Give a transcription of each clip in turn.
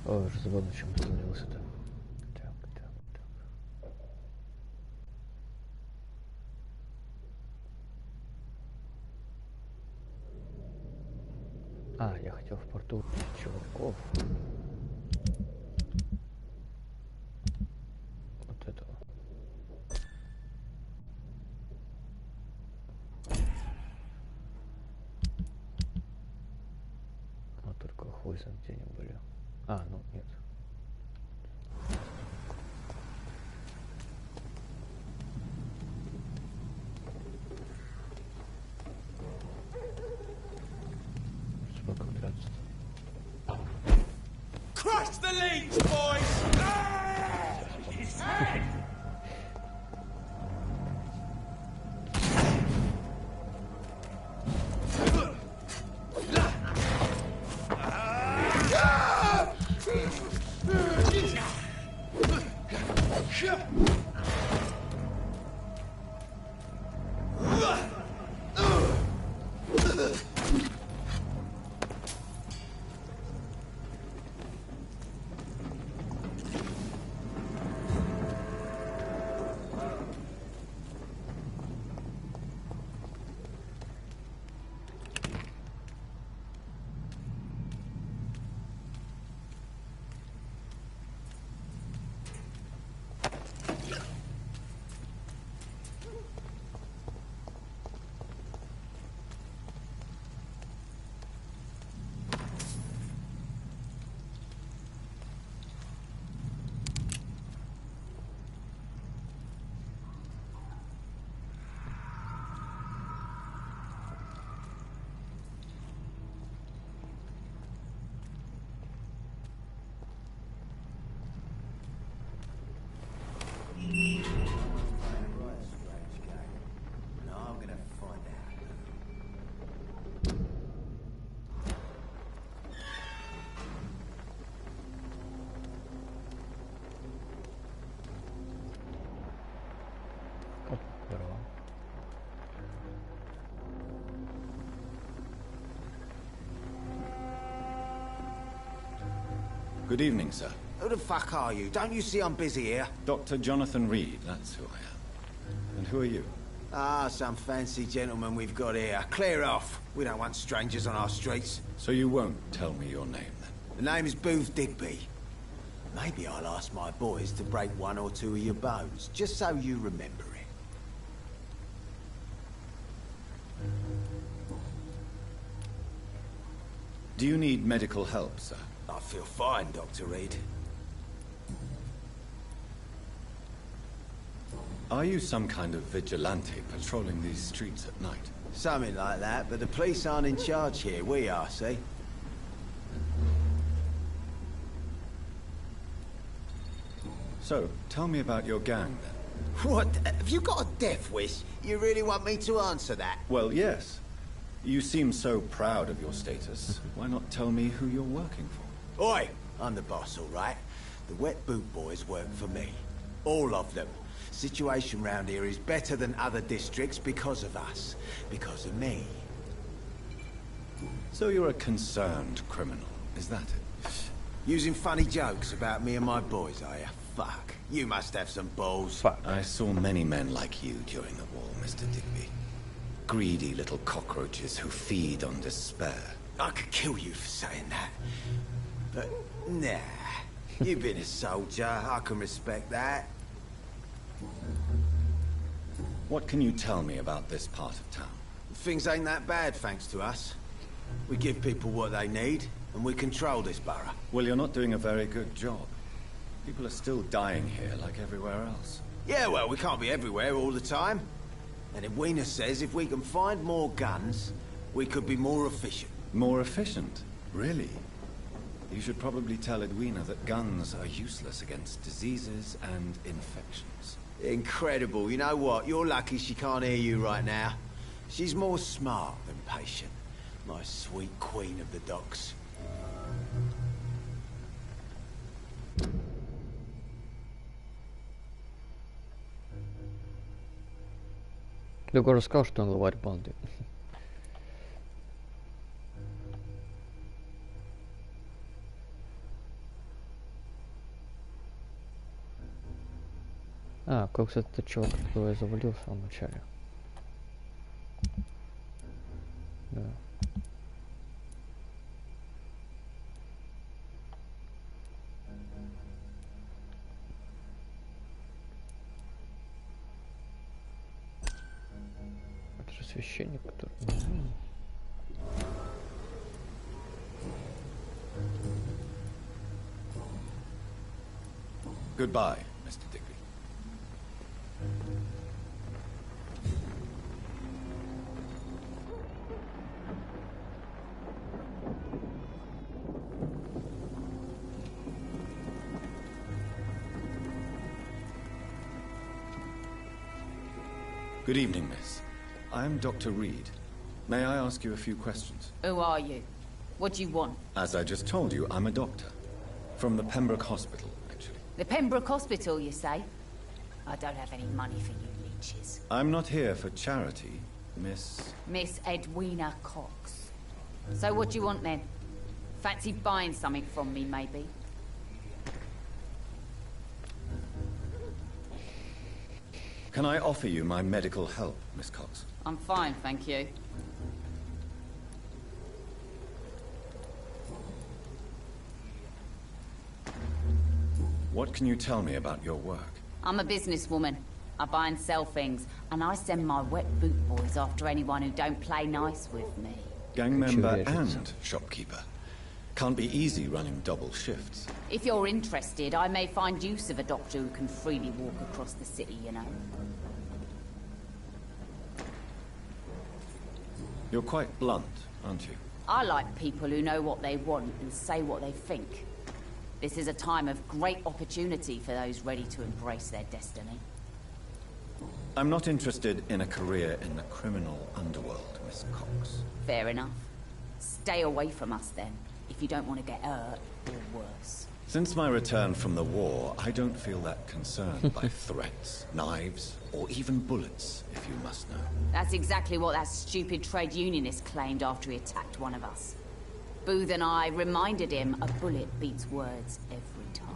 Ой, уже забыл, на чем остановился-то. Так. А, я хотел в порту чуваков. Вот этого. Вот только хуй знает, где они были. А, ну нет. Собака драться. Crush the leech, boys! Good evening, sir. Who the fuck are you? Don't you see I'm busy here? Dr. Jonathan Reed, that's who I am. And who are you? Ah, some fancy gentleman we've got here. Clear off. We don't want strangers on our streets. So you won't tell me your name, then? The name is Booth Digby. Maybe I'll ask my boys to break one or two of your bones, just so you remember it. Do you need medical help, sir? I feel fine, Dr. Reed. Are you some kind of vigilante patrolling these streets at night? Something like that, but the police aren't in charge here. We are, see? So, tell me about your gang, then. What? Have you got a death wish? You really want me to answer that? Well, yes. You seem so proud of your status. Why not tell me who you're working for? Oi! I'm the boss, all right? The Wet Boot Boys work for me. All of them. Situation round here is better than other districts because of us. Because of me. So you're a concerned criminal, is that it? Using funny jokes about me and my boys, are you? Fuck. You must have some balls. Fuck. I saw many men like you during the war, Mr. Digby. Greedy little cockroaches who feed on despair. I could kill you for saying that. But, nah. You've been a soldier. I can respect that. What can you tell me about this part of town? Things ain't that bad, thanks to us. We give people what they need, and we control this borough. Well, you're not doing a very good job. People are still dying here like everywhere else. Yeah, well, we can't be everywhere all the time. And Edwina says if we can find more guns, we could be more efficient. More efficient? Really? You should probably tell Edwina that guns are useless against diseases and infections. Incredible. You know what? You're lucky she can't hear you right now. She's more smart than patient. My sweet queen of the docks. Только рассказал, что он главарь банды. А, как раз этот чувак, которого я завалил в самом начале. Да. Это же священник, который... Goodbye, Mr. Digby. Good evening, miss. I'm Dr. Reed. May I ask you a few questions? Who are you? What do you want? As I just told you, I'm a doctor. From the Pembroke Hospital, actually. The Pembroke Hospital, you say? I don't have any money for you leeches. I'm not here for charity, Miss... Miss Edwina Cox. So what do you want then? Fancy buying something from me, maybe? Can I offer you my medical help, Miss Cox? I'm fine, thank you. What can you tell me about your work? I'm a businesswoman. I buy and sell things, and I send my wet boot boys after anyone who don't play nice with me. Gang member and shopkeeper. Can't be easy running double shifts. If you're interested, I may find use of a doctor who can freely walk across the city, you know. You're quite blunt, aren't you? I like people who know what they want and say what they think. This is a time of great opportunity for those ready to embrace their destiny. I'm not interested in a career in the criminal underworld, Miss Cox. Fair enough. Stay away from us then, if you don't want to get hurt or worse. Since my return from the war, I don't feel that concerned by threats, knives, or even bullets, if you must know. That's exactly what that stupid trade unionist claimed after he attacked one of us. Booth and I reminded him a bullet beats words every time.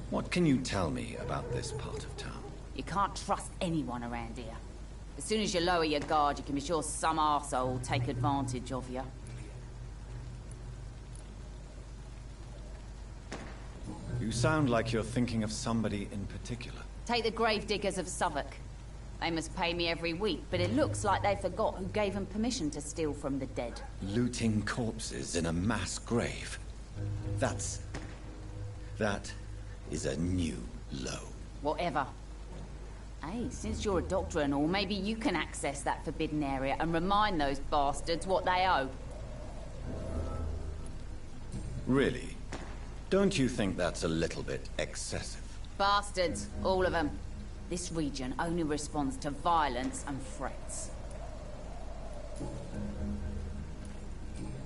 What can you tell me about this part of town? You can't trust anyone around here. As soon as you lower your guard, you can be sure some arsehole will take advantage of you. You sound like you're thinking of somebody in particular. Take the gravediggers of Southwark. They must pay me every week, but it looks like they forgot who gave them permission to steal from the dead. Looting corpses in a mass grave. That is a new low. Whatever. Hey, since you're a doctor and all, maybe you can access that forbidden area and remind those bastards what they owe. Really? Don't you think that's a little bit excessive? Bastards, all of them. This region only responds to violence and threats.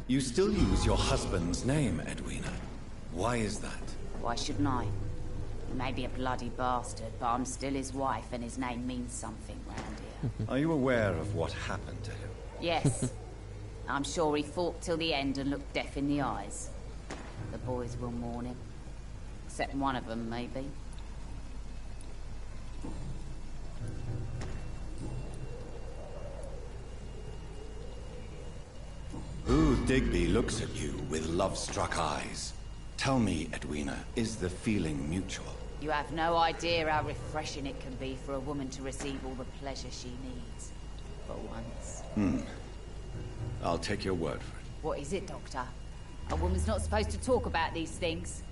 You still use your husband's name, Edwina. Why is that? Why shouldn't I? He may be a bloody bastard, but I'm still his wife and his name means something round here. Are you aware of what happened to him? Yes. I'm sure he fought till the end and looked death in the eyes. The boys will mourn him. Except one of them, maybe. Booth Digby looks at you with love-struck eyes. Tell me, Edwina, is the feeling mutual? You have no idea how refreshing it can be for a woman to receive all the pleasure she needs. For once. I'll take your word for it. What is it, Doctor? A woman's not supposed to talk about these things.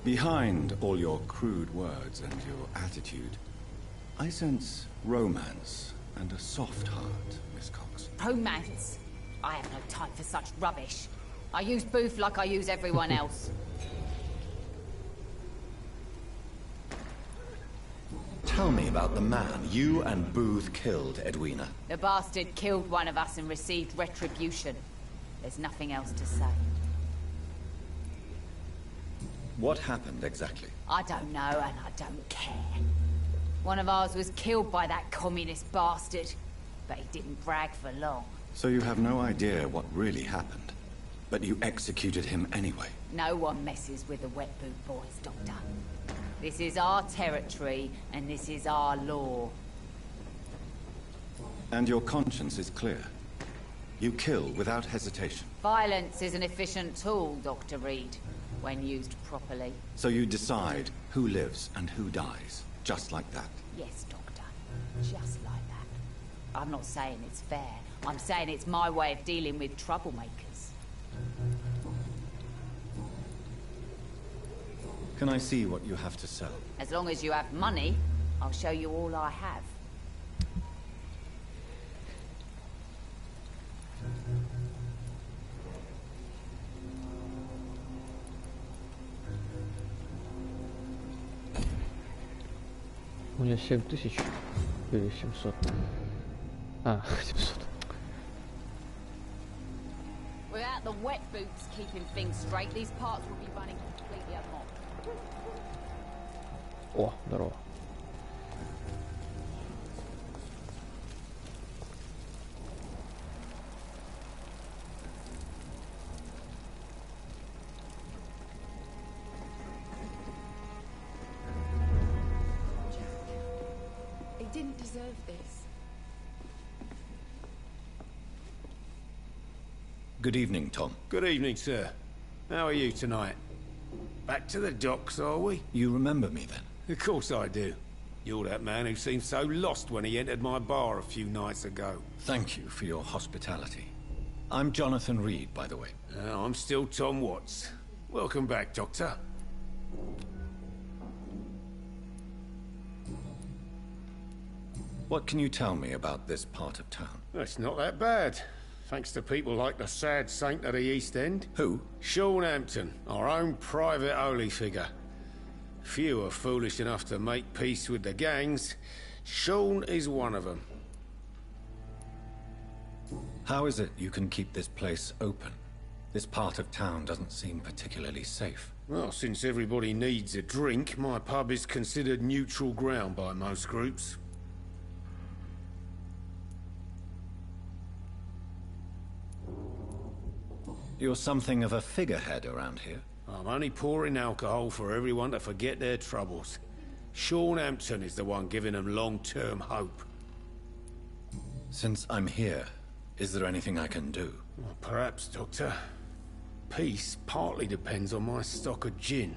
Behind all your crude words and your attitude, I sense romance and a soft heart, Miss Cox. Romance? I have no time for such rubbish. I use Booth like I use everyone else. tell me about the man you and Booth killed, Edwina? The bastard killed one of us and received retribution. There's nothing else to say. What happened exactly? I don't know, and I don't care. One of ours was killed by that communist bastard, but he didn't brag for long. So you have no idea what really happened, but you executed him anyway? No one messes with the Wet Boot Boys, Doctor. This is our territory, and this is our law. And your conscience is clear. You kill without hesitation. Violence is an efficient tool, Dr. Reed, when used properly. So you decide who lives and who dies, just like that? Yes, Doctor. Just like that. I'm not saying it's fair. I'm saying it's my way of dealing with troublemakers. Can I see what you have to sell? As long as you have money, I'll show you all I have. У меня 7000 или 700. А, 700. Without the wet boots keeping things straight, these parts will be running completely amok. О, здорово. He didn't deserve this. Good evening, Tom. Good evening, sir. How are you tonight? Back to the docks, are we? You remember me then? Of course I do. You're that man who seemed so lost when he entered my bar a few nights ago. Thank you for your hospitality. I'm Jonathan Reed, by the way. I'm still Tom Watts. Welcome back, Doctor. What can you tell me about this part of town? It's not that bad. Thanks to people like the sad saint of the East End. Who? Sean Hampton, our own private holy figure. Few are foolish enough to make peace with the gangs. Sean is one of them. How is it you can keep this place open? This part of town doesn't seem particularly safe. Well, since everybody needs a drink, my pub is considered neutral ground by most groups. You're something of a figurehead around here. I'm only pouring alcohol for everyone to forget their troubles. Sean Hampton is the one giving them long-term hope. Since I'm here, is there anything I can do? Well, perhaps, Doctor. Peace partly depends on my stock of gin.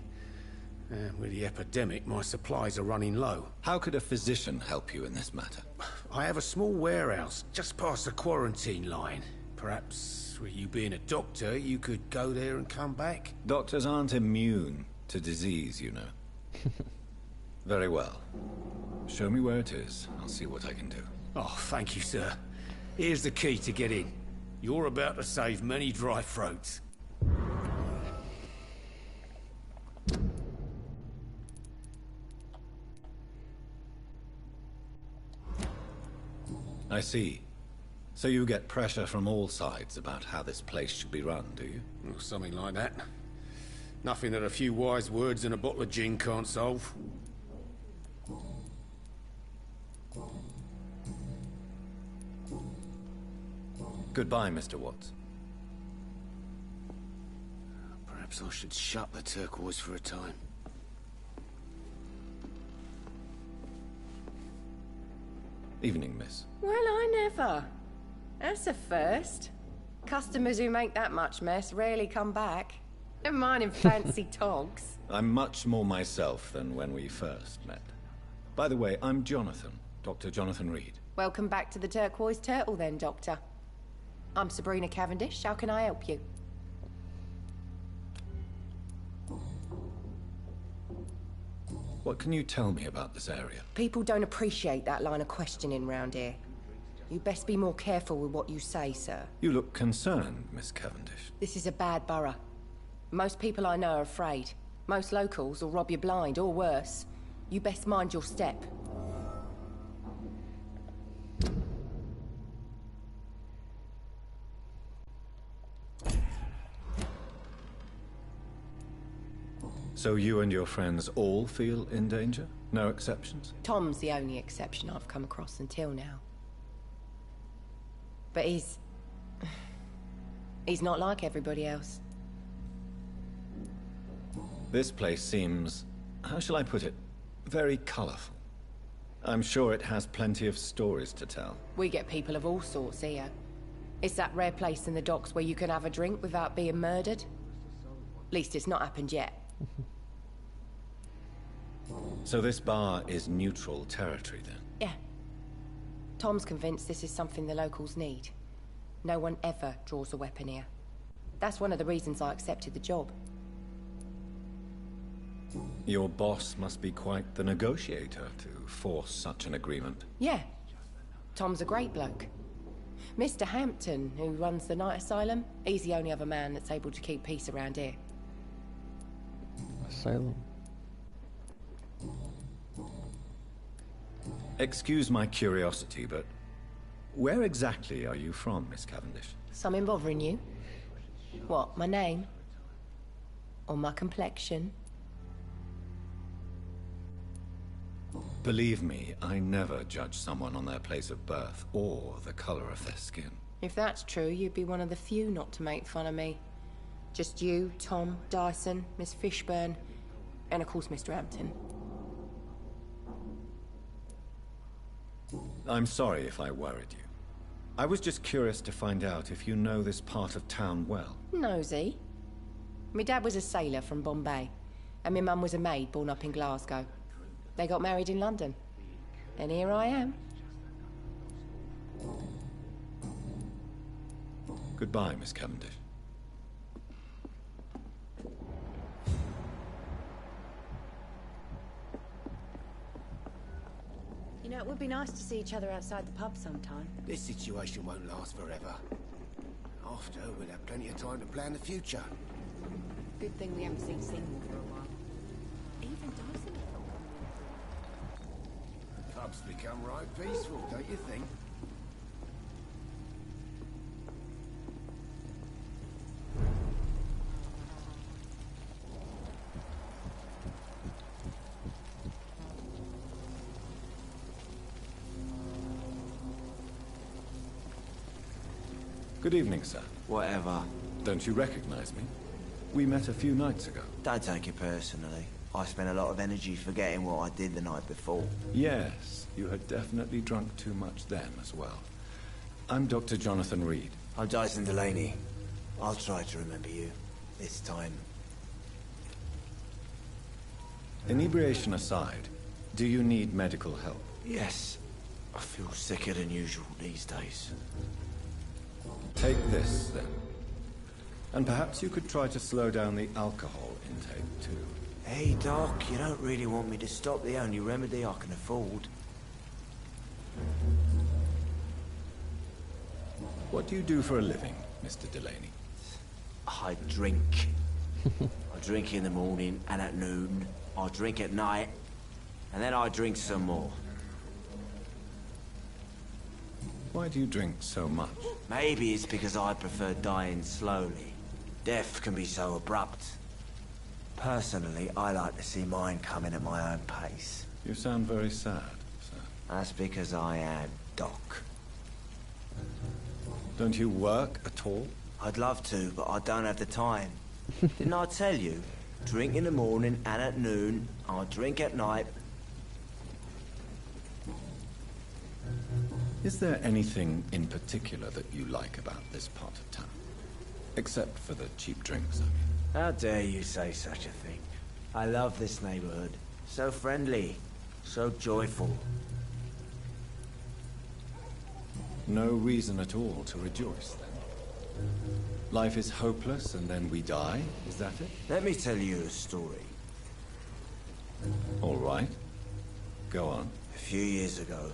With the epidemic, my supplies are running low. How could a physician help you in this matter? I have a small warehouse just past the quarantine line. Perhaps, with you being a doctor, you could go there and come back? Doctors aren't immune to disease, you know. Very well. Show me where it is. I'll see what I can do. Oh, thank you, sir. Here's the key to get in. You're about to save many dry throats. I see. So you get pressure from all sides about how this place should be run, do you? Or something like that. Nothing that a few wise words and a bottle of gin can't solve. Goodbye, Mr. Watts. Perhaps I should shut the turquoise for a time. Evening, miss. Well, I never. That's a first. Customers who make that much mess rarely come back. Never mind in fancy togs. I'm much more myself than when we first met. By the way, I'm Jonathan, Dr. Jonathan Reed. Welcome back to the Turquoise Turtle then, Doctor. I'm Sabrina Cavendish. How can I help you? What can you tell me about this area? People don't appreciate that line of questioning round here. You best be more careful with what you say, sir. You look concerned, Miss Cavendish. This is a bad borough. Most people I know are afraid. Most locals will rob you blind, or worse. You best mind your step. So you and your friends all feel in danger? No exceptions? Tom's the only exception I've come across until now. But he's not like everybody else. This place seems, how shall I put it, very colorful. I'm sure it has plenty of stories to tell. We get people of all sorts here. It's that rare place in the docks where you can have a drink without being murdered. At least it's not happened yet. So this bar is neutral territory then? Yeah. Tom's convinced this is something the locals need. No one ever draws a weapon here. That's one of the reasons I accepted the job. Your boss must be quite the negotiator to force such an agreement. Yeah. Tom's a great bloke. Mr. Hampton, who runs the night asylum, he's the only other man that's able to keep peace around here. Asylum. Excuse my curiosity, but where exactly are you from, Miss Cavendish? Something bothering you? What, my name? Or my complexion? Believe me, I never judge someone on their place of birth or the color of their skin. If that's true, you'd be one of the few not to make fun of me. Just you, Tom, Dyson, Miss Fishburne, and of course Mr. Hampton. I'm sorry if I worried you. I was just curious to find out if you know this part of town well. Nosy. My dad was a sailor from Bombay, and my mum was a maid born up in Glasgow. They got married in London, and here I am. Goodbye, Miss Cavendish. You know, it would be nice to see each other outside the pub sometime. This situation won't last forever. After, we'll have plenty of time to plan the future. Good thing we haven't seen Seymour for a while. Even Dyson. Pubs become right peaceful, don't you think? Good evening, sir. Whatever. Don't you recognize me? We met a few nights ago. Don't take it personally. I spent a lot of energy forgetting what I did the night before. Yes, you had definitely drunk too much then as well. I'm Dr. Jonathan Reed. I'm Dyson Delaney. I'll try to remember you. This time. Inebriation aside, do you need medical help? Yes. I feel sicker than usual these days. Take this, then. And perhaps you could try to slow down the alcohol intake, too. Hey, Doc, you don't really want me to stop the only remedy I can afford. What do you do for a living, Mr. Delaney? I drink. I drink in the morning and at noon. I drink at night. And then I drink some more. Why do you drink so much? Maybe it's because I prefer dying slowly. Death can be so abrupt. Personally, I like to see mine coming at my own pace. You sound very sad, sir. That's because I am Doc. Don't you work at all? I'd love to, but I don't have the time. Didn't I tell you? Drink in the morning and at noon. I drink at night. Is there anything in particular that you like about this part of town? Except for the cheap drinks, I mean. How dare you say such a thing? I love this neighborhood. So friendly. So joyful. No reason at all to rejoice, then. Life is hopeless and then we die, is that it? Let me tell you a story. All right. Go on. A few years ago,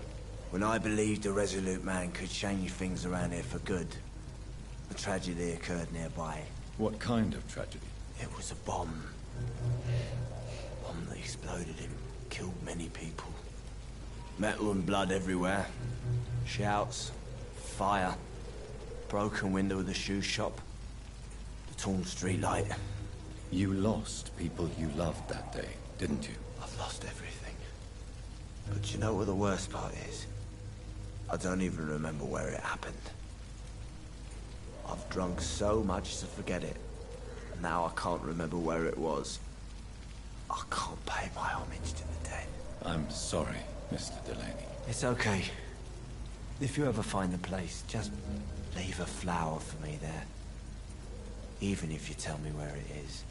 when I believed a resolute man could change things around here for good, a tragedy occurred nearby. What kind of tragedy? It was a bomb. A bomb that exploded and killed many people. Metal and blood everywhere. Shouts, fire, broken window of the shoe shop, the torn street light. You lost people you loved that day, didn't you? I've lost everything. But you know what the worst part is? I don't even remember where it happened. I've drunk so much to forget it. Now I can't remember where it was. I can't pay my homage to the dead. I'm sorry, Mr. Delaney. It's okay. If you ever find the place, just leave a flower for me there. Even if you tell me where it is.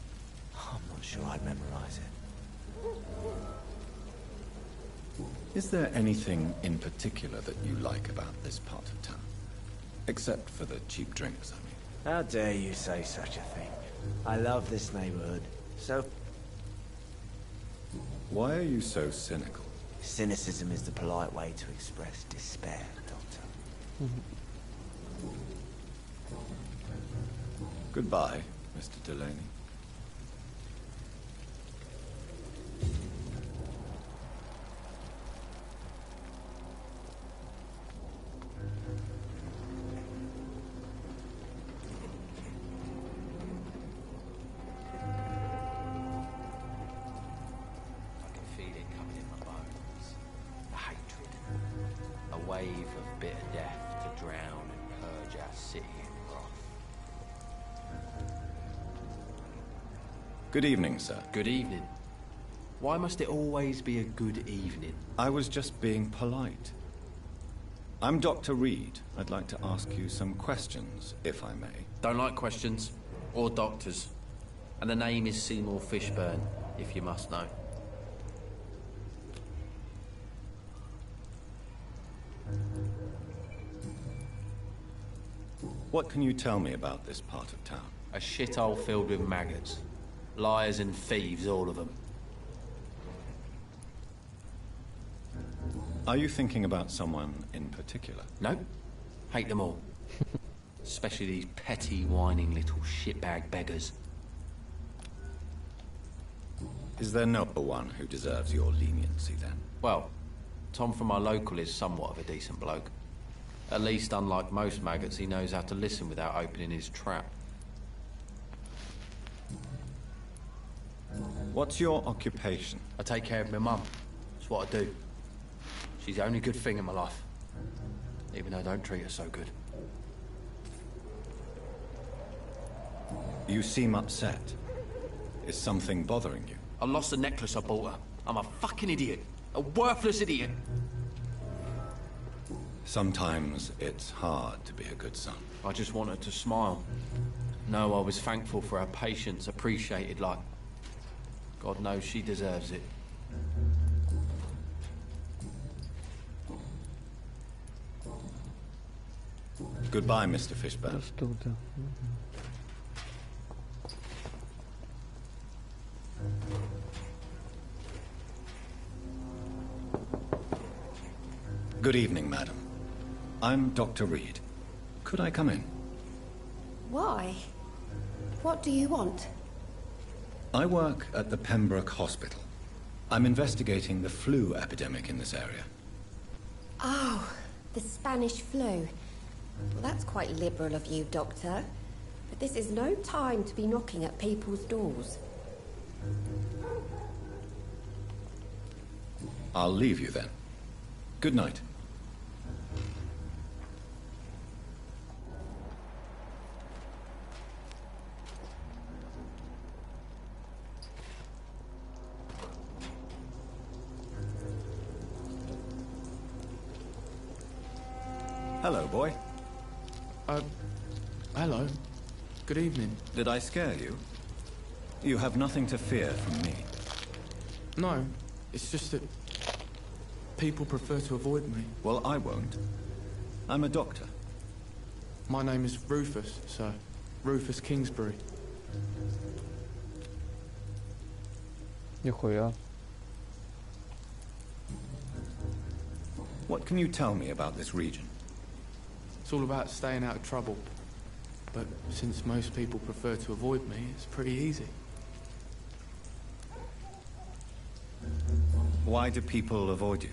I'm not sure I'd memorize it. Is there anything in particular that you like about this part of town? Except for the cheap drinks, I mean. How dare you say such a thing? I love this neighborhood. So... Why are you so cynical? Cynicism is the polite way to express despair, Doctor. Goodbye, Mr. Delaney. Good evening, sir. Good evening. Why must it always be a good evening? I was just being polite. I'm Dr. Reed. I'd like to ask you some questions, if I may. Don't like questions. Or doctors. And the name is Seymour Fishburne, if you must know. What can you tell me about this part of town? A shithole filled with maggots. Liars and thieves, all of them. Are you thinking about someone in particular? No. Hate them all. Especially these petty, whining little shitbag beggars. Is there no one who deserves your leniency, then? Well, Tom from our local is somewhat of a decent bloke. At least, unlike most maggots, he knows how to listen without opening his trap. What's your occupation? I take care of my mum. That's what I do. She's the only good thing in my life. Even though I don't treat her so good. You seem upset. Is something bothering you? I lost the necklace I bought her. I'm a fucking idiot. A worthless idiot. Sometimes it's hard to be a good son. I just want her to smile. No, I was thankful for her patience, appreciated like... God knows she deserves it. Goodbye, Mr. Fishburne. Good evening, madam. I'm Dr. Reed. Could I come in? Why? What do you want? I work at the Pembroke Hospital. I'm investigating the flu epidemic in this area. Oh, the Spanish flu. Well, that's quite liberal of you, Doctor. But this is no time to be knocking at people's doors. I'll leave you then. Good night. Hello, boy. Hello. Good evening. Did I scare you? You have nothing to fear from me. No, it's just that people prefer to avoid me. Well, I won't. I'm a doctor. My name is Rufus, sir. Rufus Kingsbury. Нихуя. What can you tell me about this region? It's all about staying out of trouble. But since most people prefer to avoid me, it's pretty easy. Why do people avoid you?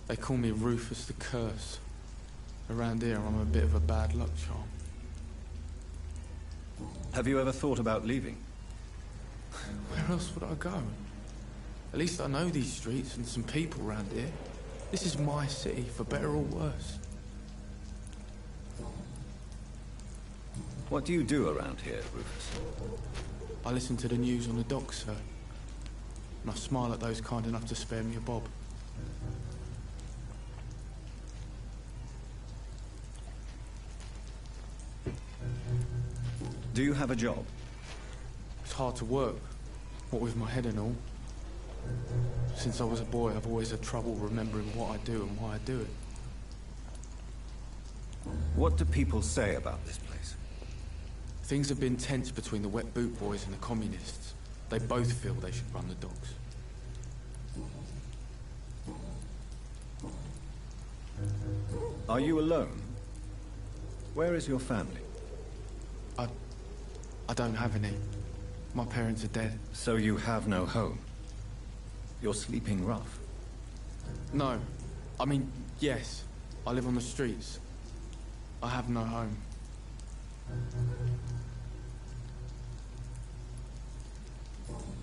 They call me Rufus the Curse. Around here, I'm a bit of a bad luck charm. Have you ever thought about leaving? Where else would I go? At least I know these streets and some people around here. This is my city, for better or worse. What do you do around here, Rufus? I listen to the news on the docks, sir. And I smile at those kind enough to spare me a bob. Do you have a job? It's hard to work, what with my head and all. Since I was a boy, I've always had trouble remembering what I do and why I do it. What do people say about this place? Things have been tense between the Wet Boot Boys and the Communists. They both feel they should run the docks. Are you alone? Where is your family? I don't have any. My parents are dead. So you have no home? You're sleeping rough? No. I mean, yes. I live on the streets. I have no home.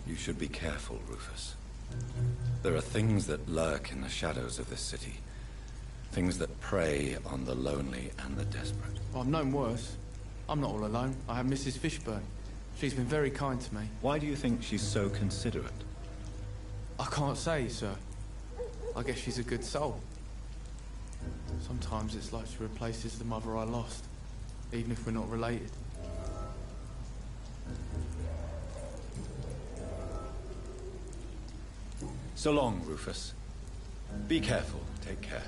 You should be careful, Rufus. There are things that lurk in the shadows of this city. Things that prey on the lonely and the desperate. Well, I've known worse. I'm not all alone. I have Mrs. Fishburne. She's been very kind to me. Why do you think she's so considerate? I can't say, sir. I guess she's a good soul. Sometimes it's like she replaces the mother I lost, even if we're not related. So long, Rufus. Be careful. Take care.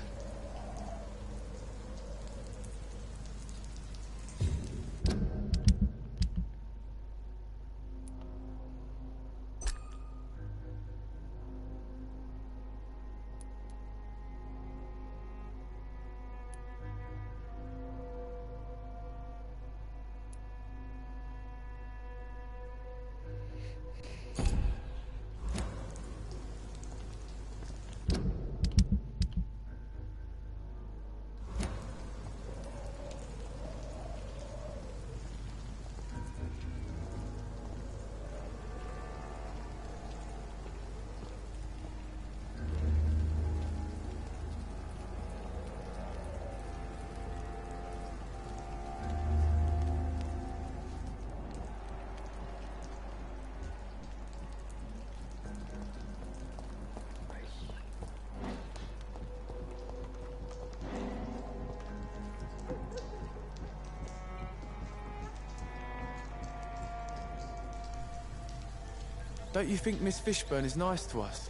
Don't you think Miss Fishburne is nice to us?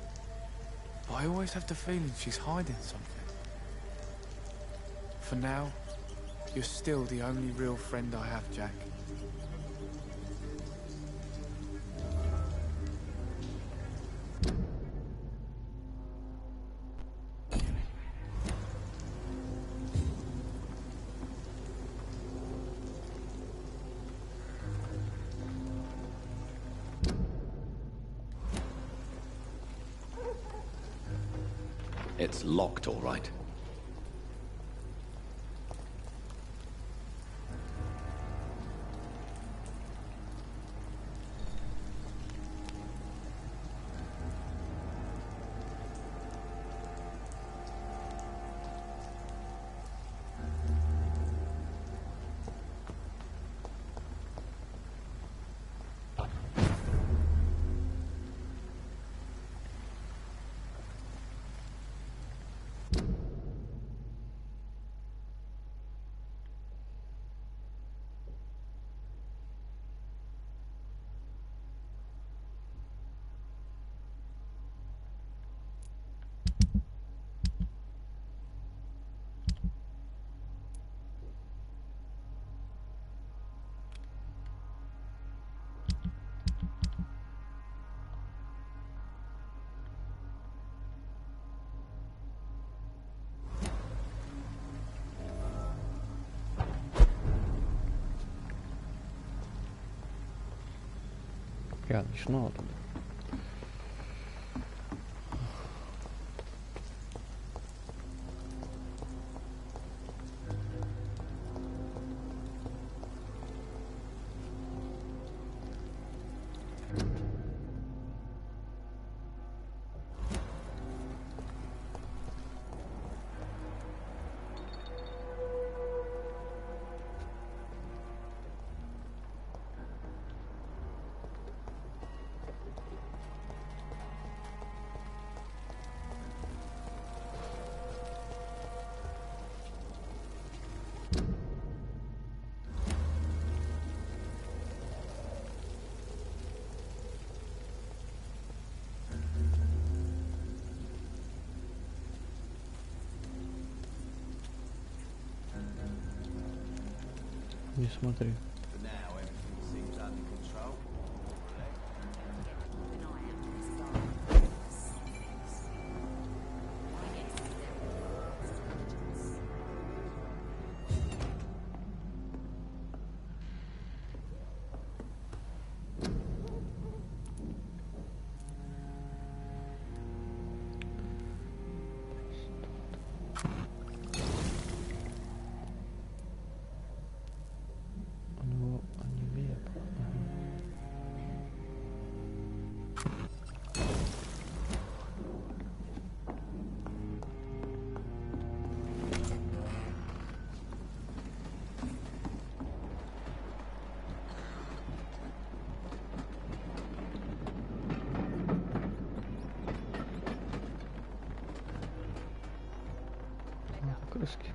But I always have the feeling she's hiding something. For now, you're still the only real friend I have, Jack. It's locked, all right. Ja, nicht Norden. Не смотри. For now, everything seems under control. Крыски.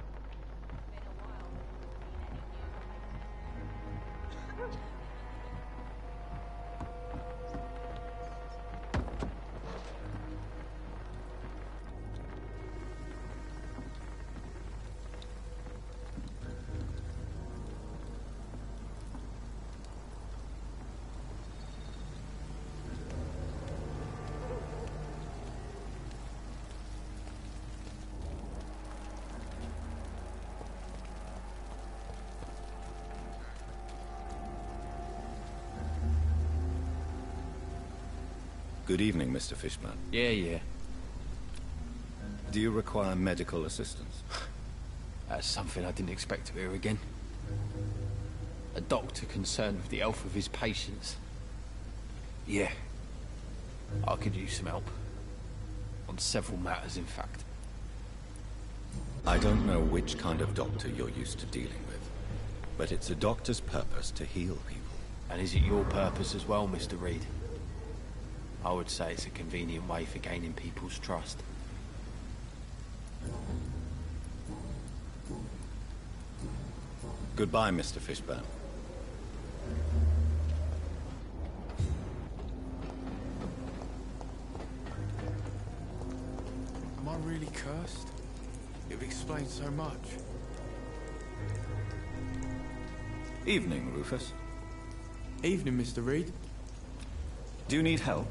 Good evening, Mr. Fishburne. Yeah. Do you require medical assistance? That's something I didn't expect to hear again. A doctor concerned with the health of his patients. Yeah. I could use some help. On several matters, in fact. I don't know which kind of doctor you're used to dealing with, but it's a doctor's purpose to heal people. And is it your purpose as well, Mr. Reed? I would say it's a convenient way for gaining people's trust. Goodbye, Mr. Fishburne. Am I really cursed? It would explain so much. Evening, Rufus. Evening, Mr. Reed. Do you need help?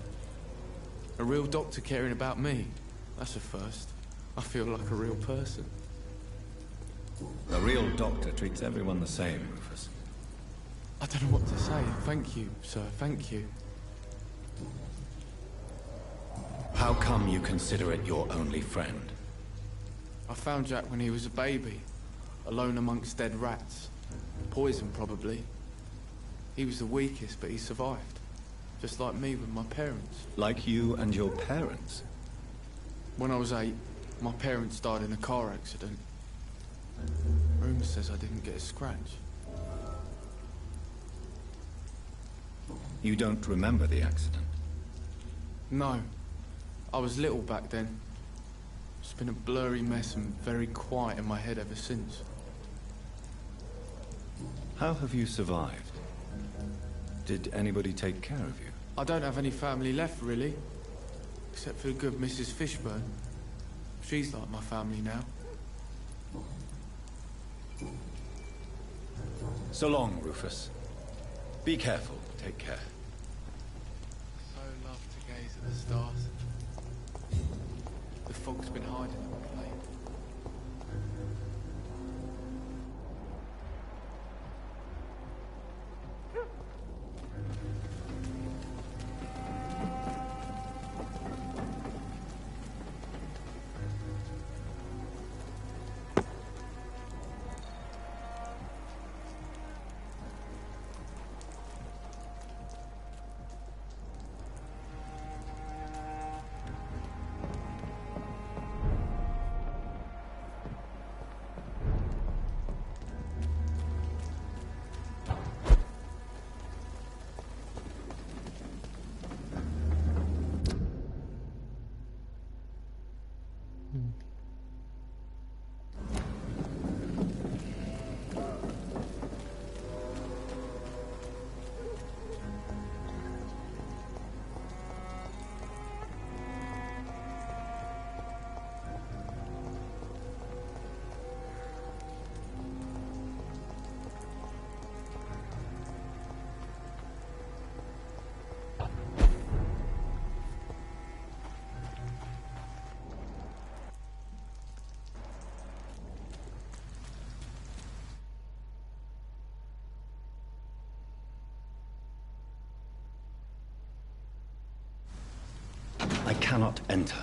A real doctor caring about me. That's a first. I feel like a real person. A real doctor treats everyone the same, Rufus. I don't know what to say. Thank you, sir. Thank you. How come you consider it your only friend? I found Jack when he was a baby, alone amongst dead rats. Poison, probably. He was the weakest, but he survived. Just like me with my parents. Like you and your parents? When I was 8, my parents died in a car accident. Rumour says I didn't get a scratch. You don't remember the accident? No. I was little back then. It's been a blurry mess and very quiet in my head ever since. How have you survived? Did anybody take care of you? I don't have any family left, really. Except for the good Mrs. Fishburne. She's like my family now. So long, Rufus. Be careful. Take care. So love to gaze at the stars. The fog's been hiding on the plane. cannot enter.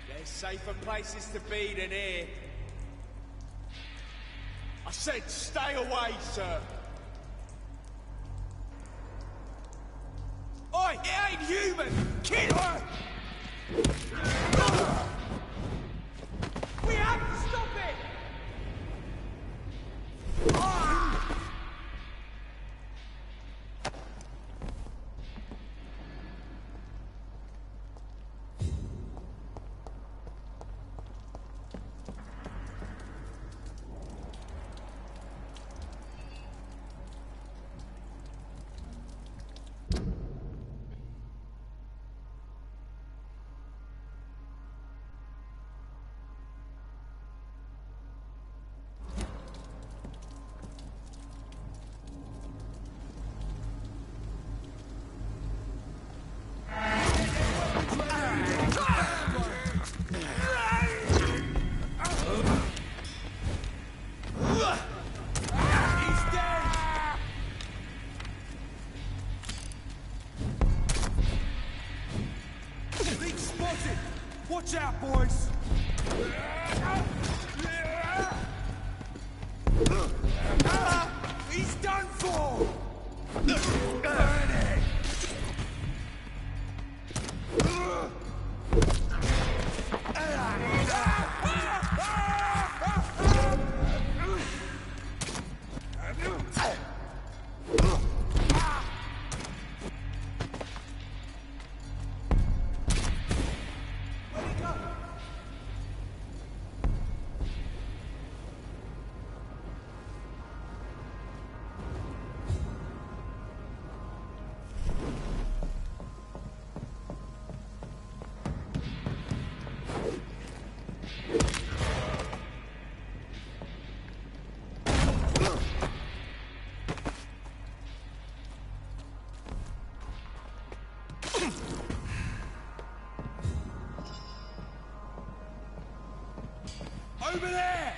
There's safer places to be than here. I said stay away, sir. Oi, it ain't human! Kill her! We have to stop it! Watch out, boys! He's done for! Burn it! Over there!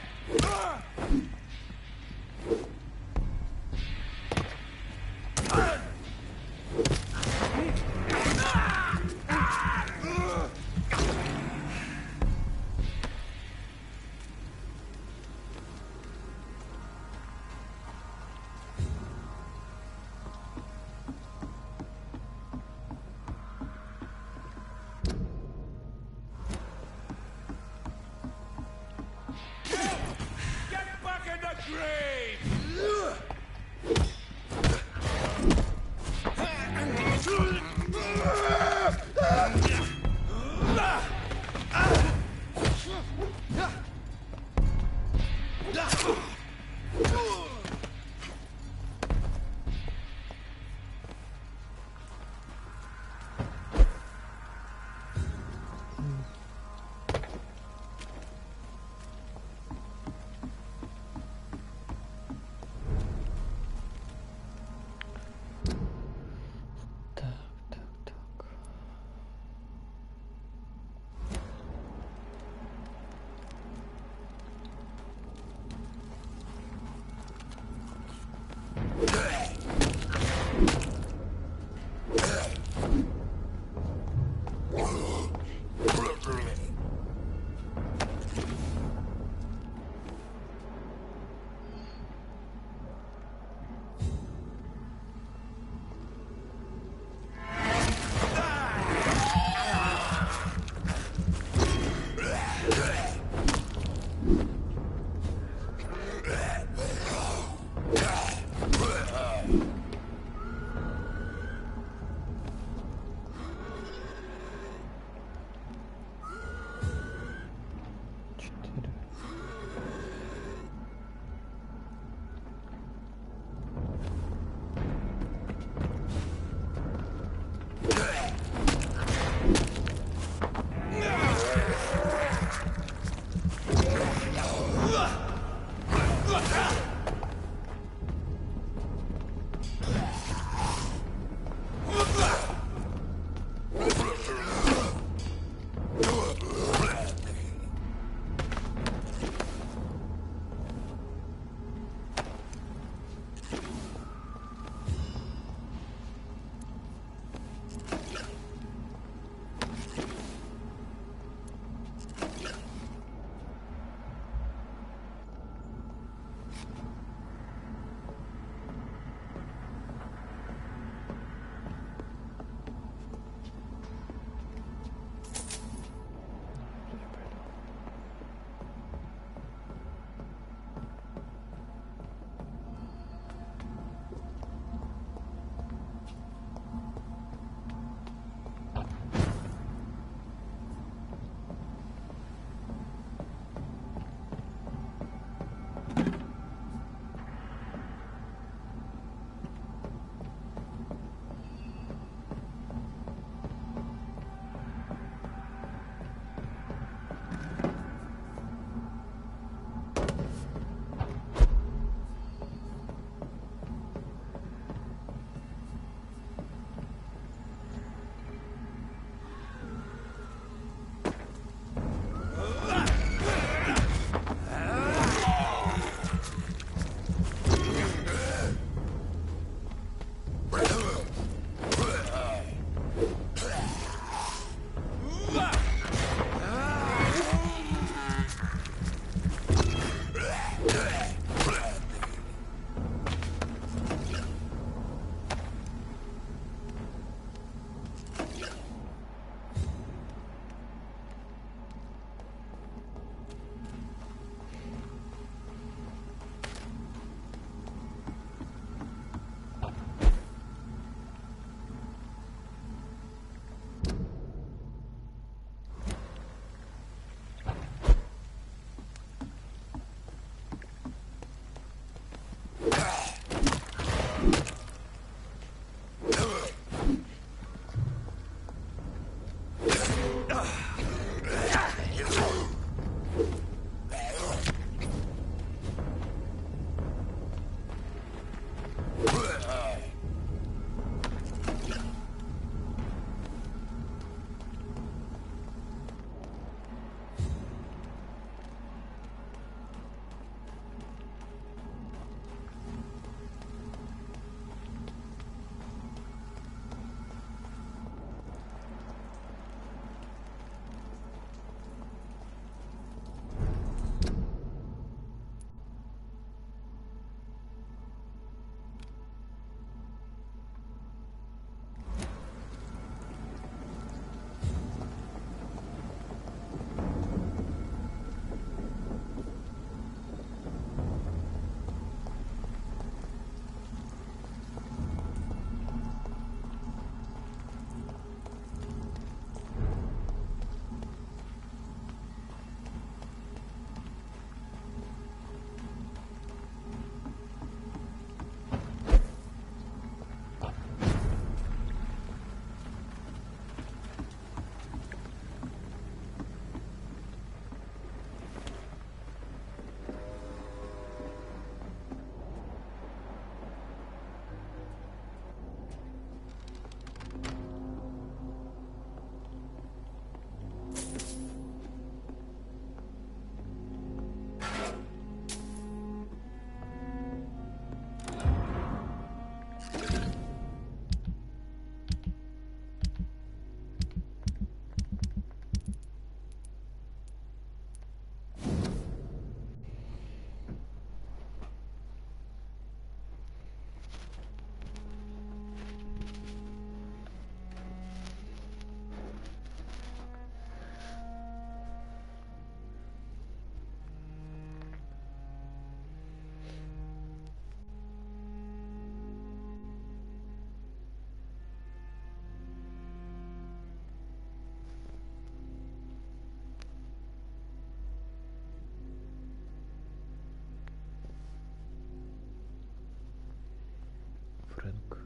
Frank.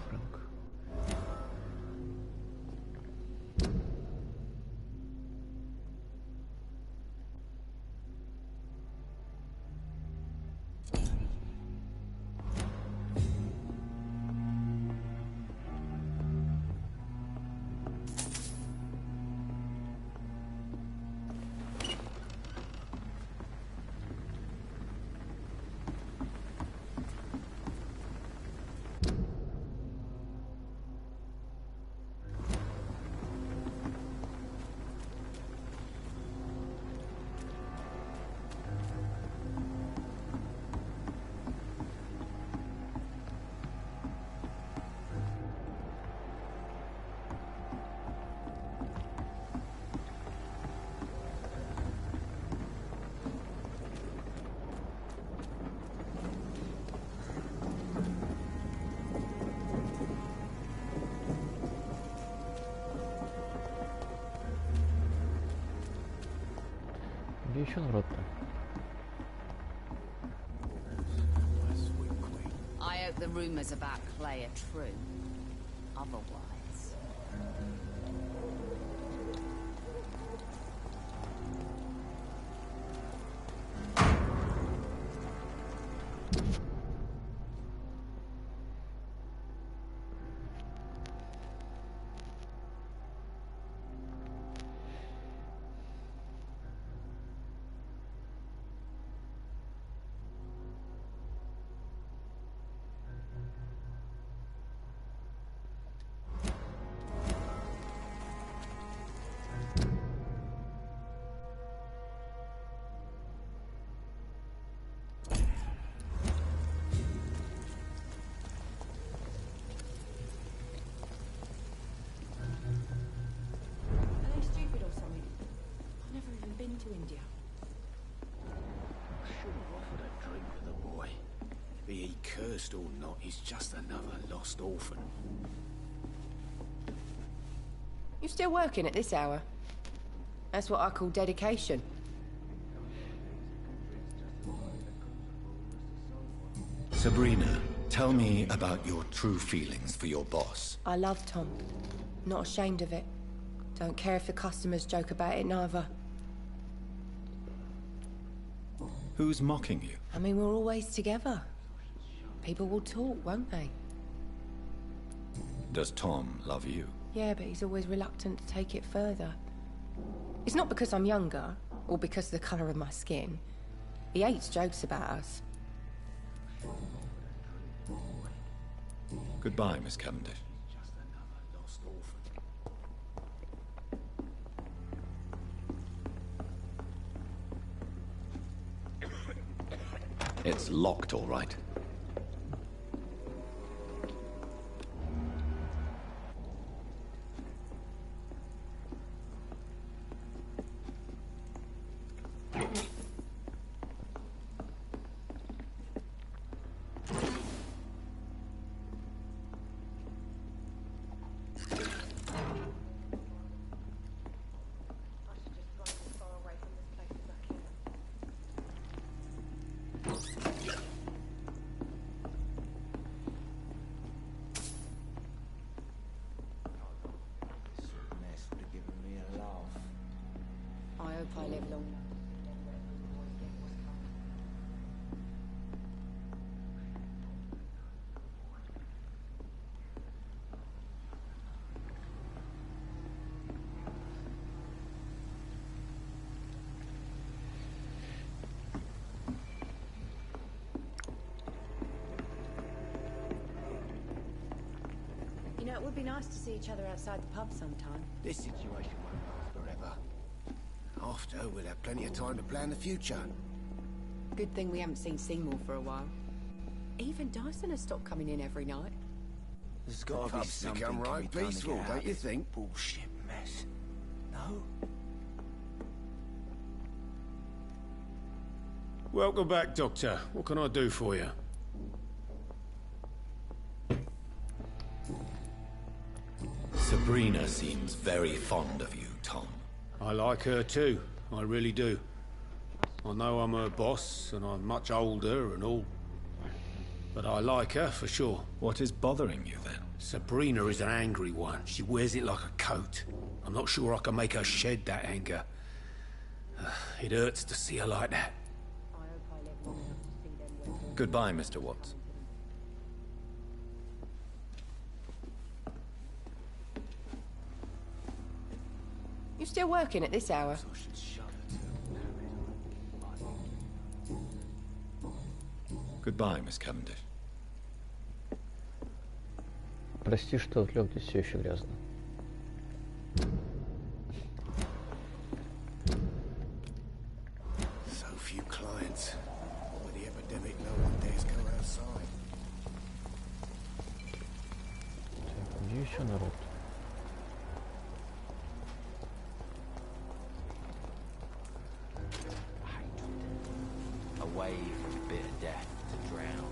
Frank. Где еще народ-то? I hope the rumors about Clay are true. Otherwise... To India. I should have offered a drink to the boy. Be he cursed or not, he's just another lost orphan. You still working at this hour? That's what I call dedication. Sabrina, tell me about your true feelings for your boss. I love Tom. Not ashamed of it. Don't care if the customers joke about it neither. Who's mocking you? I mean, we're always together. People will talk, won't they? Does Tom love you? Yeah, but he's always reluctant to take it further. It's not because I'm younger, or because of the colour of my skin. He hates jokes about us. Goodbye, Miss Cavendish. It's locked, all right. I hope I live long. You know, it would be nice to see each other outside the pub sometime. This situation won't last forever. After, we'll have plenty of time to plan the future. Good thing we haven't seen Seymour for a while. Even Dyson has stopped coming in every night. There's got to be Pub's something become can right be done to peaceful, get out don't of you this think? Bullshit mess. No? Welcome back, Doctor. What can I do for you? Sabrina seems very fond of you, Tom. I like her too. I really do. I know I'm her boss, and I'm much older and all. but I like her for sure. What is bothering you then? Sabrina is an angry one. She wears it like a coat. I'm not sure I can make her shed that anger. It hurts to see her like that. Goodbye, Mr. Watts. You still working at this hour? Goodbye, Miss Cavendish. Прости, что отвлек, здесь все еще грязно. So few clients. With the epidemic, no one dares go outside. Так, где еще народ? A wave of bitter death to drown.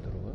Здорово.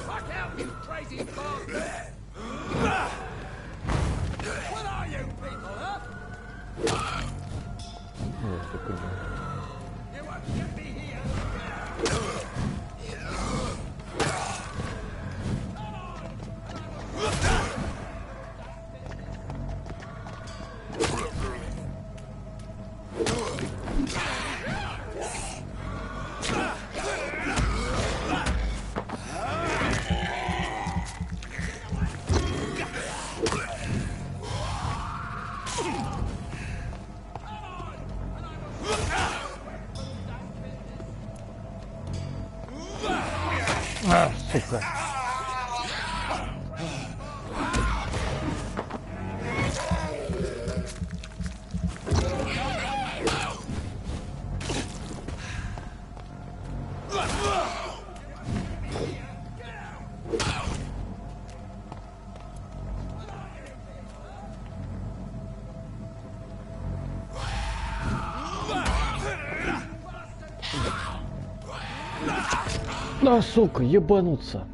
Fuck out, you crazy bug! What are you people, huh? Ну, прикольно. You won't get me here! А, сука. На, сука, ебануться.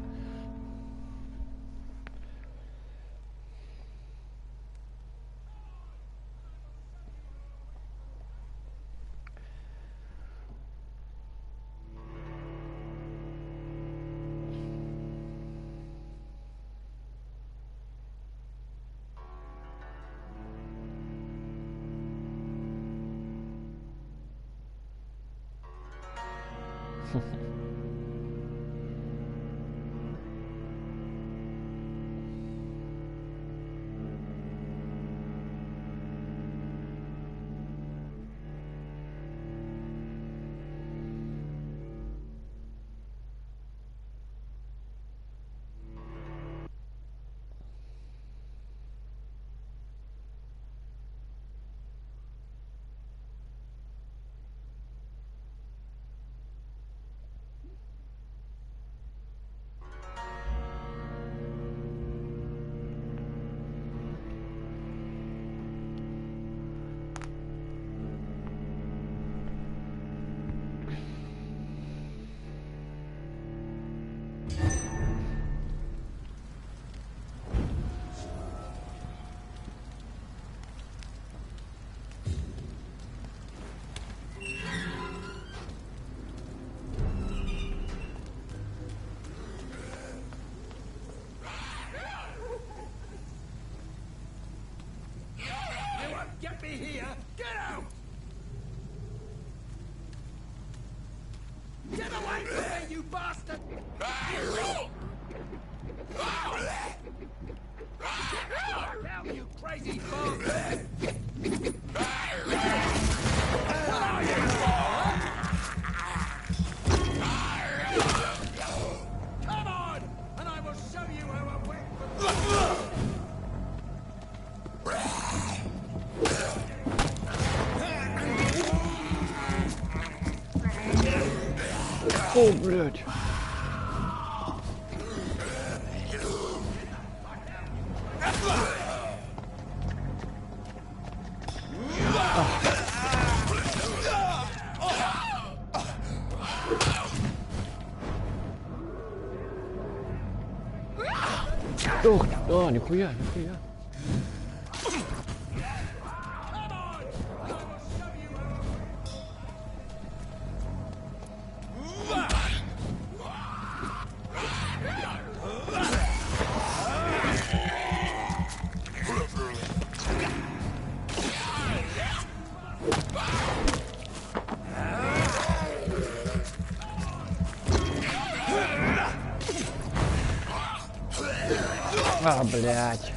О, блядь. Ух, нихуя, нихуя. А, блядь.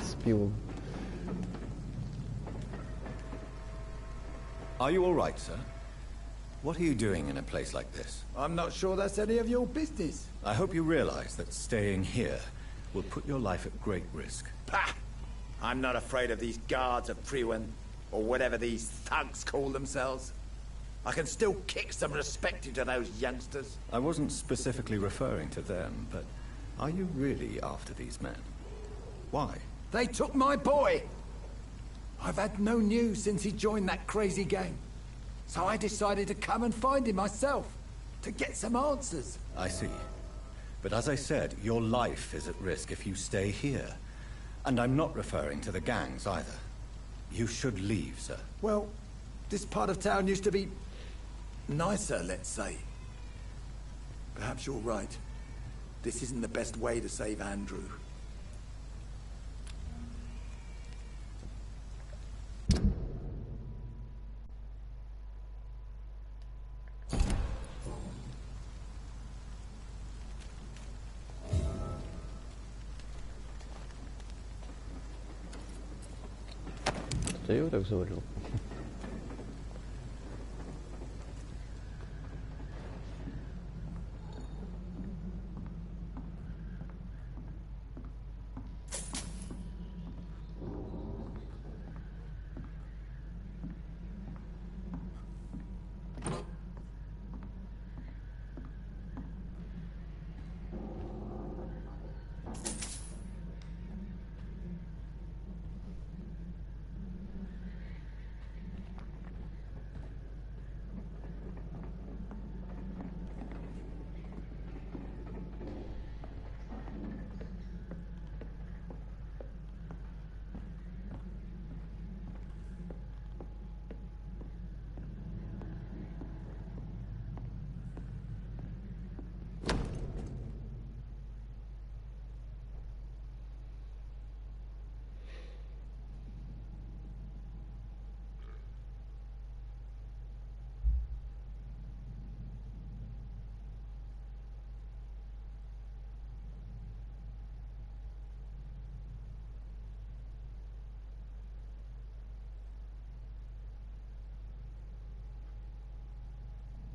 Спил. Are you all right, sir? What are you doing in a place like this? I'm not sure that's any of your business. I hope you realize that staying here will put your life at great risk. Pah! I'm not afraid of these guards of Priwen, or whatever these thugs call themselves. I can still kick some respect into those youngsters. I wasn't specifically referring to them, but are you really after these men? Why? They took my boy! I've had no news since he joined that crazy gang. So I decided to come and find him myself, to get some answers. I see. But as I said, your life is at risk if you stay here. And I'm not referring to the gangs either. You should leave, sir. Well, this part of town used to be nicer, let's say. Perhaps you're right. This isn't the best way to save Andrew. To jo tak zhodu.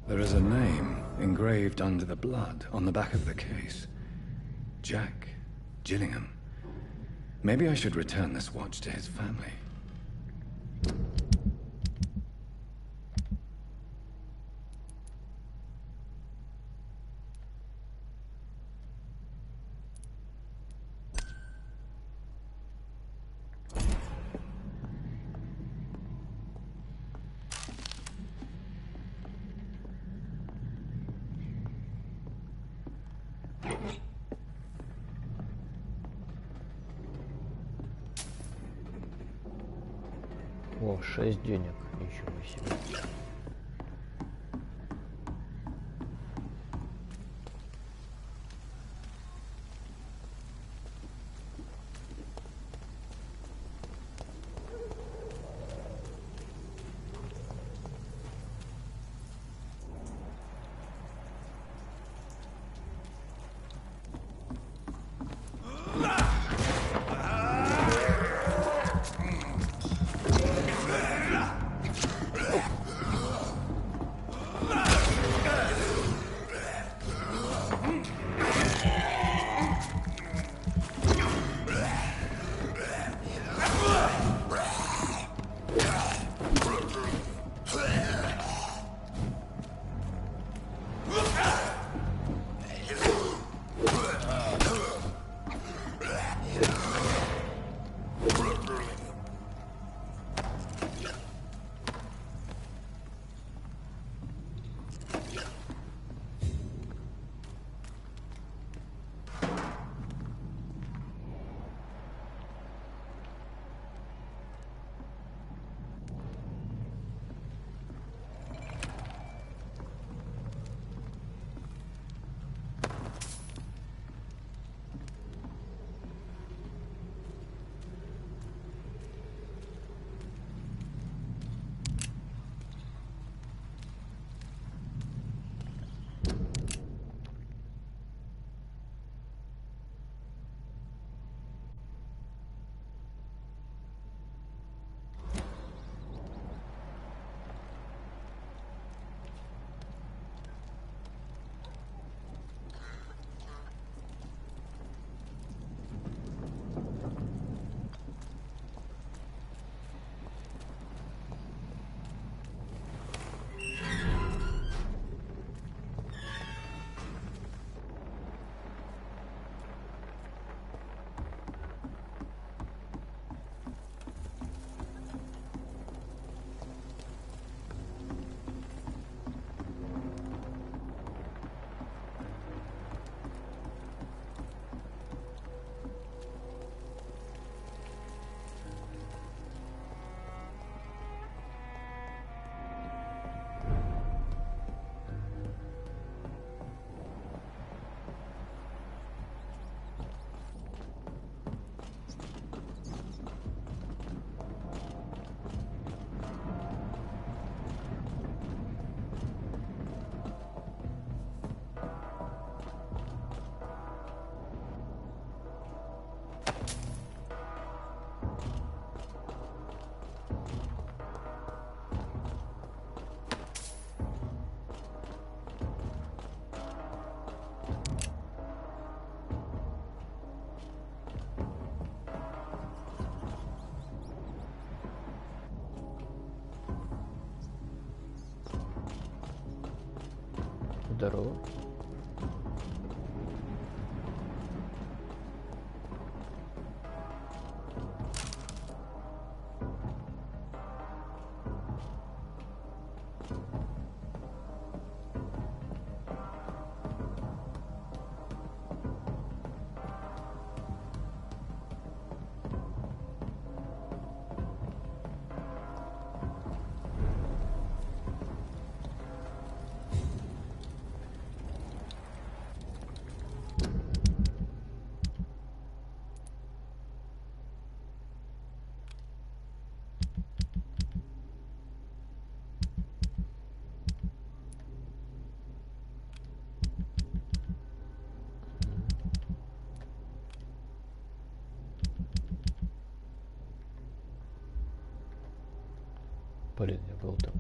There is a name engraved under the blood on the back of the case. Jack Gillingham. Maybe I should return this watch to his family. О, 6 денег. Ничего себе. Здорово. Блин, я был там.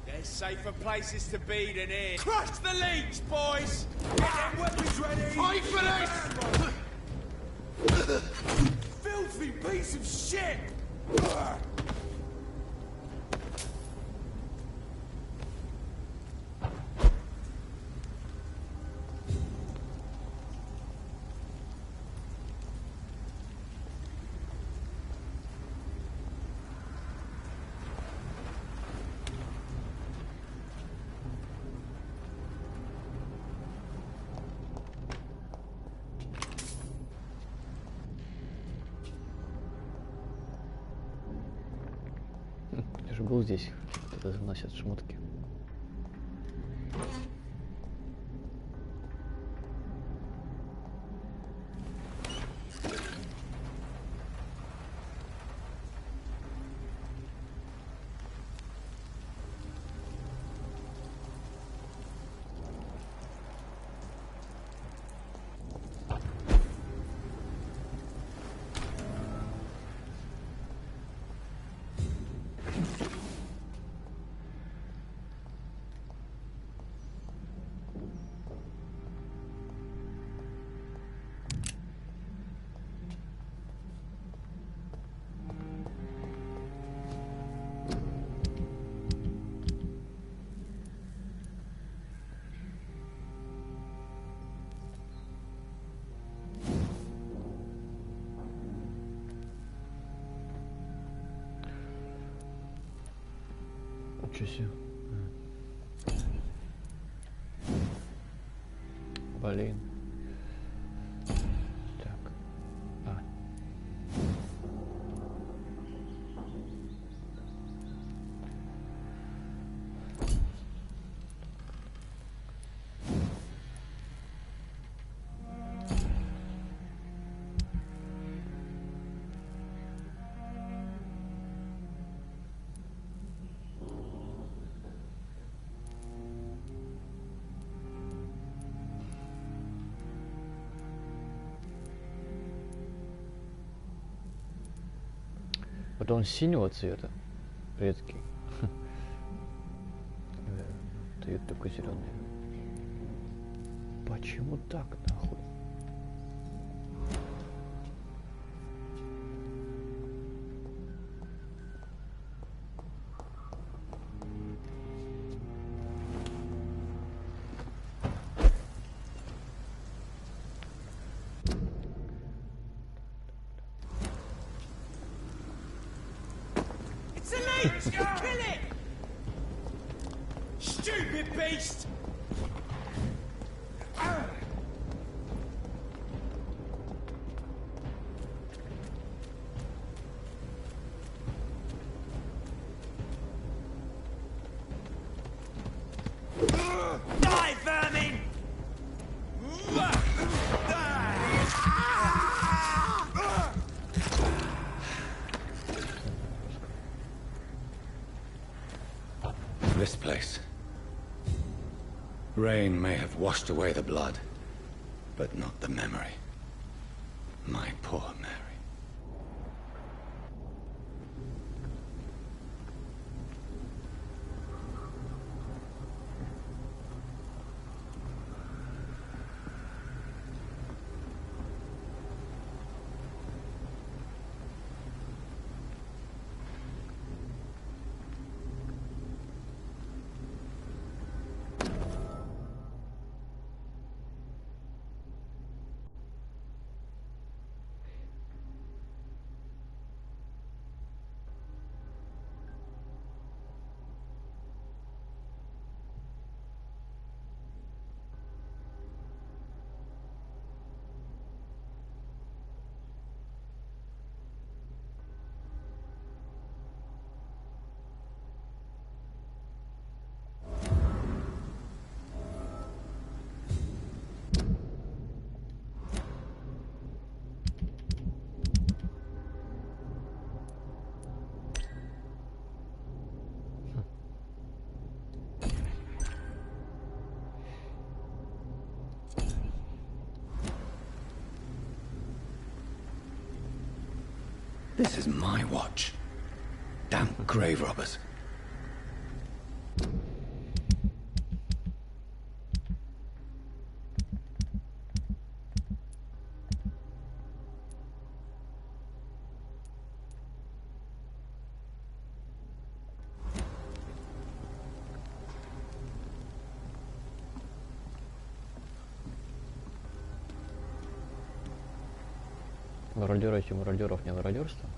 There's safer places to be than here. Crush the leech, boys! Get them weapons ready! Fight for this! Filthy piece of shit! забыл здесь, когда заносят шмотки. Ничего себе. Блин. Так. Вот он синего цвета, редкий. Дают такой зеленый. Почему так, нахуй? Kill it! Stupid beast! Die, vermin! This place. Rain may have washed away the blood, but not the memory. My poor Mary. This is my watch. Damn grave robbers. Мародерить мародеров не мародерство.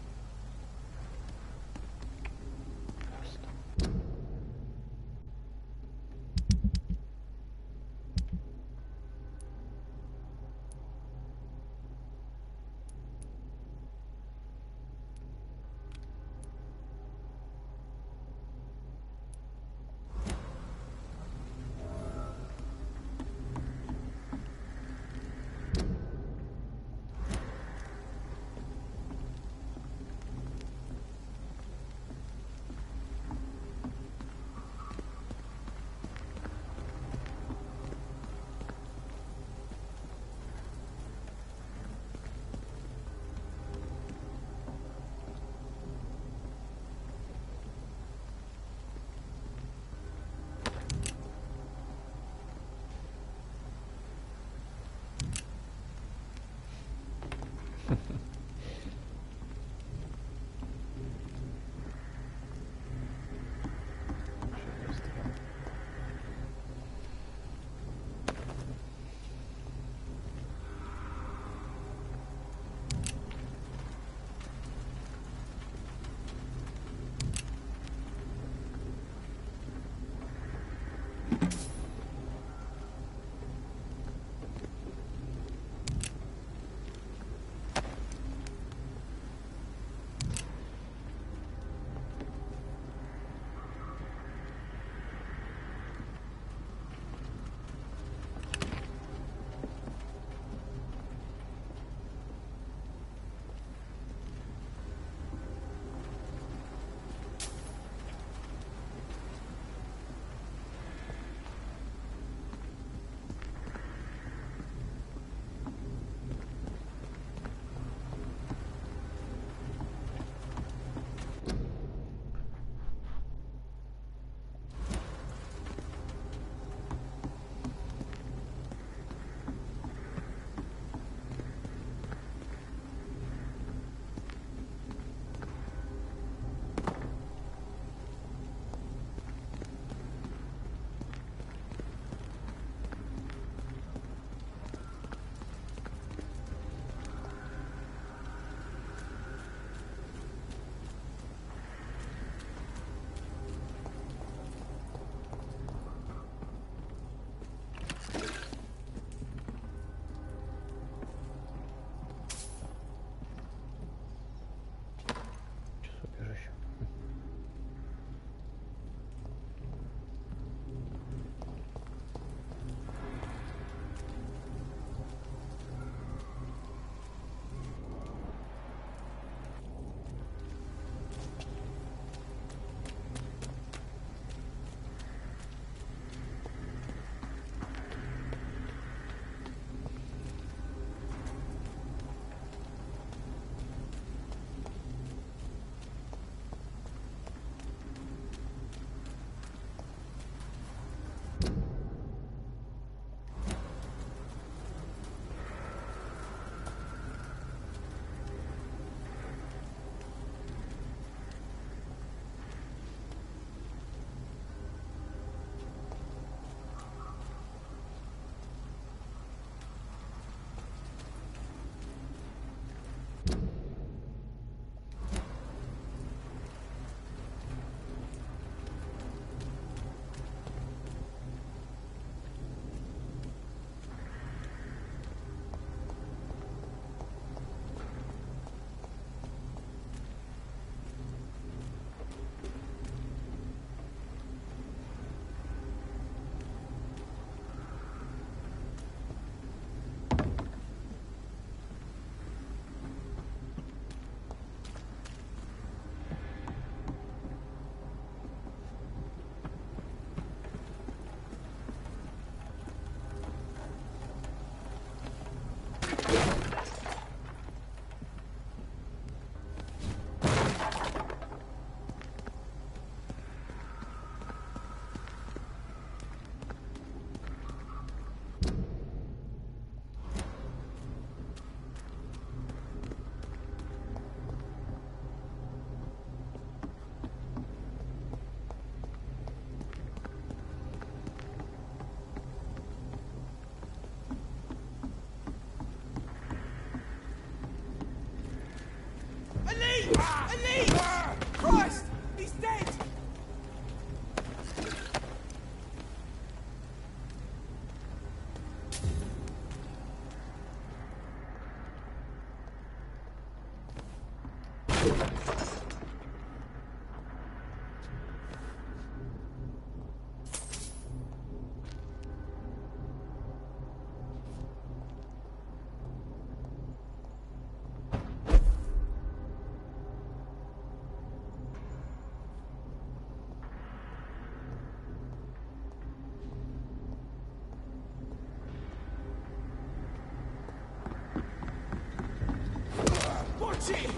Watch it!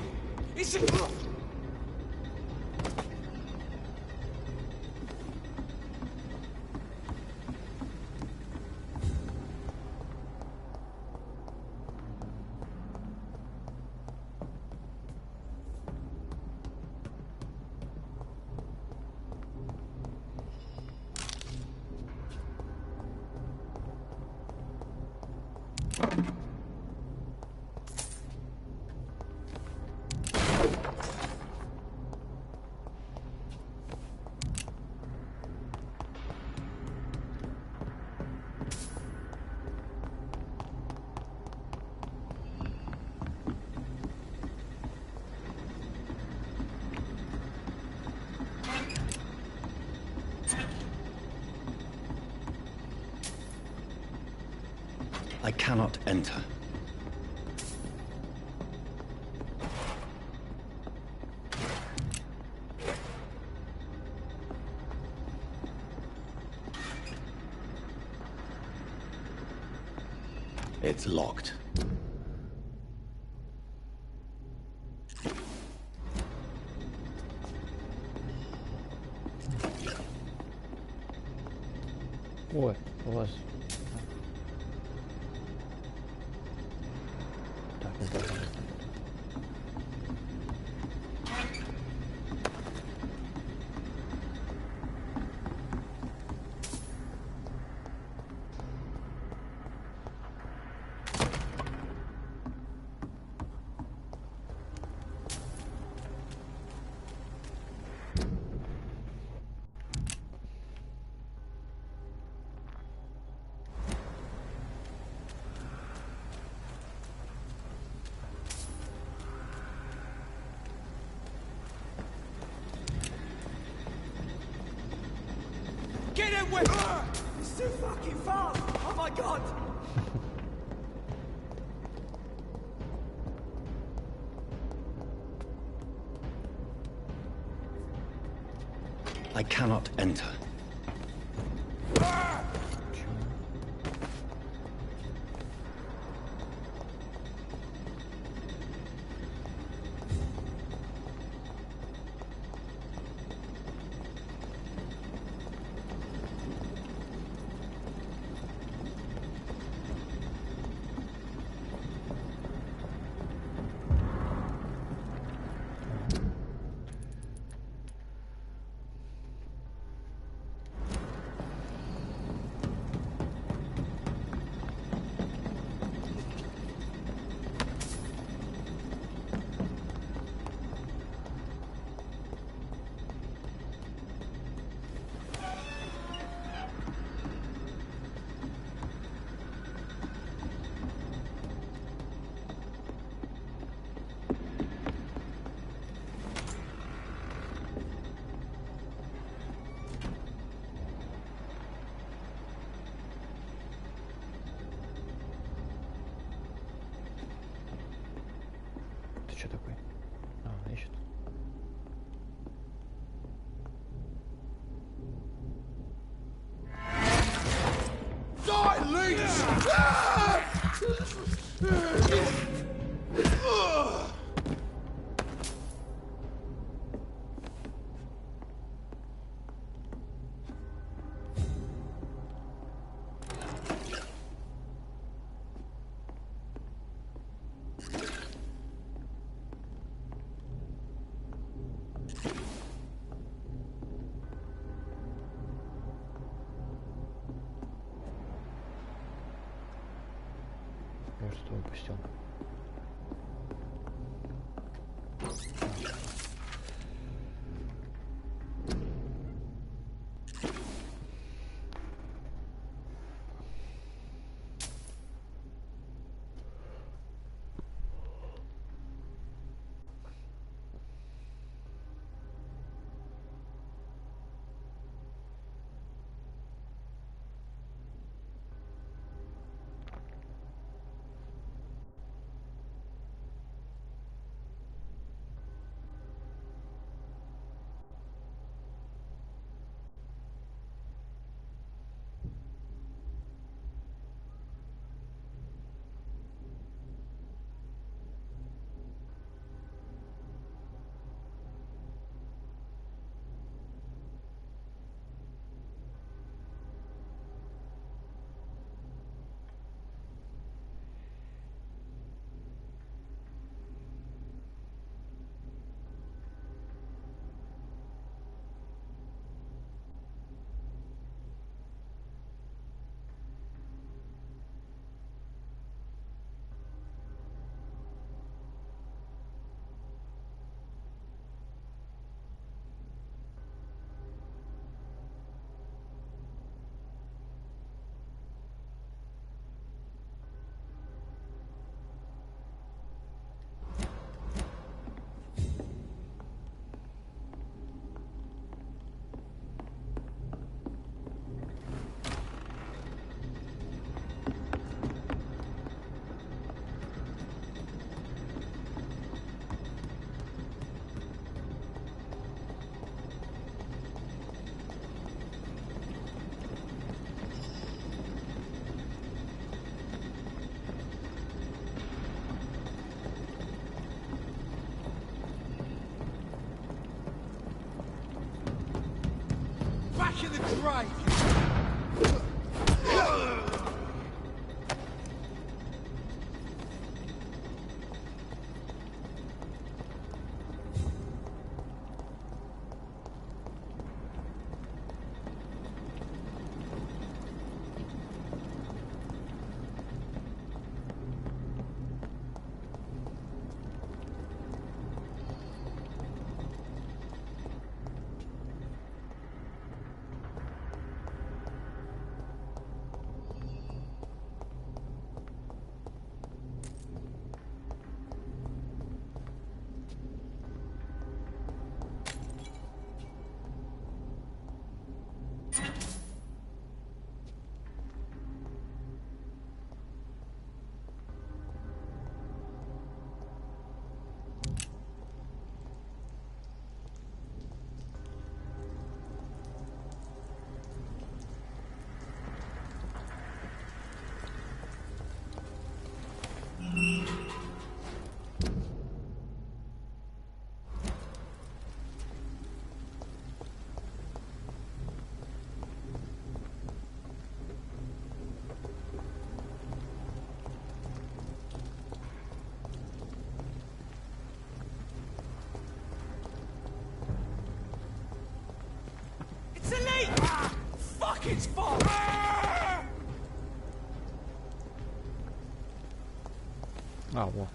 Is it? I cannot enter. It's locked. What was? Get him with her! It's too fucking fast! Oh my god! I cannot enter. Ты что такой? А, ищет. Die, leech! Я что упустил? trade. It's elite! Ah, fuck, it's far! Oh, well.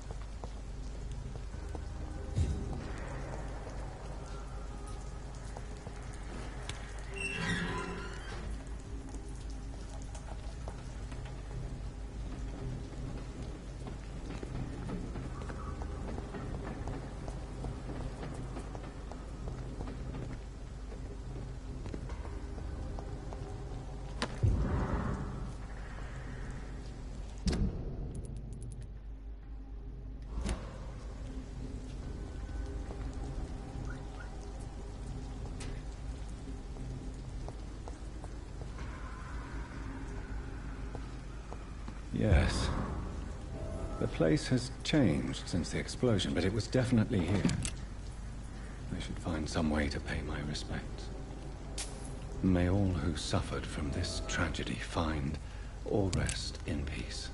Yes. The place has changed since the explosion, but it was definitely here. I should find some way to pay my respects. May all who suffered from this tragedy find or rest in peace.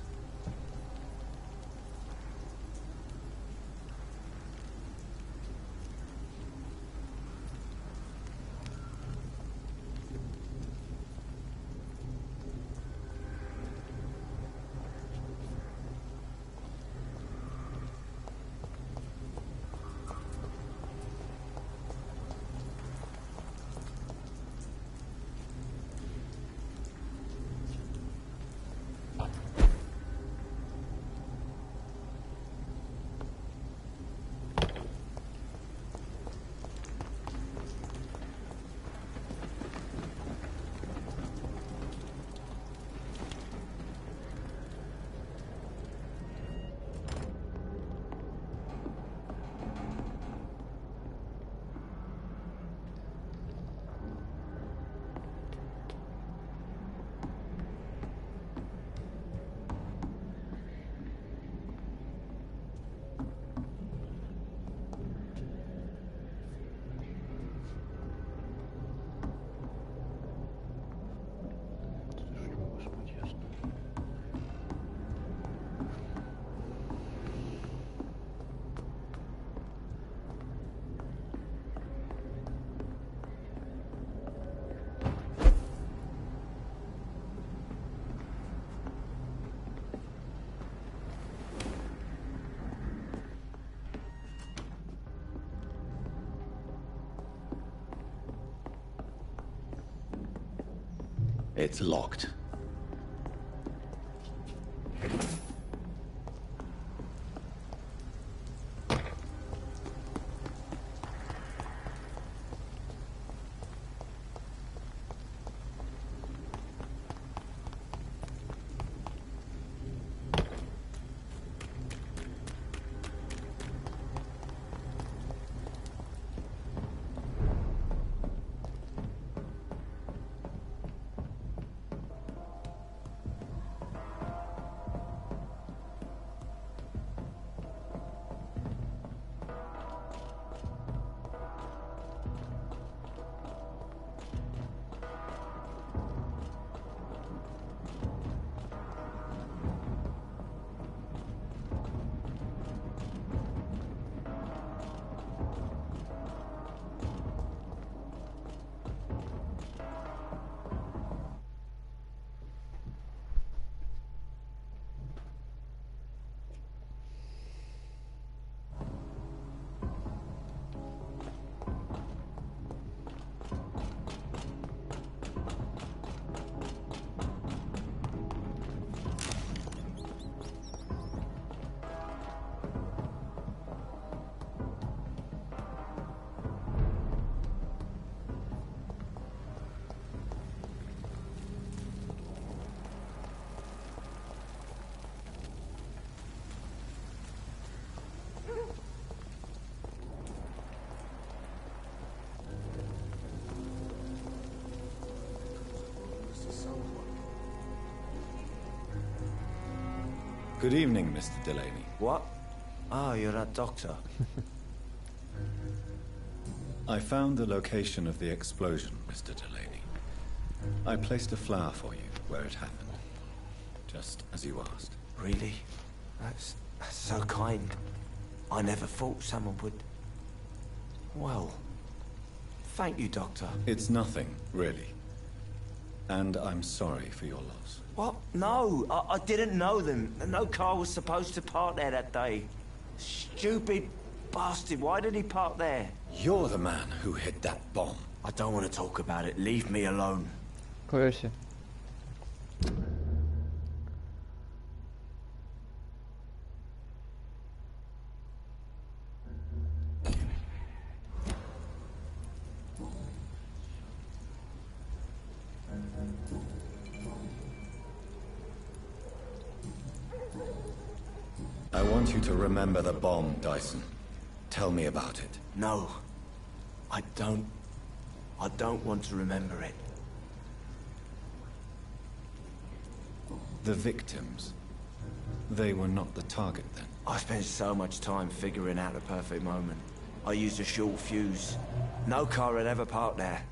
It's locked. Good evening, Mr. Delaney. What? Oh, you're that doctor. I found the location of the explosion, Mr. Delaney. I placed a flower for you where it happened, just as you asked. Really? That's so kind. I never thought someone would... Well, thank you, Doctor. It's nothing, really. And I'm sorry for your loss. What? No, I didn't know them. No car was supposed to park there that day. Stupid bastard, why did he park there? You're the man who hid that bomb. I don't want to talk about it. Leave me alone. Короче. I want you to remember the bomb, Dyson. Tell me about it. No, I don't want to remember it. The victims. They were not the target then. I spent so much time figuring out the perfect moment. I used a short fuse. No car had ever parked there.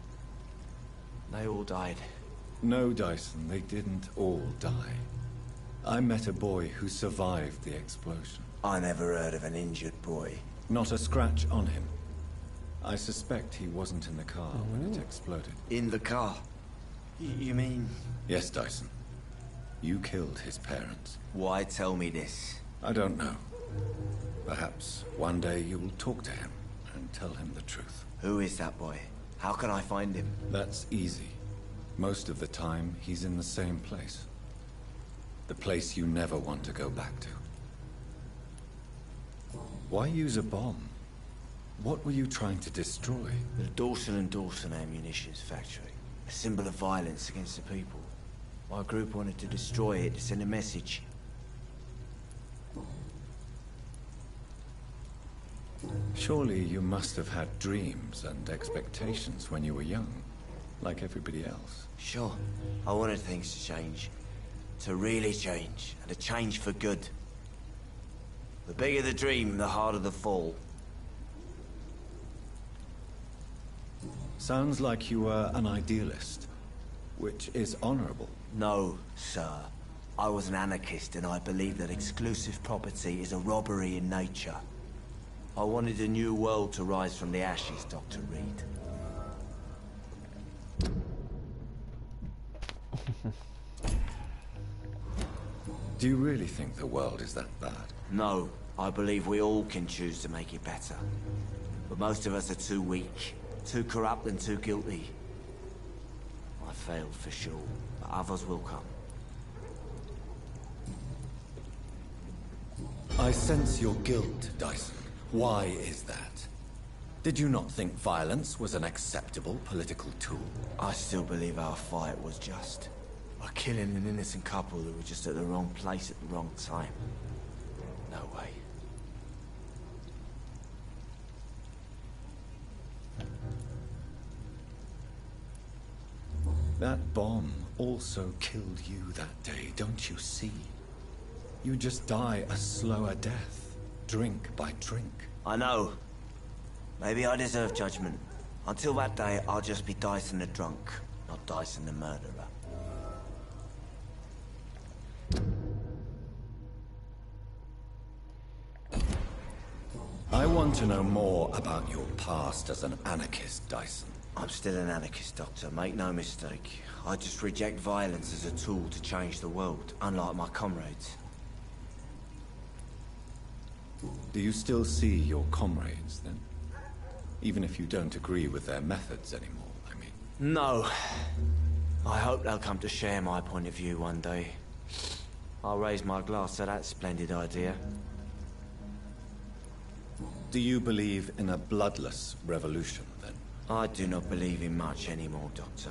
They all died. No, Dyson, they didn't all die. I met a boy who survived the explosion. I never heard of an injured boy. Not a scratch on him. I suspect he wasn't in the car when it exploded. In the car? You mean... Yes, Dyson. You killed his parents. Why tell me this? I don't know. Perhaps one day you will talk to him and tell him the truth. Who is that boy? How can I find him? That's easy. Most of the time, he's in the same place. The place you never want to go back to. Why use a bomb? What were you trying to destroy? The Dawson & Dawson ammunitions factory. A symbol of violence against the people. My group wanted to destroy it to send a message. Surely you must have had dreams and expectations when you were young, like everybody else. Sure. I wanted things to change. To really change, and to change for good. The bigger the dream, the harder the fall. Sounds like you were an idealist, which is honorable. No, sir. I was an anarchist, and I believe that exclusive property is a robbery in nature. I wanted a new world to rise from the ashes, Dr. Reed. Do you really think the world is that bad? No, I believe we all can choose to make it better. But most of us are too weak, too corrupt and too guilty. I failed for sure, but others will come. I sense your guilt, Dyson. Why is that? Did you not think violence was an acceptable political tool? I still believe our fight was just. By killing an innocent couple who were just at the wrong place at the wrong time. No way. That bomb also killed you that day, don't you see? You just die a slower death, drink by drink. I know. Maybe I deserve judgment. Until that day, I'll just be Dyson the drunk, not Dyson the murderer. I want to know more about your past as an anarchist, Dyson. I'm still an anarchist, Doctor. Make no mistake. I just reject violence as a tool to change the world, unlike my comrades. Do you still see your comrades, then? Even if you don't agree with their methods anymore, I mean. No. I hope they'll come to share my point of view one day. I'll raise my glass to that splendid idea. Do you believe in a bloodless revolution, then? I do not believe in much anymore, Doctor.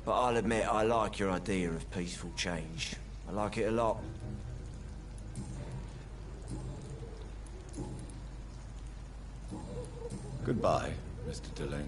But I'll admit I like your idea of peaceful change. I like it a lot. Goodbye, Mr. Delaney.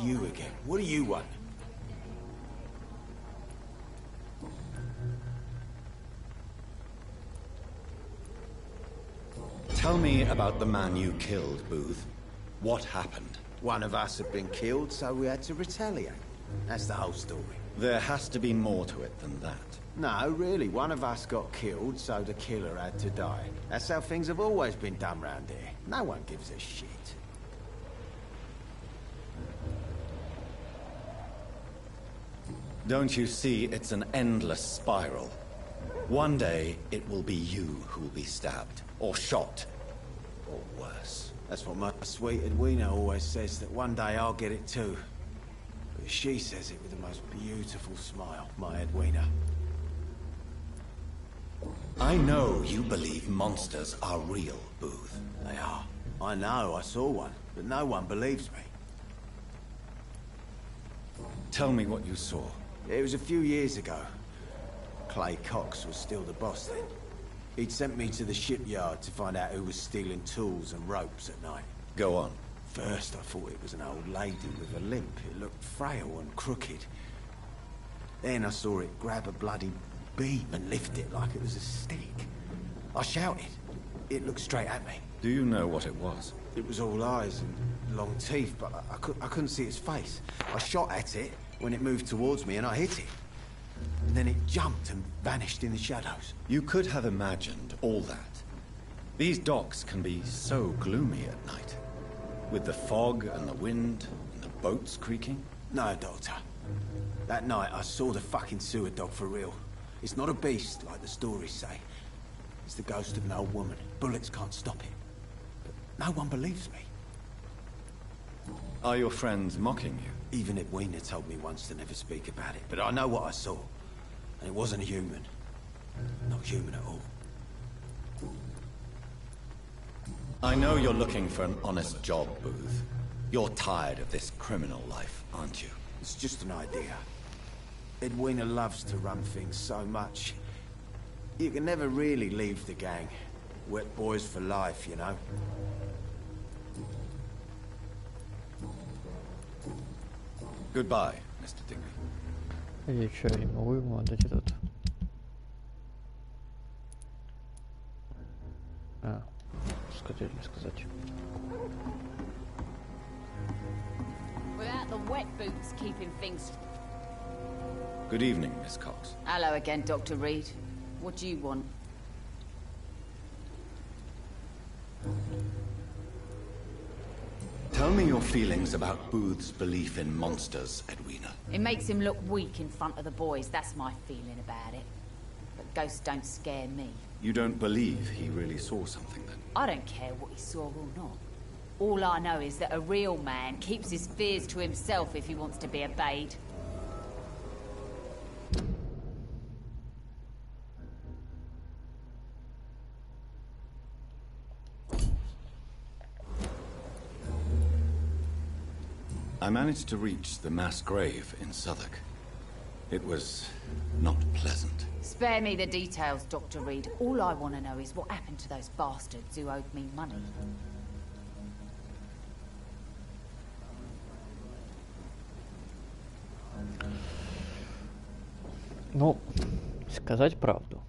you again? What do you want? Tell me about the man you killed, Booth. What happened? One of us had been killed, so we had to retaliate. That's the whole story. There has to be more to it than that. No, really. One of us got killed, so the killer had to die. That's how things have always been done round here. No one gives a shit. Don't you see it's an endless spiral? One day, it will be you who will be stabbed, or shot, or worse. That's what my sweet Edwina always says, that one day I'll get it too. But she says it with the most beautiful smile, my Edwina. I know you believe monsters are real, Booth. They are. I know, I saw one, but no one believes me. Tell me what you saw. It was a few years ago. Clay Cox was still the boss then. He'd sent me to the shipyard to find out who was stealing tools and ropes at night. Go on. First I thought it was an old lady with a limp. It looked frail and crooked. Then I saw it grab a bloody beam and lift it like it was a stick. I shouted. It looked straight at me. Do you know what it was? It was all eyes and long teeth, but I couldn't see its face. I shot at it when it moved towards me and I hit it. And then it jumped and vanished in the shadows. You could have imagined all that. These docks can be so gloomy at night. With the fog and the wind and the boats creaking. No, Doctor. That night I saw the fucking sewer dog for real. It's not a beast like the stories say. It's the ghost of an old woman. Bullets can't stop it. But no one believes me. Are your friends mocking you? Even Edwina told me once to never speak about it, but I know what I saw. And it wasn't a human. Not human at all. I know you're looking for an honest job, Booth. You're tired of this criminal life, aren't you? It's just an idea. Edwina loves to run things so much. You can never really leave the gang. Wet boys for life, you know? Goodbye, Mr. Digby. Я что, не могу ему отдать этот? Сказать или сказать? Without the wet boots keeping things... Good evening, Miss Cox. Hello again, Dr. Reed. What do you want? Tell me your feelings about Booth's belief in monsters, Edwina. It makes him look weak in front of the boys. That's my feeling about it. But ghosts don't scare me. You don't believe he really saw something, then? I don't care what he saw or not. All I know is that a real man keeps his fears to himself if he wants to be obeyed. I managed to reach the mass grave in Southwark. It was not pleasant. Spare me the details, Dr. Reed. All I want to know is what happened to those bastards who owed me money. Ну, сказать правду.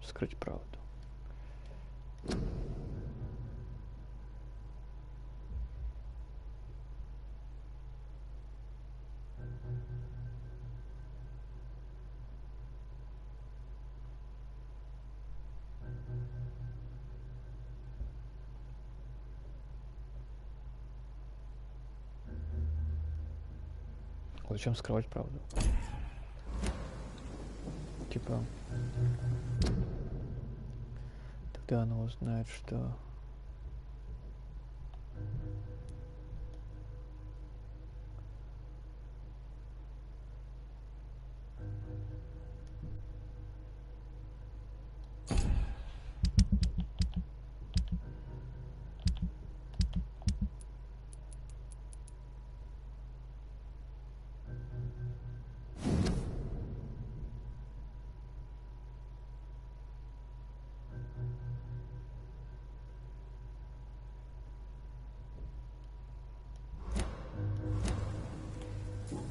Скрыть правду. Зачем скрывать правду? Типа... Тогда она узнает, что...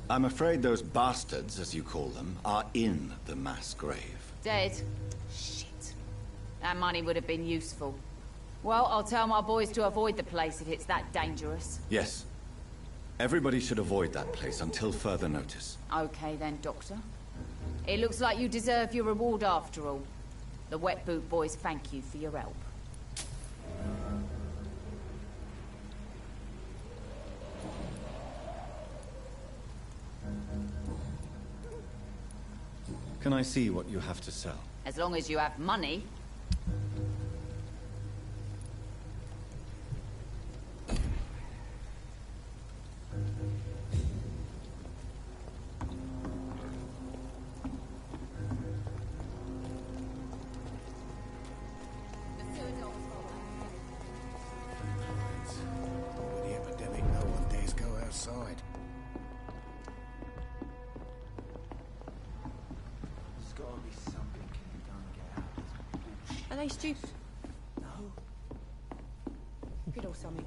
I'm afraid those bastards, as you call them, are in the mass grave. Dead? Shit. That money would have been useful. Well, I'll tell my boys to avoid the place if it's that dangerous. Yes. Everybody should avoid that place until further notice. Okay then, Doctor. It looks like you deserve your reward after all. The Wet Boot boys thank you for your help. Can I see what you have to sell? As long as you have money. With the epidemic, no one dares go outside. There's gotta be something can be done to get out of this bullshit. Are they stupid? No. Good or something.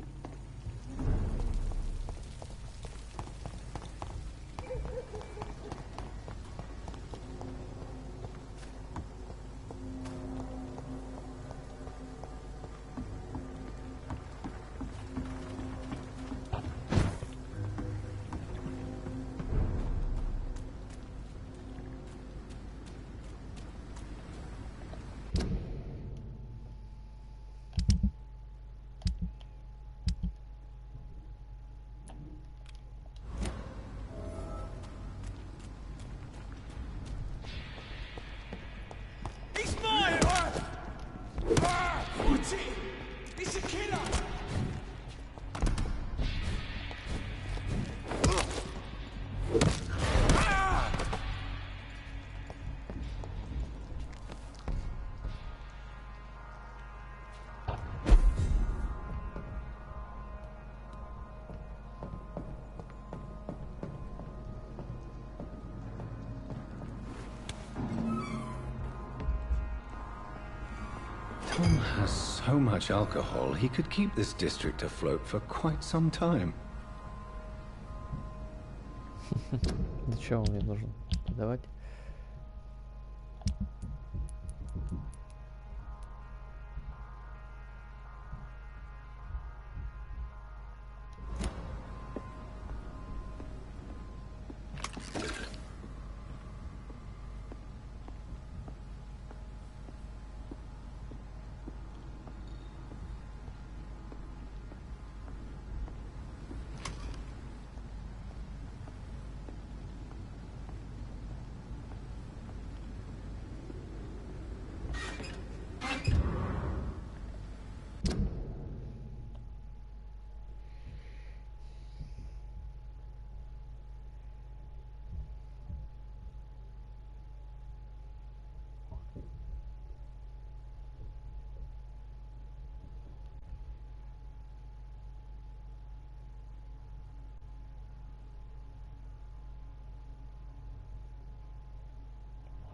He's mine! What's it? It's a killer! Tom has so much alcohol, he could keep this district afloat for quite some time. Для чего он мне нужен? Давать?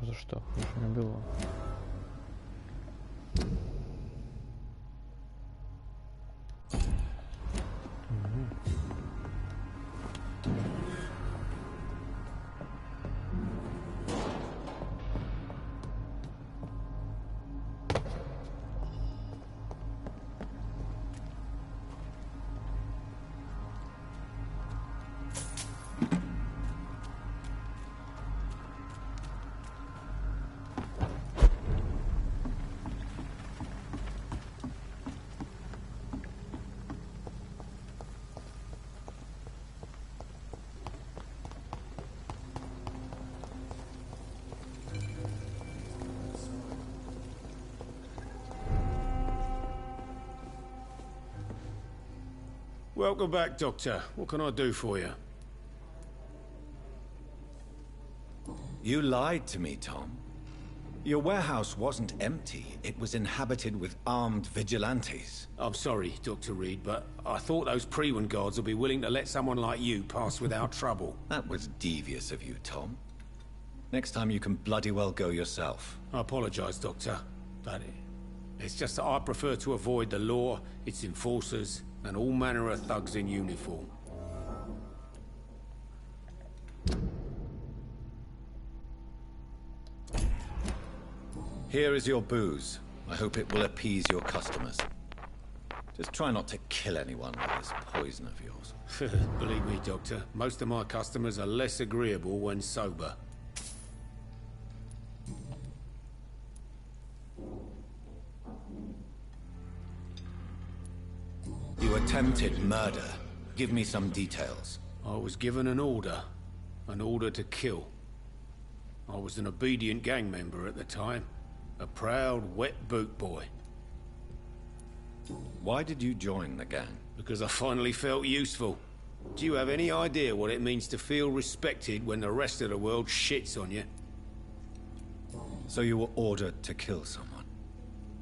За что? Уже не было. Welcome back, Doctor. What can I do for you? You lied to me, Tom. Your warehouse wasn't empty. It was inhabited with armed vigilantes. I'm sorry, Dr. Reed, but I thought those Prewen guards would be willing to let someone like you pass without trouble. That was devious of you, Tom. Next time you can bloody well go yourself. I apologize, Doctor, but it's just that I prefer to avoid the law, its enforcers, and all manner of thugs in uniform. Here is your booze. I hope it will appease your customers. Just try not to kill anyone with this poison of yours. Believe me, Doctor, most of my customers are less agreeable when sober. You attempted murder. Give me some details. I was given an order to kill. I was an obedient gang member at the time, a proud, wet boot boy. Why did you join the gang? Because I finally felt useful. Do you have any idea what it means to feel respected when the rest of the world shits on you? So you were ordered to kill someone.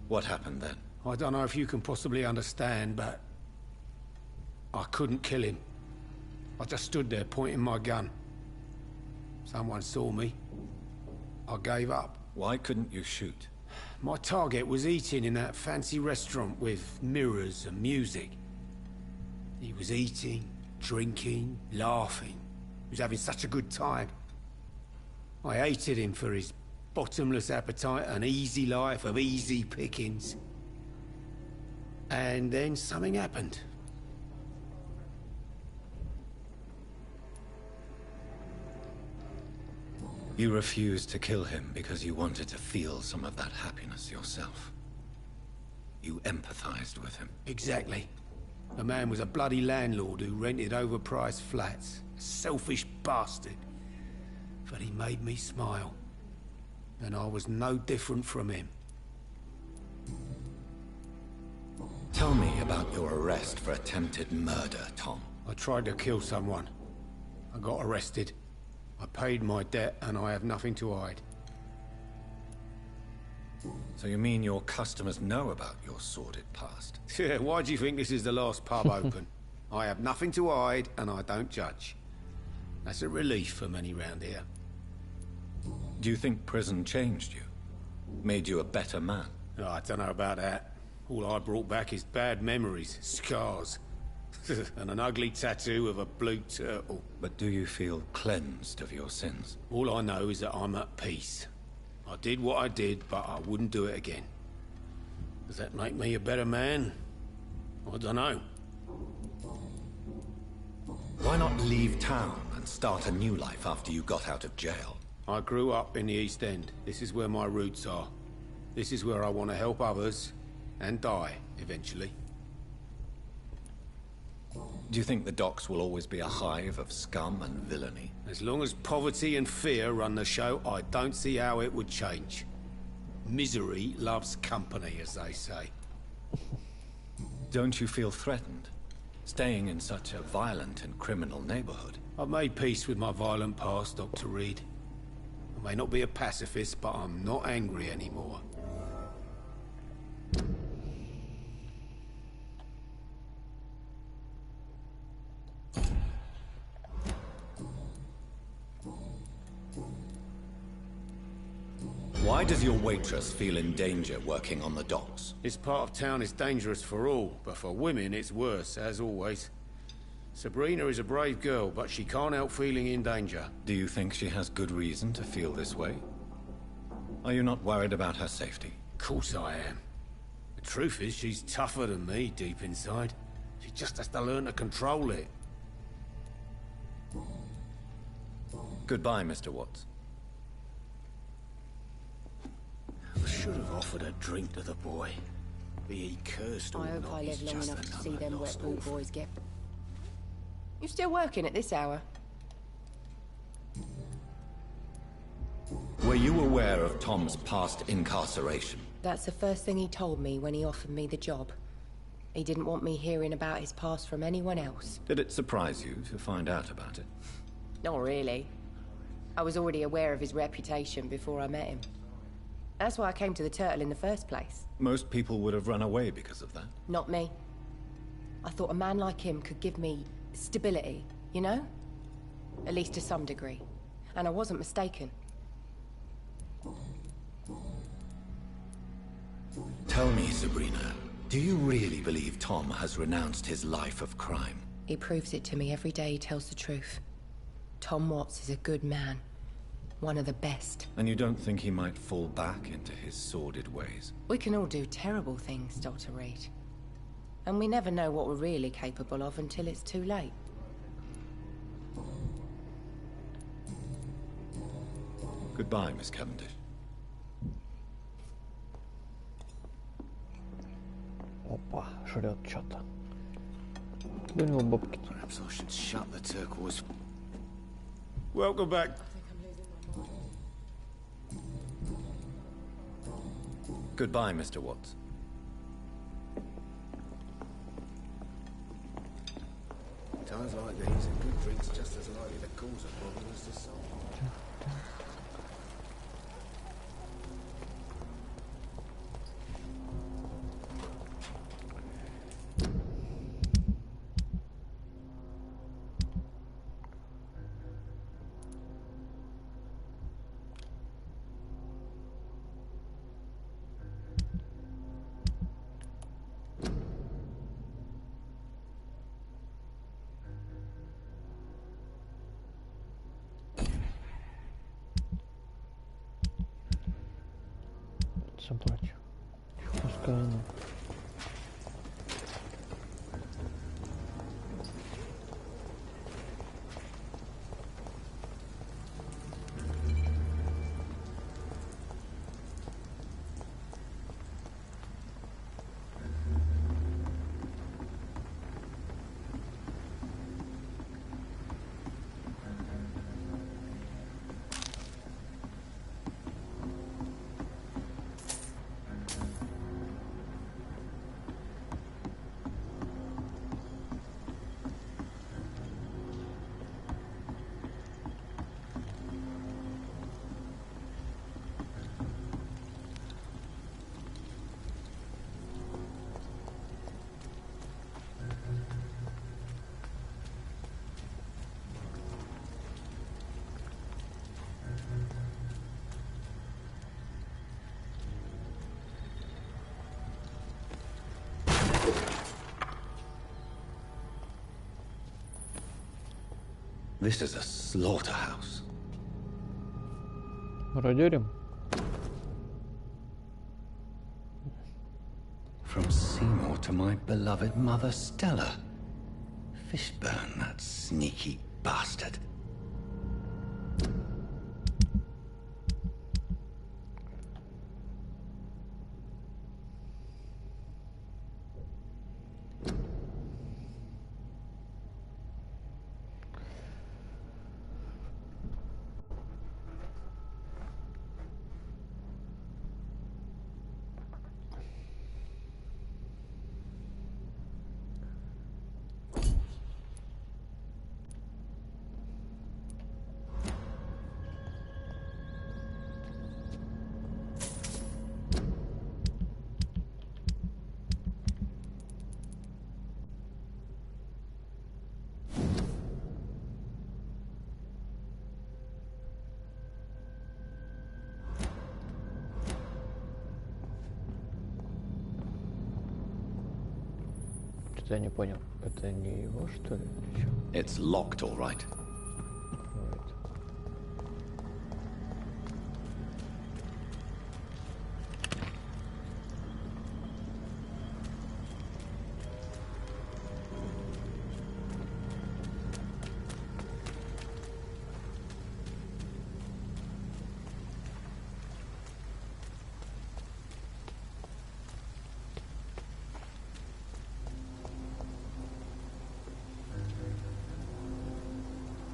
What happened then? I don't know if you can possibly understand, but I couldn't kill him. I just stood there pointing my gun. Someone saw me. I gave up. Why couldn't you shoot? My target was eating in that fancy restaurant with mirrors and music. He was eating, drinking, laughing. He was having such a good time. I hated him for his bottomless appetite and easy life of easy pickings. And then something happened. You refused to kill him because you wanted to feel some of that happiness yourself. You empathized with him. Exactly. The man was a bloody landlord who rented overpriced flats. A selfish bastard. But he made me smile. And I was no different from him. Tell me about your arrest for attempted murder, Tom. I tried to kill someone. I got arrested. I paid my debt and I have nothing to hide. So you mean your customers know about your sordid past? Yeah, why do you think this is the last pub open? I have nothing to hide and I don't judge. That's a relief for many round here. Do you think prison changed you? Made you a better man? Oh, I don't know about that. All I brought back is bad memories, scars, and an ugly tattoo of a blue turtle. But do you feel cleansed of your sins? All I know is that I'm at peace. I did what I did, but I wouldn't do it again. Does that make me a better man? I don't know. Why not leave town and start a new life after you got out of jail? I grew up in the East End. This is where my roots are. This is where I want to help others and die, eventually. Do you think the docks will always be a hive of scum and villainy? As long as poverty and fear run the show, I don't see how it would change. Misery loves company, as they say. Don't you feel threatened? Staying in such a violent and criminal neighborhood? I've made peace with my violent past, Dr. Reed. I may not be a pacifist, but I'm not angry anymore. Why does your waitress feel in danger working on the docks? This part of town is dangerous for all, but for women it's worse, as always. Sabrina is a brave girl, but she can't help feeling in danger. Do you think she has good reason to feel this way? Are you not worried about her safety? Of course I am. The truth is, she's tougher than me deep inside. She just has to learn to control it. Goodbye, Mr. Watts. I should have offered a drink to the boy. Be he cursed or I hope not, I he's live long just enough to see another them wet lost boot orphan. boys get. You still working at this hour? Were you aware of Tom's past incarceration? That's the first thing he told me when he offered me the job. He didn't want me hearing about his past from anyone else. Did it surprise you to find out about it? Not really. I was already aware of his reputation before I met him. That's why I came to the Turtle in the first place. Most people would have run away because of that. Not me. I thought a man like him could give me stability, you know? At least to some degree. And I wasn't mistaken. Tell me, Sabrina, do you really believe Tom has renounced his life of crime? He proves it to me every day he tells the truth. Tom Watts is a good man. One of the best. And you don't think he might fall back into his sordid ways? We can all do terrible things, Dr. Reed. And we never know what we're really capable of until it's too late. Goodbye, Miss Cavendish. Опа, жрет что-то. У него бабки. Perhaps I should shut the turquoise. Welcome back. Goodbye, Mr. Watts. Times like these, a good drink's just as likely to cause a problem as the salt. Собрать. Пускай оно. This is a slaughterhouse. Мародерим? From Seymour to my beloved mother Stella. Fishburne, that sneaky bastard. Я не понял, это не его, что ли? Чё? It's locked, all right.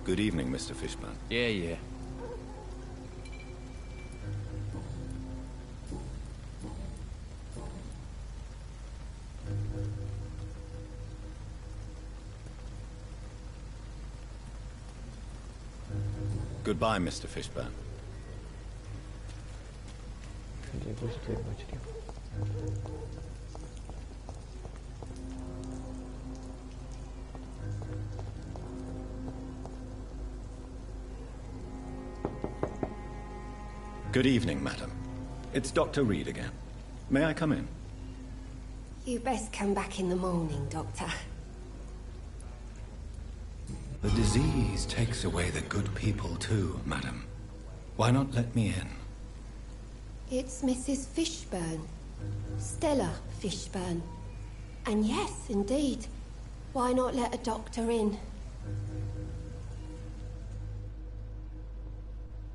Good evening, Mr. Fishburne. Yeah. Goodbye, Mr. Fishburne. Good evening, madam. It's Dr. Reed again. May I come in? You best come back in the morning, Doctor. The disease takes away the good people too, madam. Why not let me in? It's Mrs. Fishburne. Stella Fishburne. And yes, indeed. Why not let a doctor in?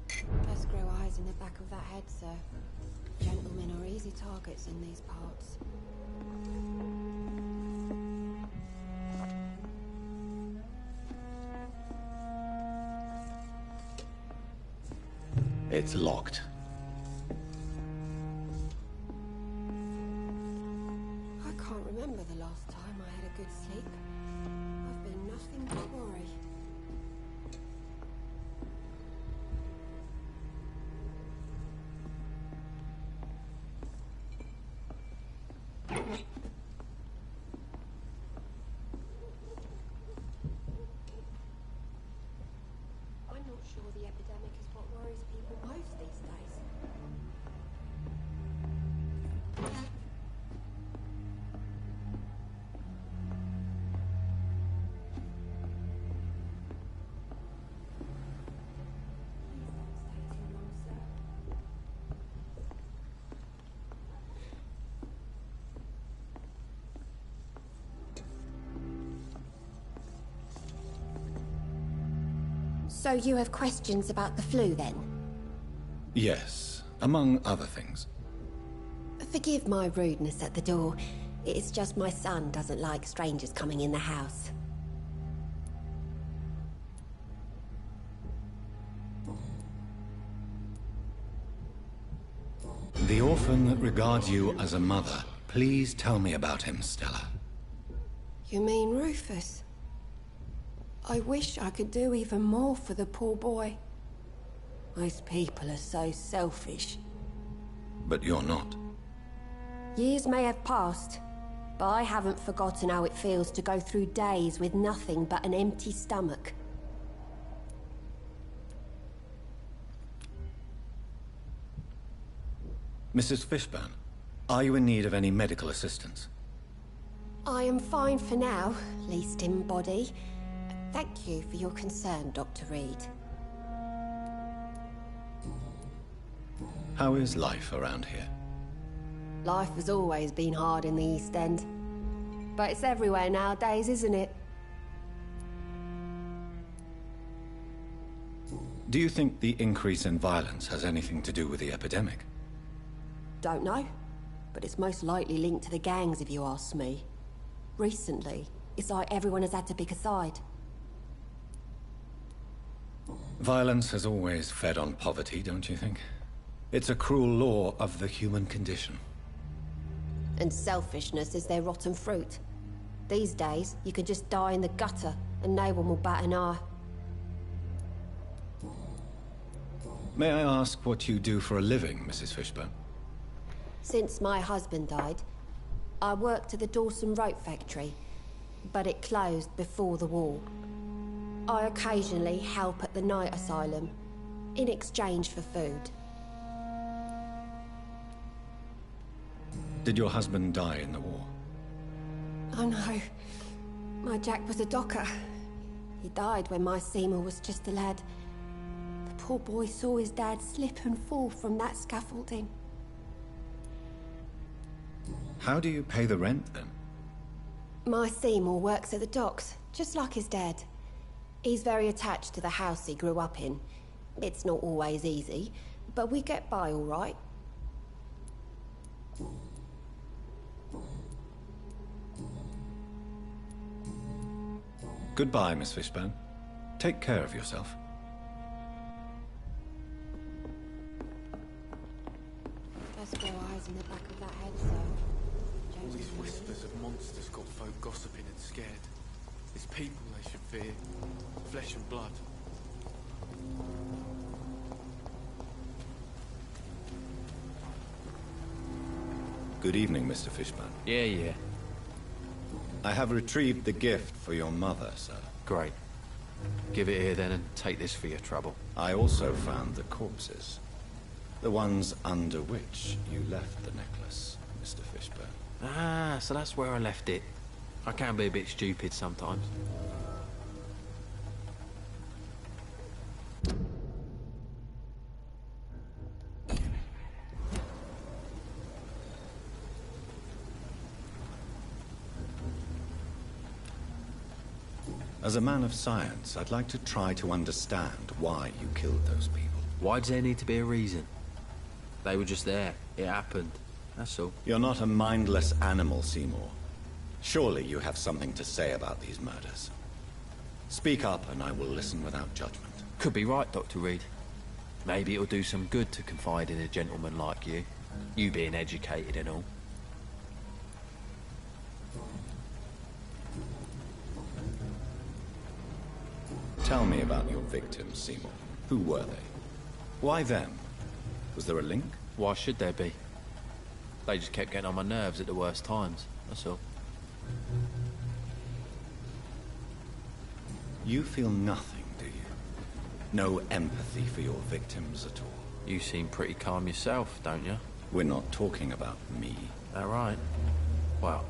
Best grow eyes in the back of that head, sir. Gentlemen are easy targets in these parts. It's locked. I can't remember the last time I had a good sleep. I've been nothing but worry. I'm not sure the epidemic is what worries people most these days. So you have questions about the flu, then? Yes, among other things. Forgive my rudeness at the door. It's just my son doesn't like strangers coming in the house. The orphan that regards you as a mother. Please tell me about him, Stella. You mean Rufus? I wish I could do even more for the poor boy. Most people are so selfish. But you're not. Years may have passed, but I haven't forgotten how it feels to go through days with nothing but an empty stomach. Mrs. Fishburne, are you in need of any medical assistance? I am fine for now, least in body. Thank you for your concern, Dr. Reed. How is life around here? Life has always been hard in the East End. But it's everywhere nowadays, isn't it? Do you think the increase in violence has anything to do with the epidemic? Don't know. But it's most likely linked to the gangs, if you ask me. Recently, it's like everyone has had to pick a side. Violence has always fed on poverty, don't you think? It's a cruel law of the human condition. And selfishness is their rotten fruit. These days, you can just die in the gutter, and no one will bat an eye. May I ask what you do for a living, Mrs. Fishburne? Since my husband died, I worked at the Dawson Rope factory, but it closed before the war. I occasionally help at the night asylum, in exchange for food. Did your husband die in the war? Oh no, my Jack was a docker. He died when my Seymour was just a lad. The poor boy saw his dad slip and fall from that scaffolding. How do you pay the rent, then? My Seymour works at the docks, just like his dad. He's very attached to the house he grew up in. It's not always easy, but we get by all right. Goodbye, Miss Fishburne. Take care of yourself. Best grow eyes in the back of that head, sir. All these whispers of monsters got folk gossiping and scared. It's people they should fear. Flesh and blood. Good evening, Mr. Fishburne. Yeah. I have retrieved the gift for your mother, sir. Great. Give it here then and take this for your trouble. I also found the corpses. The ones under which you left the necklace, Mr. Fishburne. Ah, so that's where I left it. I can be a bit stupid sometimes. As a man of science, I'd like to try to understand why you killed those people. Why does there need to be a reason? They were just there. It happened. That's all. You're not a mindless animal, Seymour. Surely you have something to say about these murders. Speak up and I will listen without judgment. Could be right, Dr. Reed. Maybe it'll do some good to confide in a gentleman like you. You being educated and all. Tell me about your victims, Seymour. Who were they? Why them? Was there a link? Why should there be? They just kept getting on my nerves at the worst times, that's all. You feel nothing, do you? No empathy for your victims at all? You seem pretty calm yourself, don't you? We're not talking about me. All right. Well,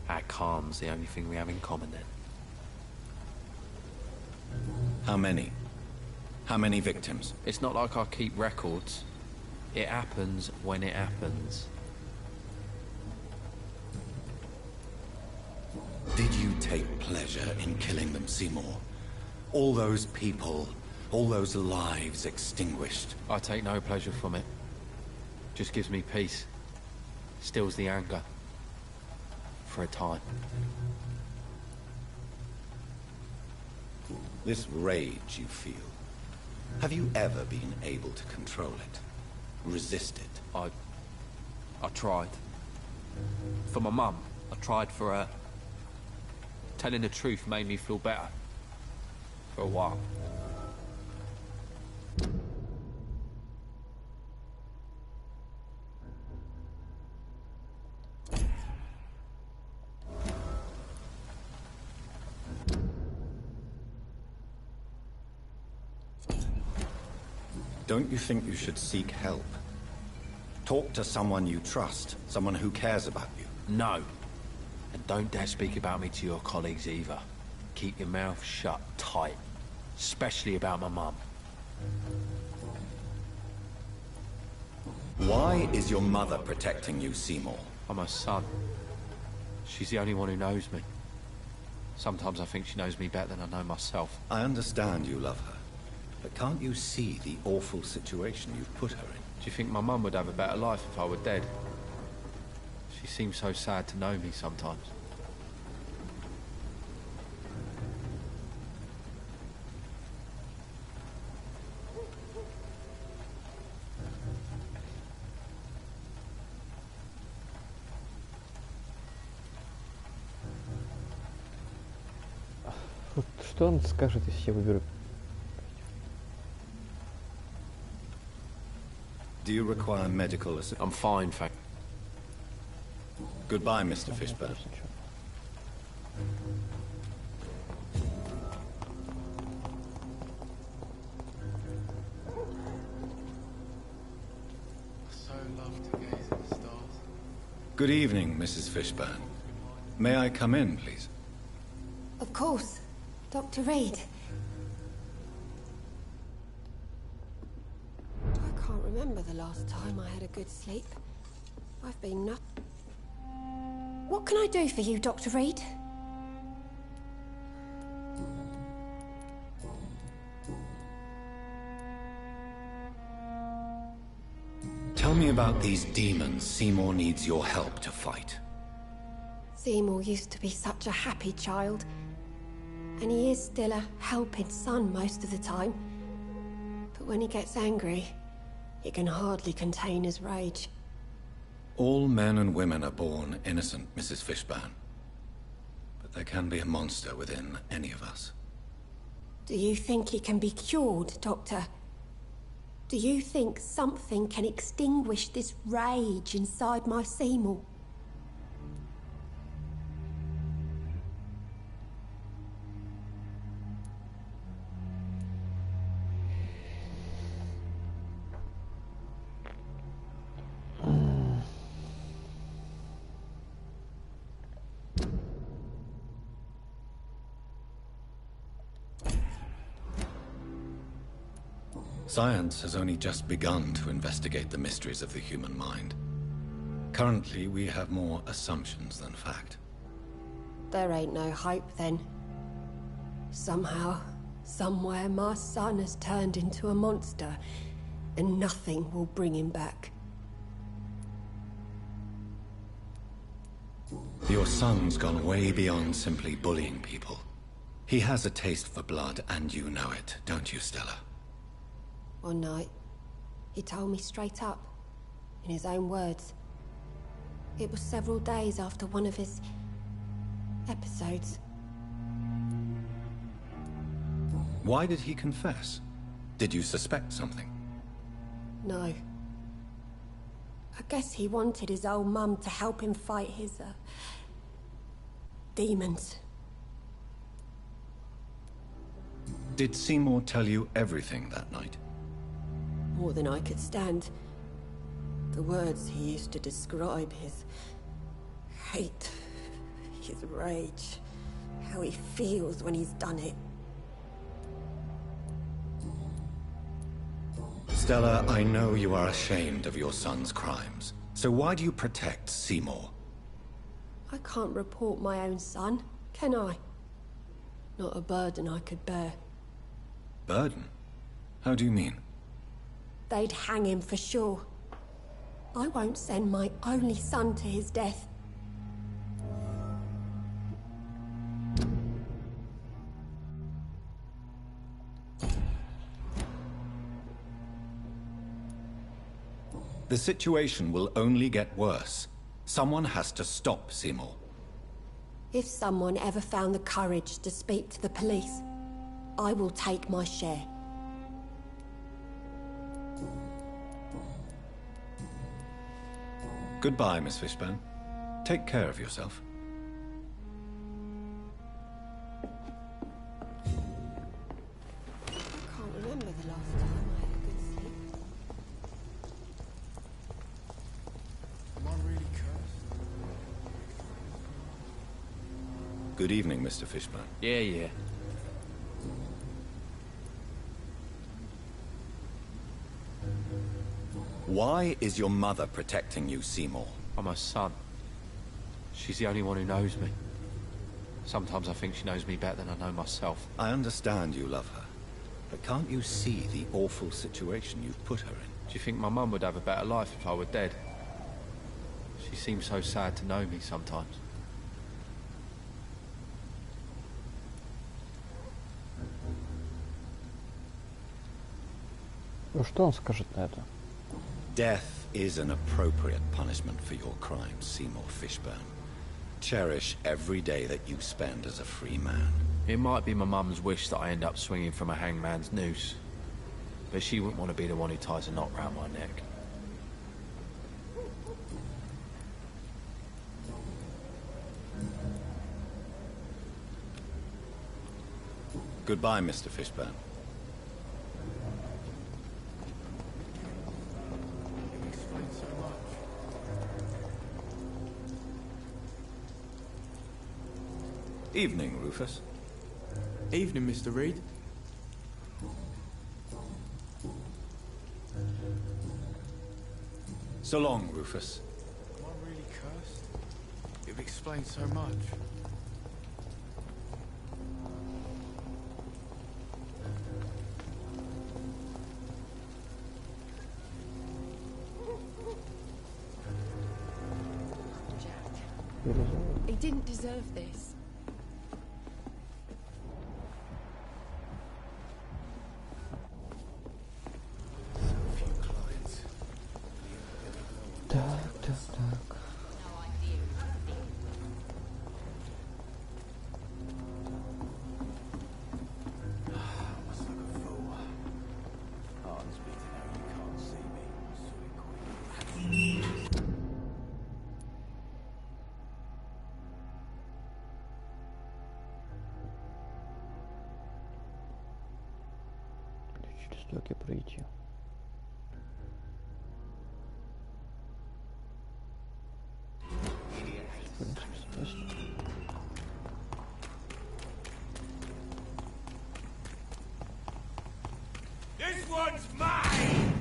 our calm's the only thing we have in common then. How many? How many victims? It's not like I keep records. It happens when it happens. Did you take pleasure in killing them, Seymour? All those people, all those lives extinguished. I take no pleasure from it. Just gives me peace. Stills the anger. For a time. This rage you feel, have you ever been able to control it? Resist it? I tried. For my mum, I tried for her. Telling the truth made me feel better. For a while. Don't you think you should seek help? Talk to someone you trust, someone who cares about you. No. And don't dare speak about me to your colleagues either. Keep your mouth shut tight. Especially about my mum. Why is your mother protecting you, Seymour? I'm her son. She's the only one who knows me. Sometimes I think she knows me better than I know myself. I understand you love her. But can't you see the awful situation you've put her in? Do you think my mum would have a better life if I were dead? She seems so sad to know me sometimes. Вот что он скажет, если я выберу? Do you require medical assistance? I'm fine, thank you. Goodbye, Mr. Fishburne. So love to gaze at the stars. Good evening, Mrs. Fishburne. May I come in, please? Of course. Dr. Reed. I can't remember the last time I had a good sleep. I've been nuts. What can I do for you, Dr. Reed? Tell me about these demons Seymour needs your help to fight. Seymour used to be such a happy child. And he is still a helping son most of the time. But when he gets angry, he can hardly contain his rage. All men and women are born innocent, Mrs. Fishburne. But there can be a monster within any of us. Do you think he can be cured, Doctor? Do you think something can extinguish this rage inside my Seymour? Science has only just begun to investigate the mysteries of the human mind. Currently, we have more assumptions than fact. There ain't no hope, then. Somehow, somewhere, my son has turned into a monster, and nothing will bring him back. Your son's gone way beyond simply bullying people. He has a taste for blood, and you know it, don't you, Stella? One night, he told me straight up, in his own words. It was several days after one of his episodes. Why did he confess? Did you suspect something? No. I guess he wanted his old mum to help him fight his, demons. Did Seymour tell you everything that night? More than I could stand. The words he used to describe his hate, his rage, how he feels when he's done it. Stella, I know you are ashamed of your son's crimes. So why do you protect Seymour? I can't report my own son, can I? Not a burden I could bear. Burden? How do you mean? They'd hang him for sure. I won't send my only son to his death. The situation will only get worse. Someone has to stop Seymour. If someone ever found the courage to speak to the police, I will take my share. Goodbye, Miss Fishburne. Take care of yourself. I can't remember the last time I had a good sleep. Am I really cursed? Good evening, Mr. Fishburne. Yeah. Why is your mother protecting you, Seymour? I'm her son. She's the only one who knows me. Sometimes I think she knows me better than I know myself. I understand you love her, but can't you see the awful situation you've put her in? Do you think my mum would have a better life if I were dead? She seems so sad to know me sometimes. Ну что он скажет на это? Death is an appropriate punishment for your crimes, Seymour Fishburne. Cherish every day that you spend as a free man. It might be my mum's wish that I end up swinging from a hangman's noose, but she wouldn't want to be the one who ties a knot round my neck. Goodbye, Mr. Fishburne. Evening, Rufus. Evening, Mr. Reed. So long, Rufus. Am I really cursed? It explains so much. He didn't deserve this. Так. Через доки пройти. В принципе, спасибо. This one's mine!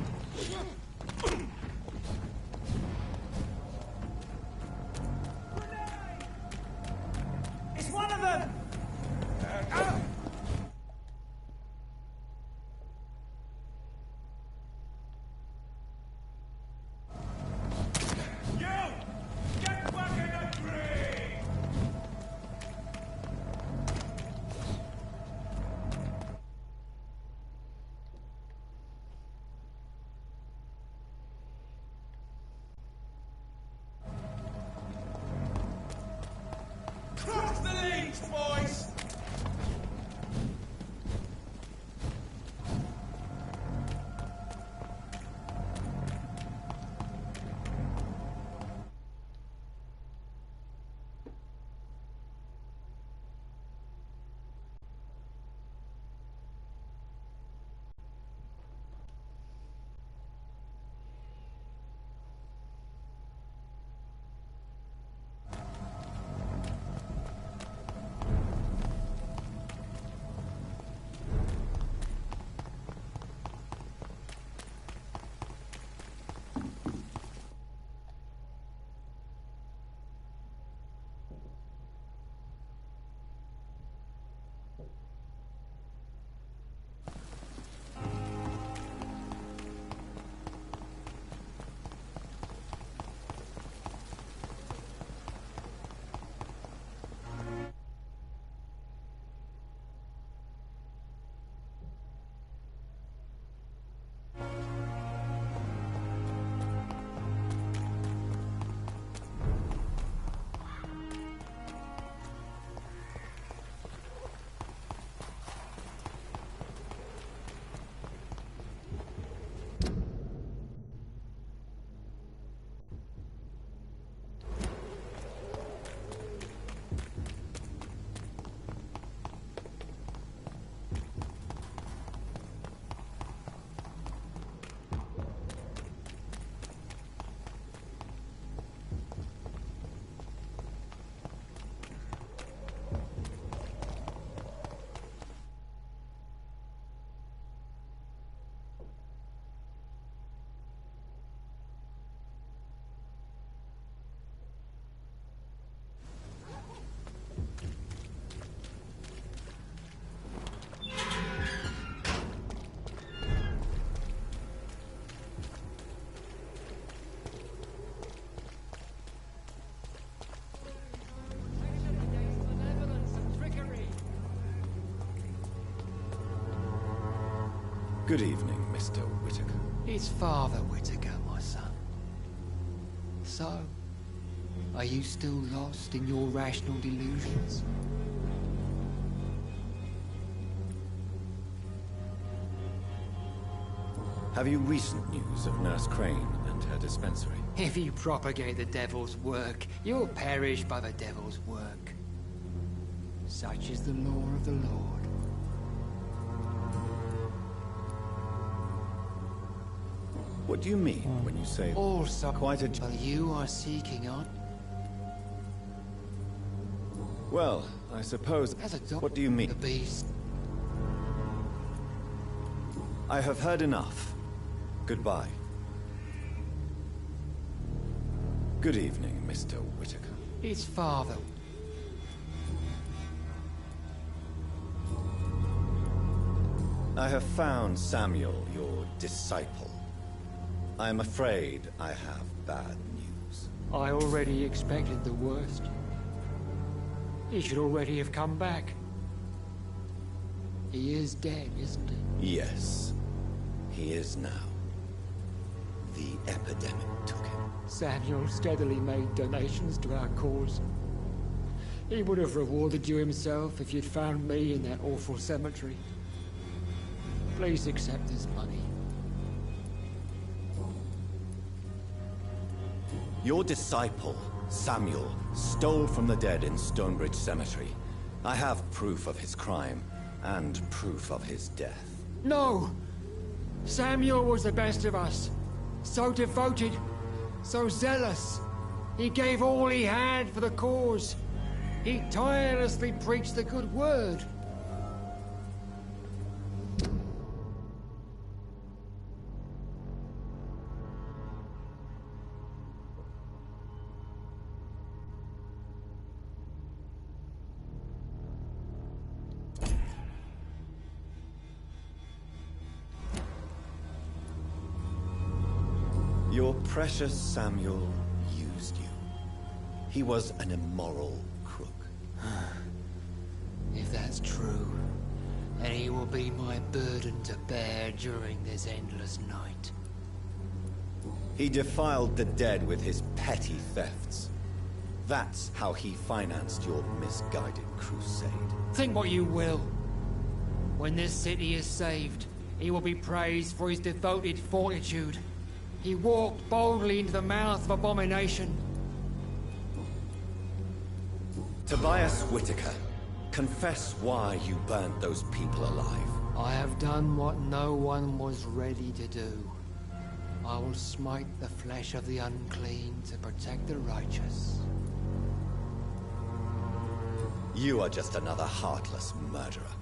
It's one of them! boys! Good evening, Mr. Whitaker. It's Father Whitaker, my son. So, are you still lost in your rational delusions? Have you recent news of Nurse Crane and her dispensary? If you propagate the devil's work, you'll perish by the devil's work. Such is the law of the Lord. What do you mean when you say Also, quite a... well, you are seeking on. Well, I suppose... What do you mean? The beast. I have heard enough. Goodbye. Good evening, Mr. Whitaker. It's Father. I have found Samuel, your disciple. I am afraid I have bad news. I already expected the worst. He should already have come back. He is dead, isn't he? Yes, he is now. The epidemic took him. Samuel steadily made donations to our cause. He would have rewarded you himself if you'd found me in that awful cemetery. Please accept this money. Your disciple, Samuel, stole from the dead in Stonebridge Cemetery. I have proof of his crime, and proof of his death. No! Samuel was the best of us. So devoted, so zealous. He gave all he had for the cause. He tirelessly preached the good word. Your precious Samuel used you. He was an immoral crook. If that's true, then he will be my burden to bear during this endless night. He defiled the dead with his petty thefts. That's how he financed your misguided crusade. Think what you will. When this city is saved, he will be praised for his devoted fortitude. He walked boldly into the mouth of abomination. Tobias Whitaker, confess why you burnt those people alive. I have done what no one was ready to do. I will smite the flesh of the unclean to protect the righteous. You are just another heartless murderer,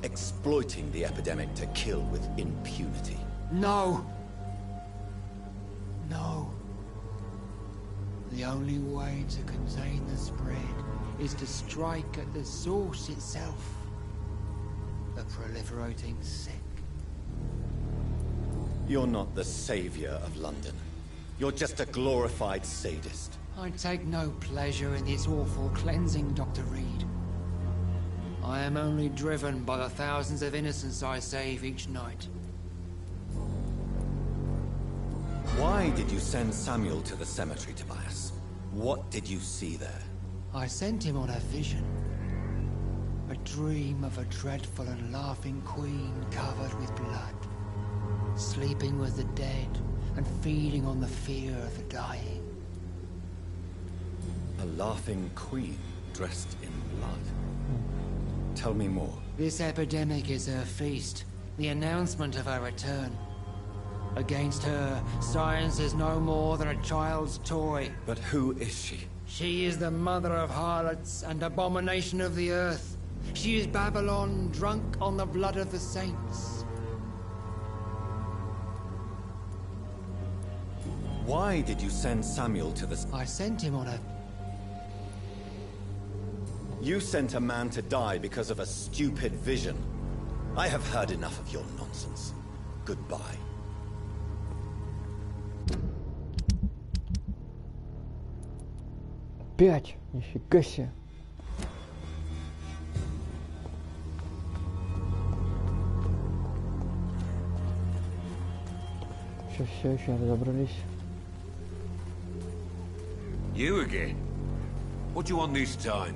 exploiting the epidemic to kill with impunity. No! No. The only way to contain the spread is to strike at the source itself. The proliferating sick. You're not the savior of London. You're just a glorified sadist. I take no pleasure in this awful cleansing, Dr. Reed. I am only driven by the thousands of innocents I save each night. Why did you send Samuel to the cemetery, Tobias? What did you see there? I sent him on a vision. A dream of a dreadful and laughing queen covered with blood. Sleeping with the dead and feeding on the fear of the dying. A laughing queen dressed in blood. Tell me more. This epidemic is her feast, the announcement of her return. Against her, science is no more than a child's toy. But who is she? She is the mother of harlots and abomination of the earth. She is Babylon, drunk on the blood of the saints. Why did you send Samuel to the... I sent him on a... You sent a man to die because of a stupid vision. I have heard enough of your nonsense. Goodbye. Пять! Нифига себе! Все еще не разобрались. You again? What do you want this time?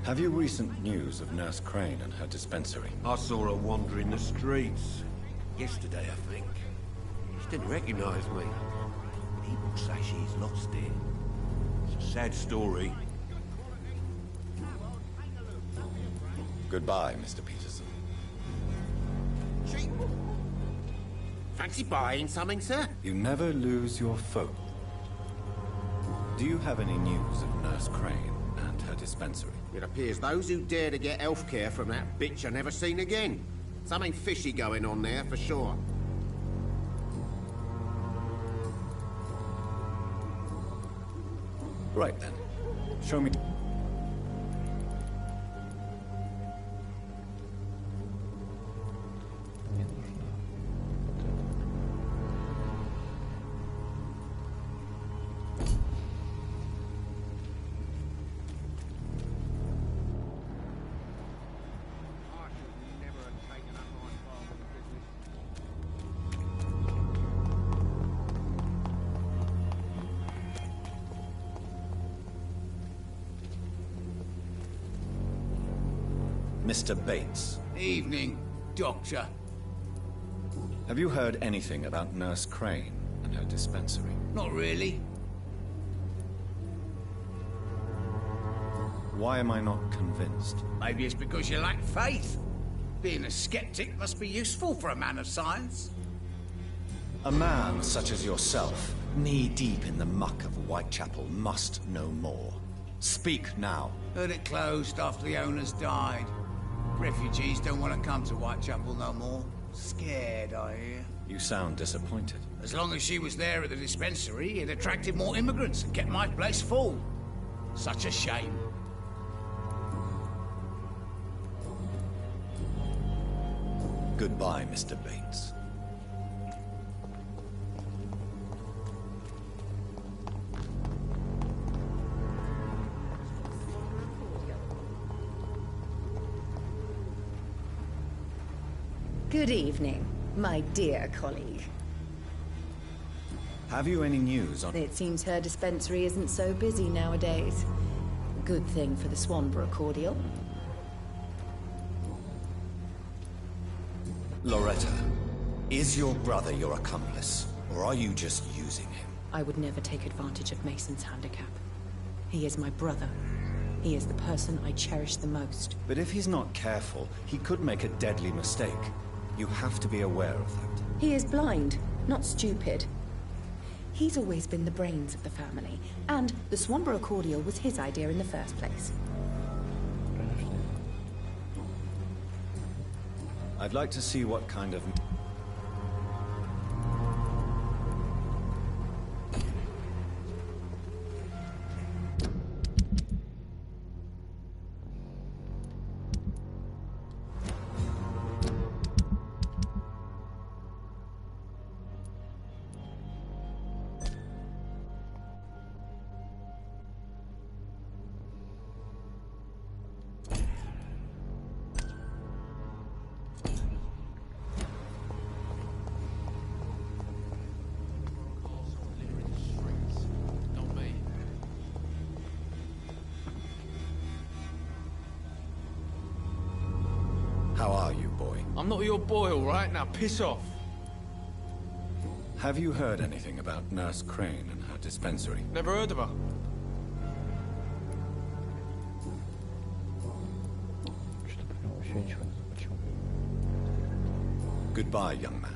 Have you recent news of Nurse Crane and her dispensary? I saw her wandering the streets. Yesterday, I think. She didn't recognize me. People say she's lost it. It's a sad story. Goodbye, Mr. Peterson. Fancy buying something, sir? You never lose your folk. Do you have any news of Nurse Crane and her dispensary? It appears those who dare to get health care from that bitch are never seen again. Something fishy going on there, for sure. Right then. Show me... Мне нужно вот это. Mr. Bates. Evening, Doctor. Have you heard anything about Nurse Crane and her dispensary? Not really. Why am I not convinced? Maybe it's because you lack faith. Being a skeptic must be useful for a man of science. A man such as yourself, knee-deep in the muck of Whitechapel, must know more. Speak now. Heard it closed after the owners died. Refugees don't want to come to Whitechapel no more. Scared, I hear. You sound disappointed. As long as she was there at the dispensary, it attracted more immigrants and kept my place full. Such a shame. Goodbye, Mr. Bates. Good evening, my dear colleague. Have you any news on... It seems her dispensary isn't so busy nowadays. Good thing for the Swanborough cordial. Loretta, is your brother your accomplice, or are you just using him? I would never take advantage of Mason's handicap. He is my brother. He is the person I cherish the most. But if he's not careful, he could make a deadly mistake. You have to be aware of that. He is blind, not stupid. He's always been the brains of the family, and the Swanborough cordial was his idea in the first place. I'd like to see what kind of... How are you, boy? I'm not your boy, all right? Now piss off. Have you heard anything about Nurse Crane and her dispensary? Never heard of her. Goodbye, young man.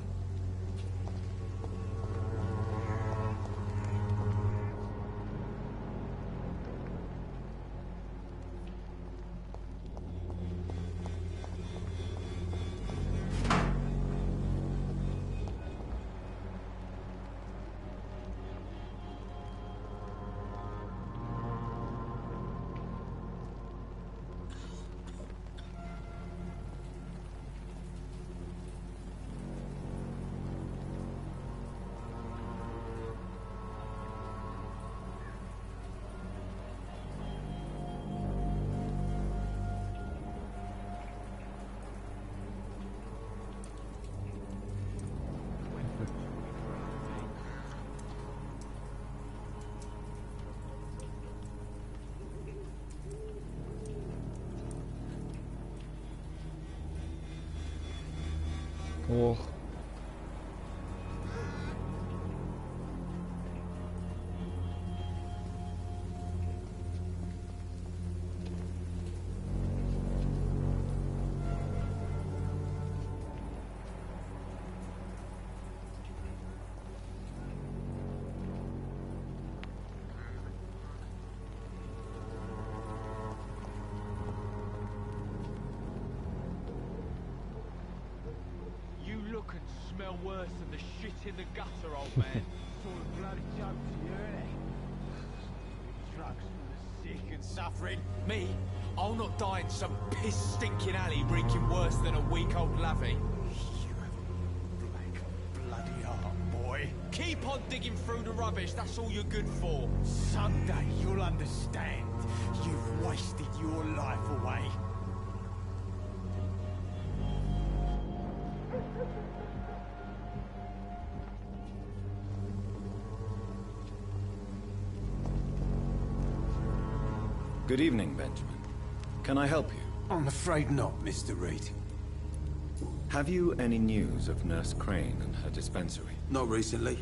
Ох. Look and smell worse than the shit in the gutter, old man. It's all a bloody joke to you, isn't it? Drugs for the sick and suffering. Me? I'll not die in some piss-stinking alley reeking worse than a week-old lavvy. You have a black, bloody heart, boy. Keep on digging through the rubbish, that's all you're good for. Someday you'll understand. You've wasted your life away. Good evening, Benjamin. Can I help you? I'm afraid not, Mr. Reed. Have you any news of Nurse Crane and her dispensary? Not recently.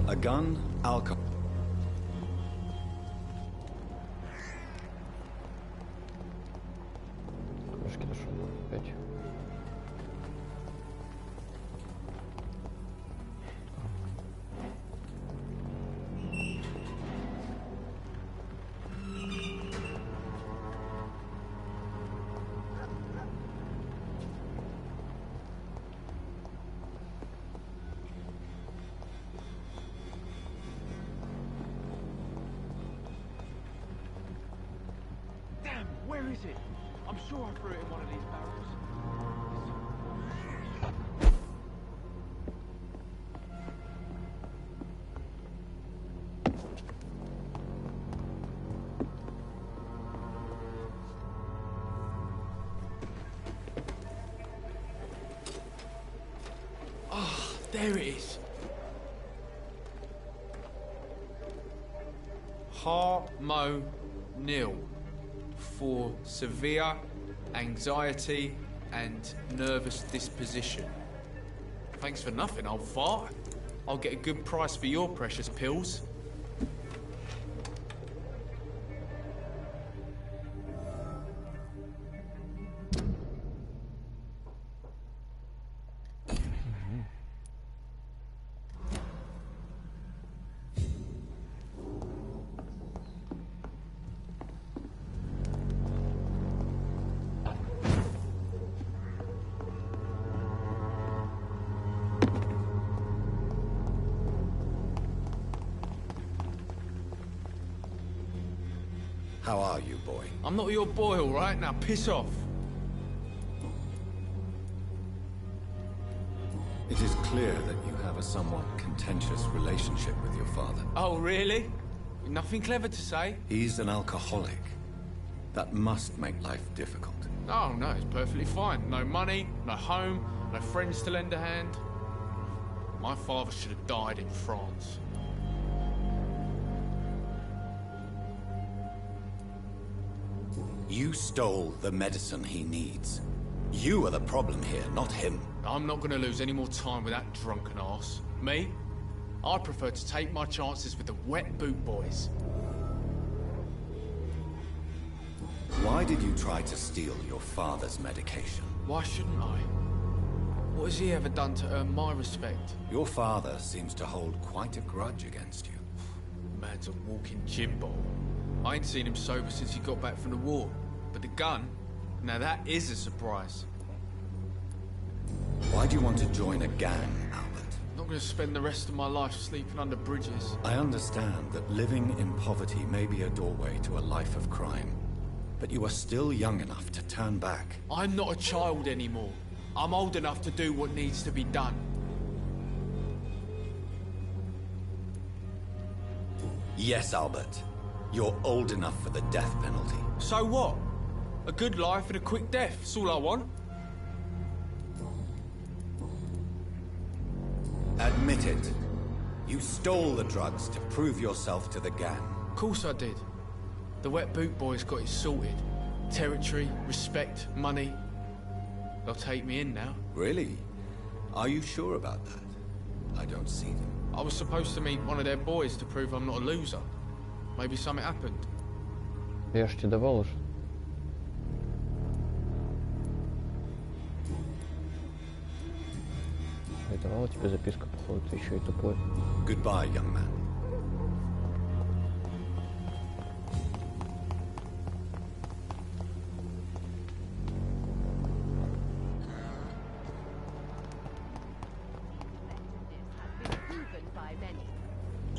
A gun, alcohol. Кружки нашел опять. Where is it? I'm sure I threw it in one of these barrels. There it is. Harmonil for severe anxiety and nervous disposition. Thanks for nothing, old fart. I'll get a good price for your precious pills. How are you, boy? I'm not your boy, all right? Now piss off. It is clear that you have a somewhat contentious relationship with your father. Oh, really? Nothing clever to say? He's an alcoholic. That must make life difficult. Oh, no, it's perfectly fine. No money, no home, no friends to lend a hand. My father should have died in France. You stole the medicine he needs. You are the problem here, not him. I'm not going to lose any more time with that drunken arse. Me? I prefer to take my chances with the wet boot boys. Why did you try to steal your father's medication? Why shouldn't I? What has he ever done to earn my respect? Your father seems to hold quite a grudge against you. Man's a walking gin bottle. I ain't seen him sober since he got back from the war. But the gun, now that is a surprise. Why do you want to join a gang, Albert? I'm not going to spend the rest of my life sleeping under bridges. I understand that living in poverty may be a doorway to a life of crime. But you are still young enough to turn back. I'm not a child anymore. I'm old enough to do what needs to be done. Yes, Albert. You're old enough for the death penalty. So what? A good life and a quick death, that's all I want. Admit it. You stole the drugs to prove yourself to the gang. Of course I did. The wet boot boys got it sorted. Territory, respect, money. They'll take me in now. Really? Are you sure about that? I don't see them. I was supposed to meet one of their boys to prove I'm not a loser. Maybe something happened. Я ж тебе давал уже. Я давала тебе записку, походу, ты еще и тупой. Goodbye, young man.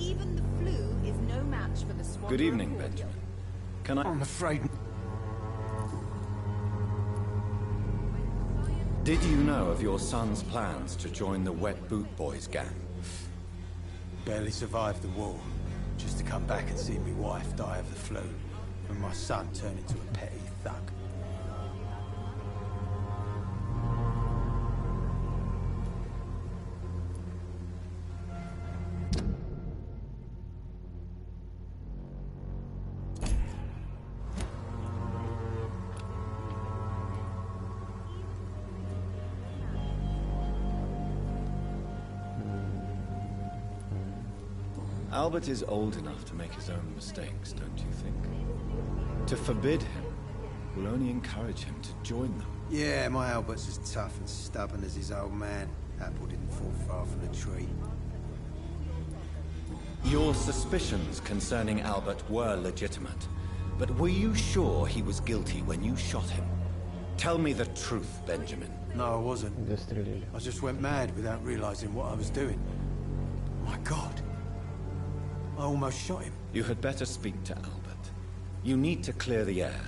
Even the flu is no match for the Swan. Good evening, Benjamin. Can I... I'm afraid... Did you know of your son's plans to join the Wet Boot Boys gang? Barely survived the war. Just to come back and see my wife die of the flu. And my son turn into a petty thug. Albert is old enough to make his own mistakes, don't you think? To forbid him will only encourage him to join them. Yeah, my Albert's as tough and stubborn as his old man. Apple didn't fall far from the tree. Your suspicions concerning Albert were legitimate, but were you sure he was guilty when you shot him? Tell me the truth, Benjamin. No, I wasn't. I just went mad without realizing what I was doing. My God. I almost shot him. You had better speak to Albert. You need to clear the air.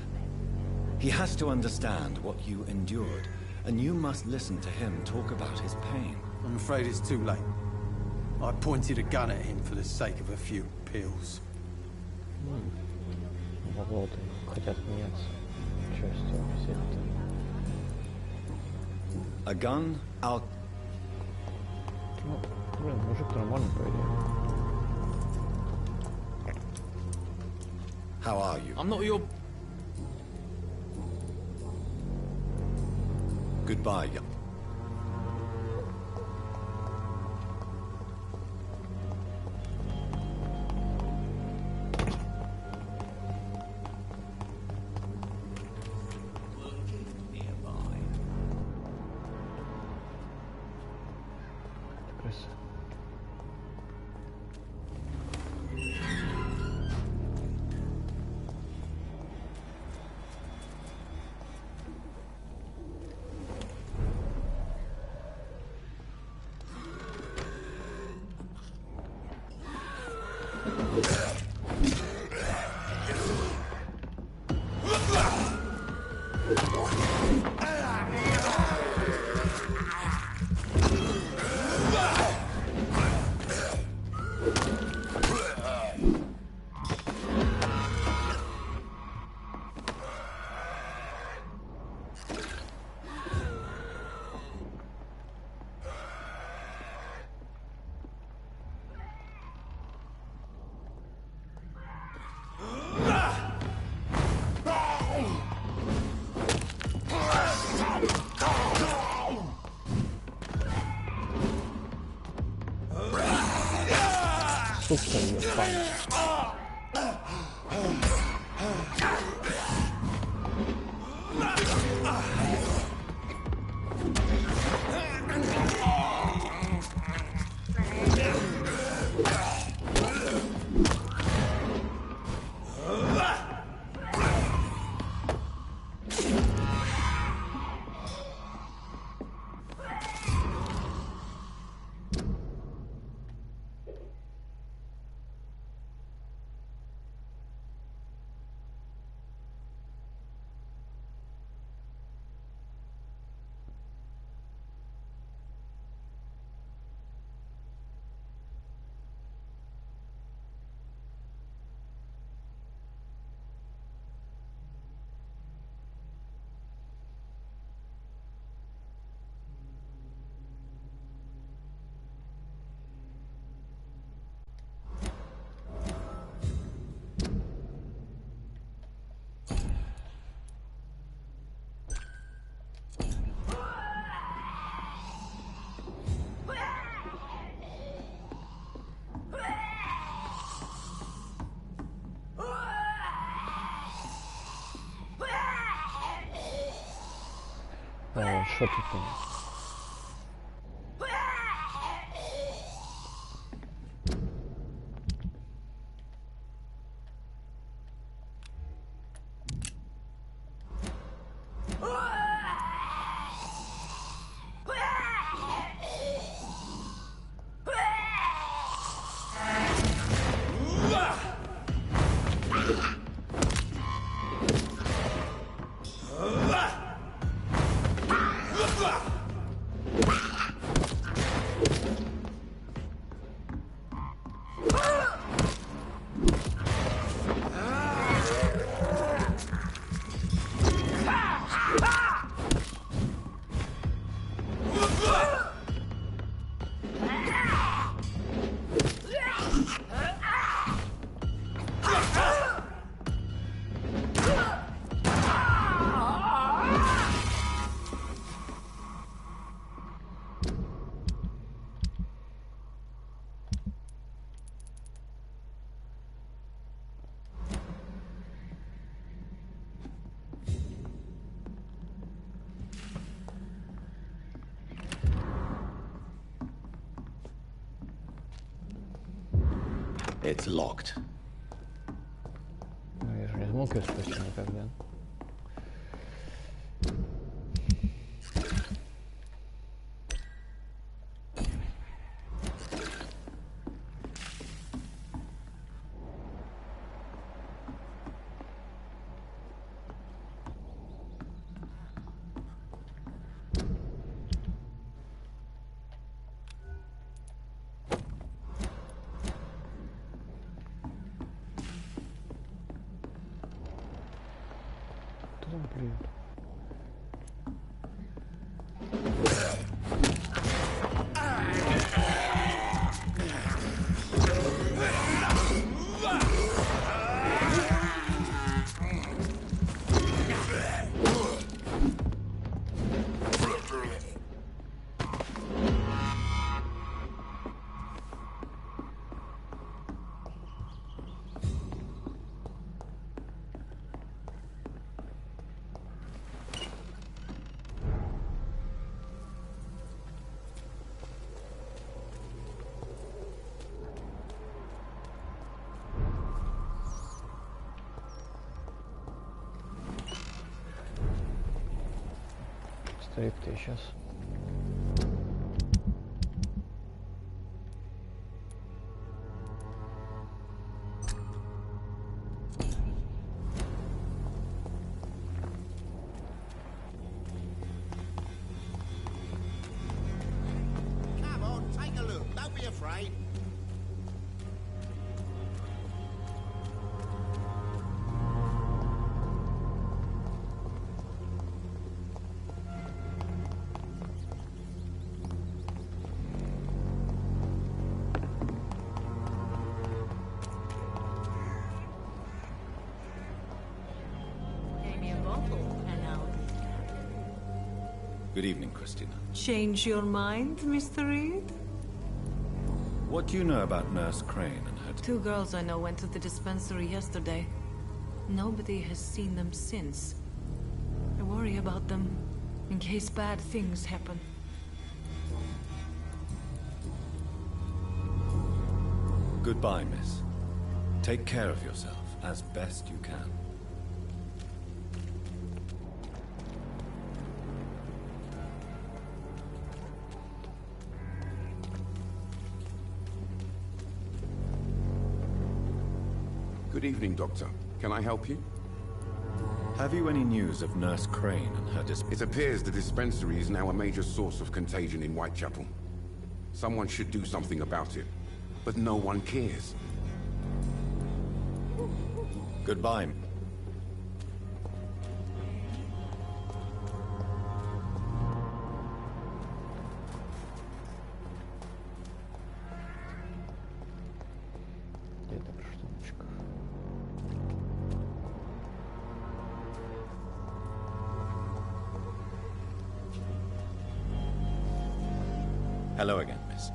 He has to understand what you endured, and you must listen to him talk about his pain. I'm afraid it's too late. I pointed a gun at him for the sake of a few pills. Вот, хотят меняться. Частью секты. A gun? Ну, блин, мужик нормальный, по идее. How are you? I'm not your... Goodbye, young. Сука, ебать. Что тут? It's locked. Ну, я же не смог ее спасти никогда. Блин. Стрипты сейчас. Come on, take a look. Don't be afraid. Gave me a bottle, and now Good evening, Christina. change your mind, Mr. Reed? What do you know about Nurse Crane and her... Two girls I know went to the dispensary yesterday. Nobody has seen them since. I worry about them, in case bad things happen. Goodbye, miss. Take care of yourself as best you can. Good evening, Doctor. Can I help you? Have you any news of Nurse Crane and her It appears the dispensary is now a major source of contagion in Whitechapel. Someone should do something about it, but no one cares. Goodbye. Где-то штучка. Hello again, miss.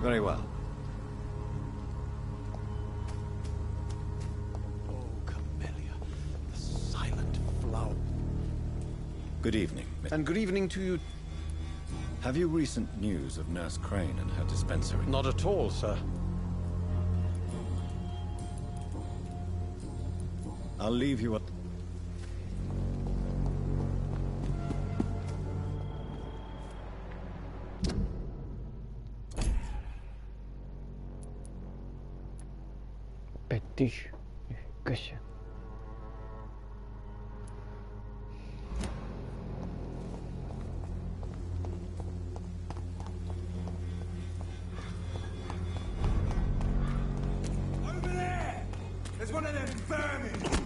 Very well. Oh, Camellia, the silent flow. Good evening. And good evening to you. Have you recent news of Nurse Crane and her dispensary? Not at all, sir. I'll leave you at... Пять тысяч. Нифига себе. Over there! There's one of them vermin!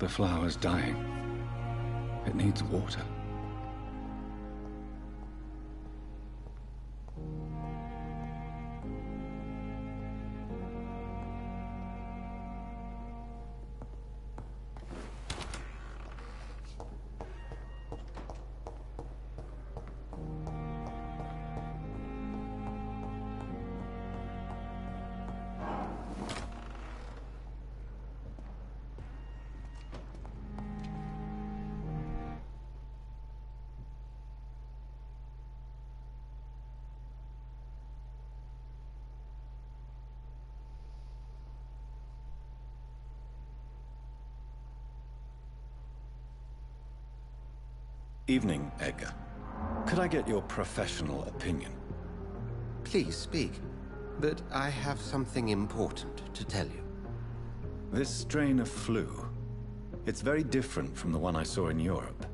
The flower's dying. It needs water. Evening, Edgar. Could I get your professional opinion? Please speak, but I have something important to tell you. This strain of flu, it's very different from the one I saw in Europe.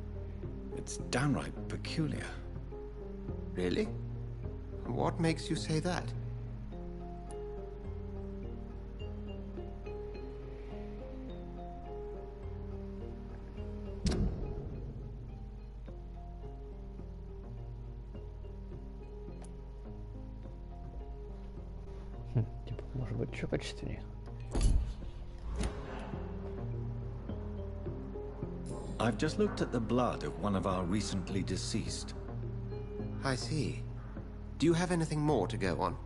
It's downright peculiar. Really? What makes you say that? Типа, может быть, еще качественнее. I've just looked at the blood of one of our recently deceased. I see. Do you have anything more to go on?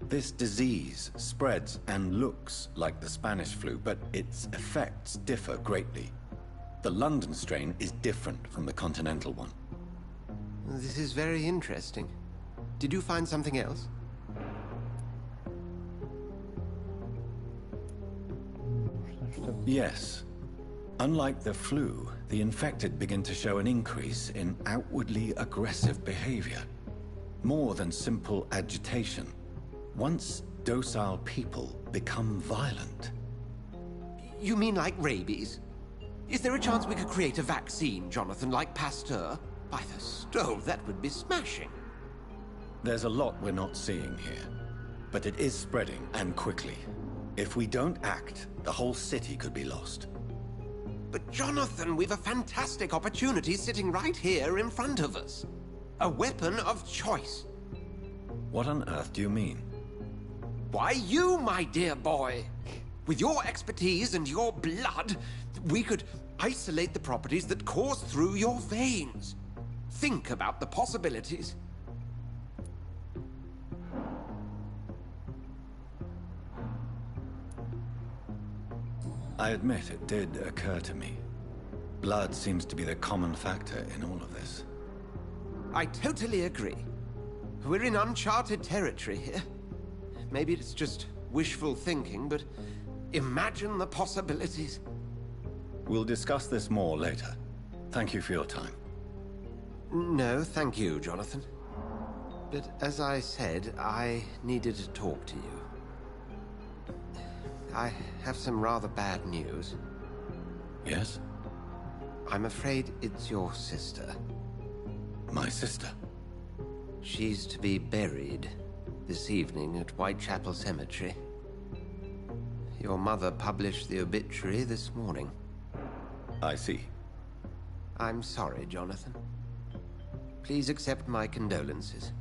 This disease spreads and looks like the Spanish flu, but its effects differ greatly. The London strain is different from the continental one. This is very interesting. Did you find something else? Yes. Unlike the flu, the infected begin to show an increase in outwardly aggressive behavior. More than simple agitation. Once docile people become violent. You mean like rabies? Is there a chance we could create a vaccine, Jonathan, like Pasteur? By the stove, that would be smashing. There's a lot we're not seeing here. But it is spreading, and quickly. If we don't act, the whole city could be lost. But Jonathan, we've a fantastic opportunity sitting right here in front of us. A weapon of choice. What on earth do you mean? Why, you, my dear boy. With your expertise and your blood, we could isolate the properties that course through your veins. Think about the possibilities. I admit it did occur to me. Blood seems to be the common factor in all of this. I totally agree. We're in uncharted territory here. Maybe it's just wishful thinking, but imagine the possibilities. We'll discuss this more later. Thank you for your time. No, thank you, Jonathan. But as I said, I needed to talk to you. I have some rather bad news. Yes? I'm afraid it's your sister. My sister? She's to be buried this evening at Whitechapel Cemetery. Your mother published the obituary this morning. I see. I'm sorry, Jonathan. Please accept my condolences.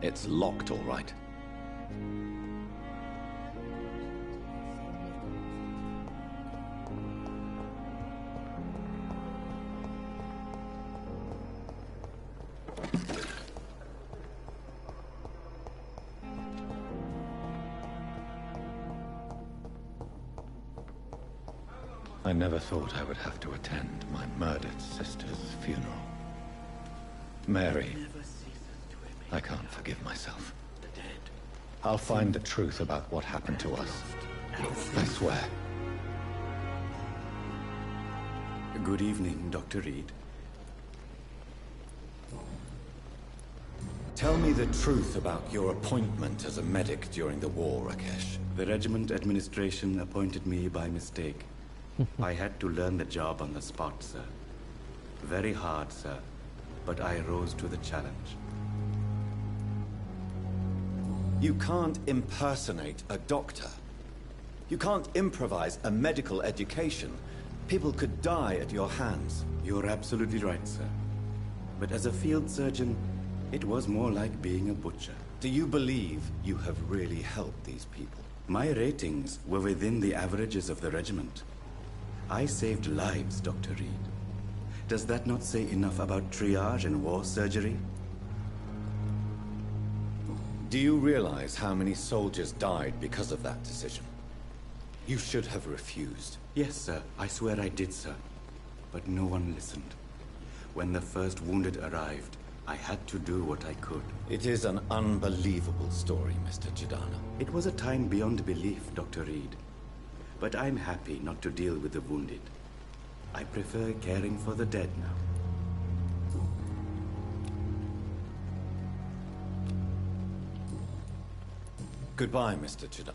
It's locked, all right. I never thought I would have to attend my murdered sister's funeral. Mary, I can't forgive myself. I'll find the truth about what happened to us. I swear. Good evening, Dr. Reed. Tell me the truth about your appointment as a medic during the war, Rakesh. The regiment administration appointed me by mistake. I had to learn the job on the spot, sir. Very hard, sir, but I rose to the challenge. You can't impersonate a doctor. You can't improvise a medical education. People could die at your hands. You're absolutely right, sir. But as a field surgeon, it was more like being a butcher. Do you believe you have really helped these people? My ratings were within the averages of the regiment. I saved lives, Dr. Reed. Does that not say enough about triage and war surgery? Do you realize how many soldiers died because of that decision? You should have refused. Yes, sir. I swear I did, sir. But no one listened. When the first wounded arrived, I had to do what I could. It is an unbelievable story, Mr. Jadana. It was a time beyond belief, Dr. Reed. But I'm happy not to deal with the wounded. I prefer caring for the dead now. Goodbye, Mr. Jadana.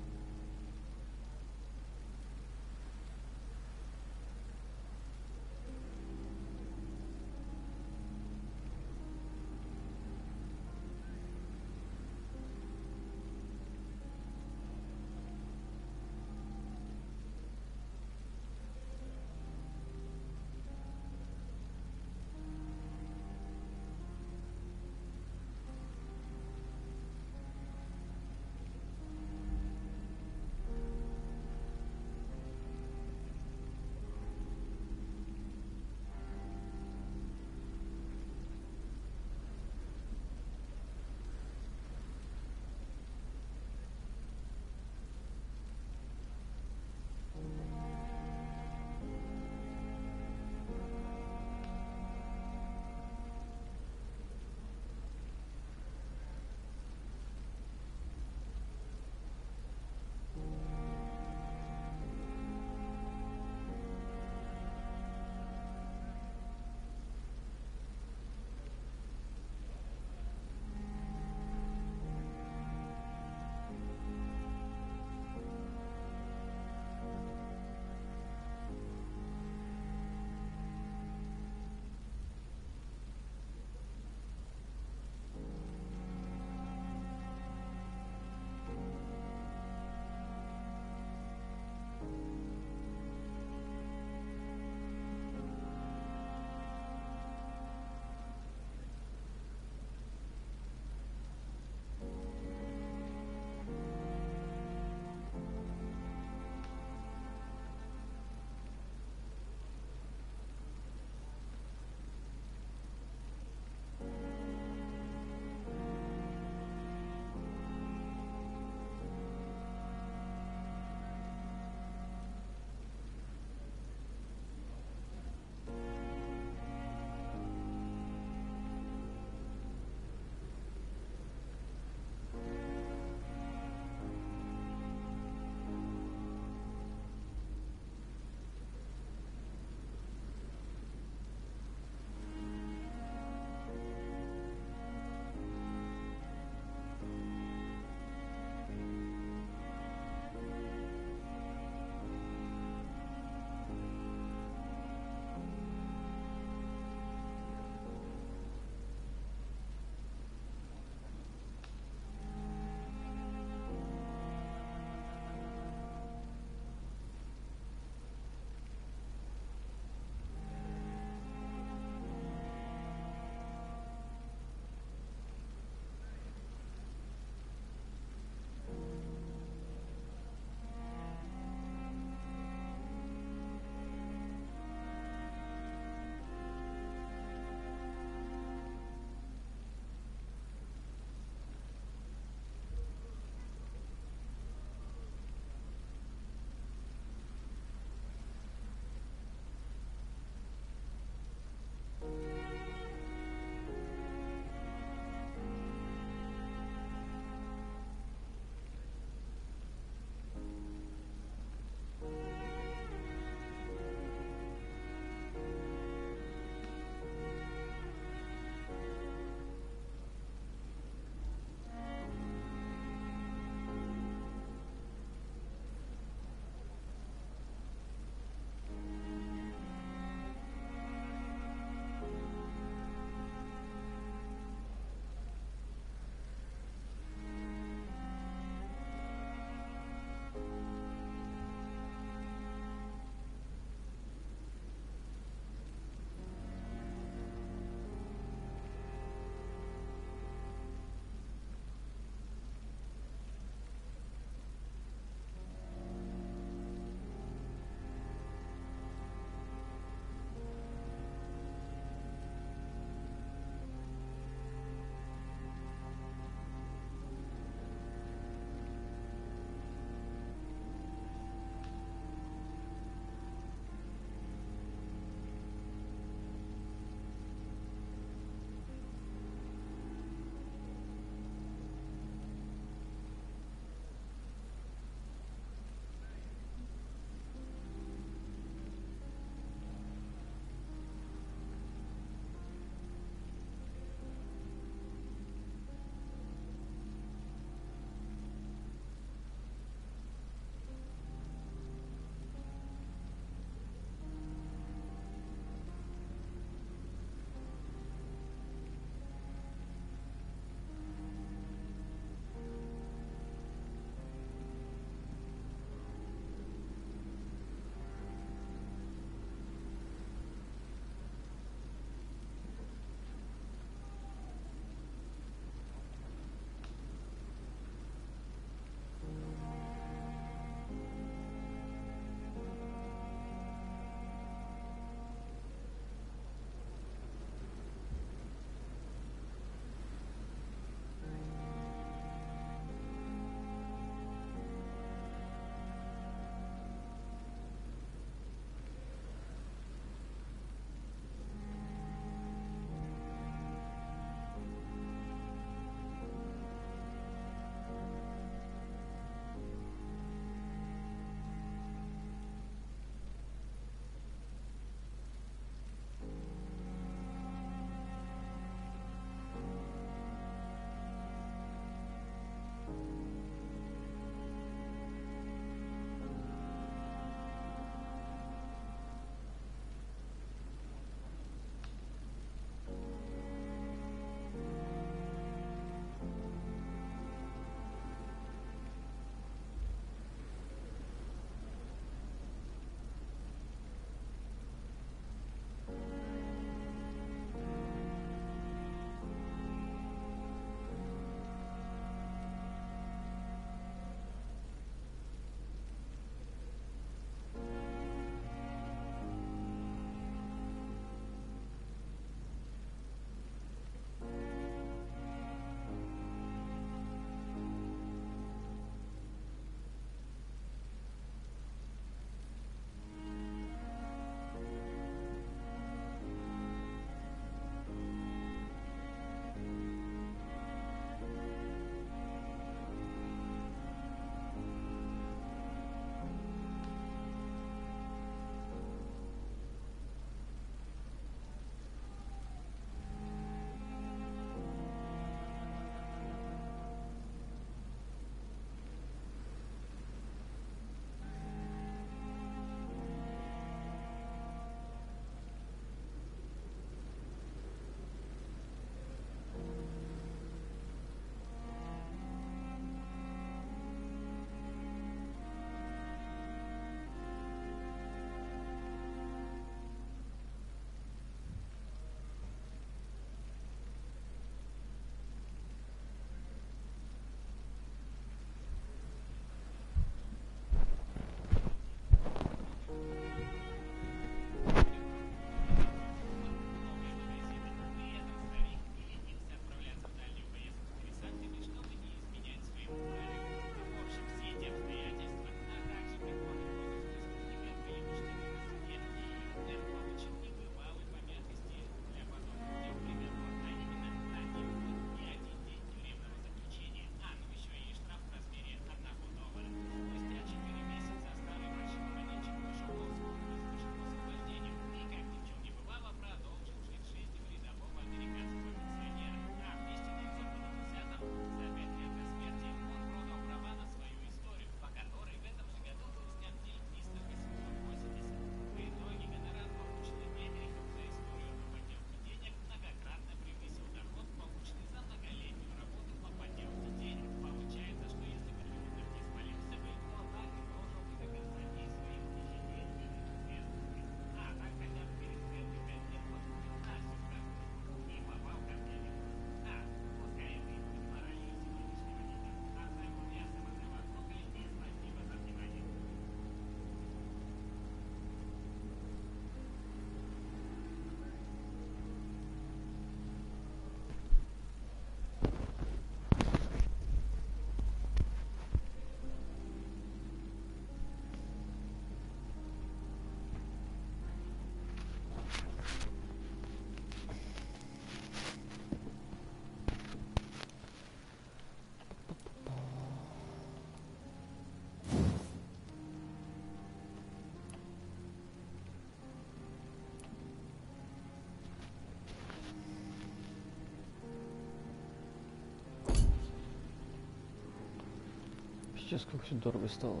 Сейчас как все дорого стало.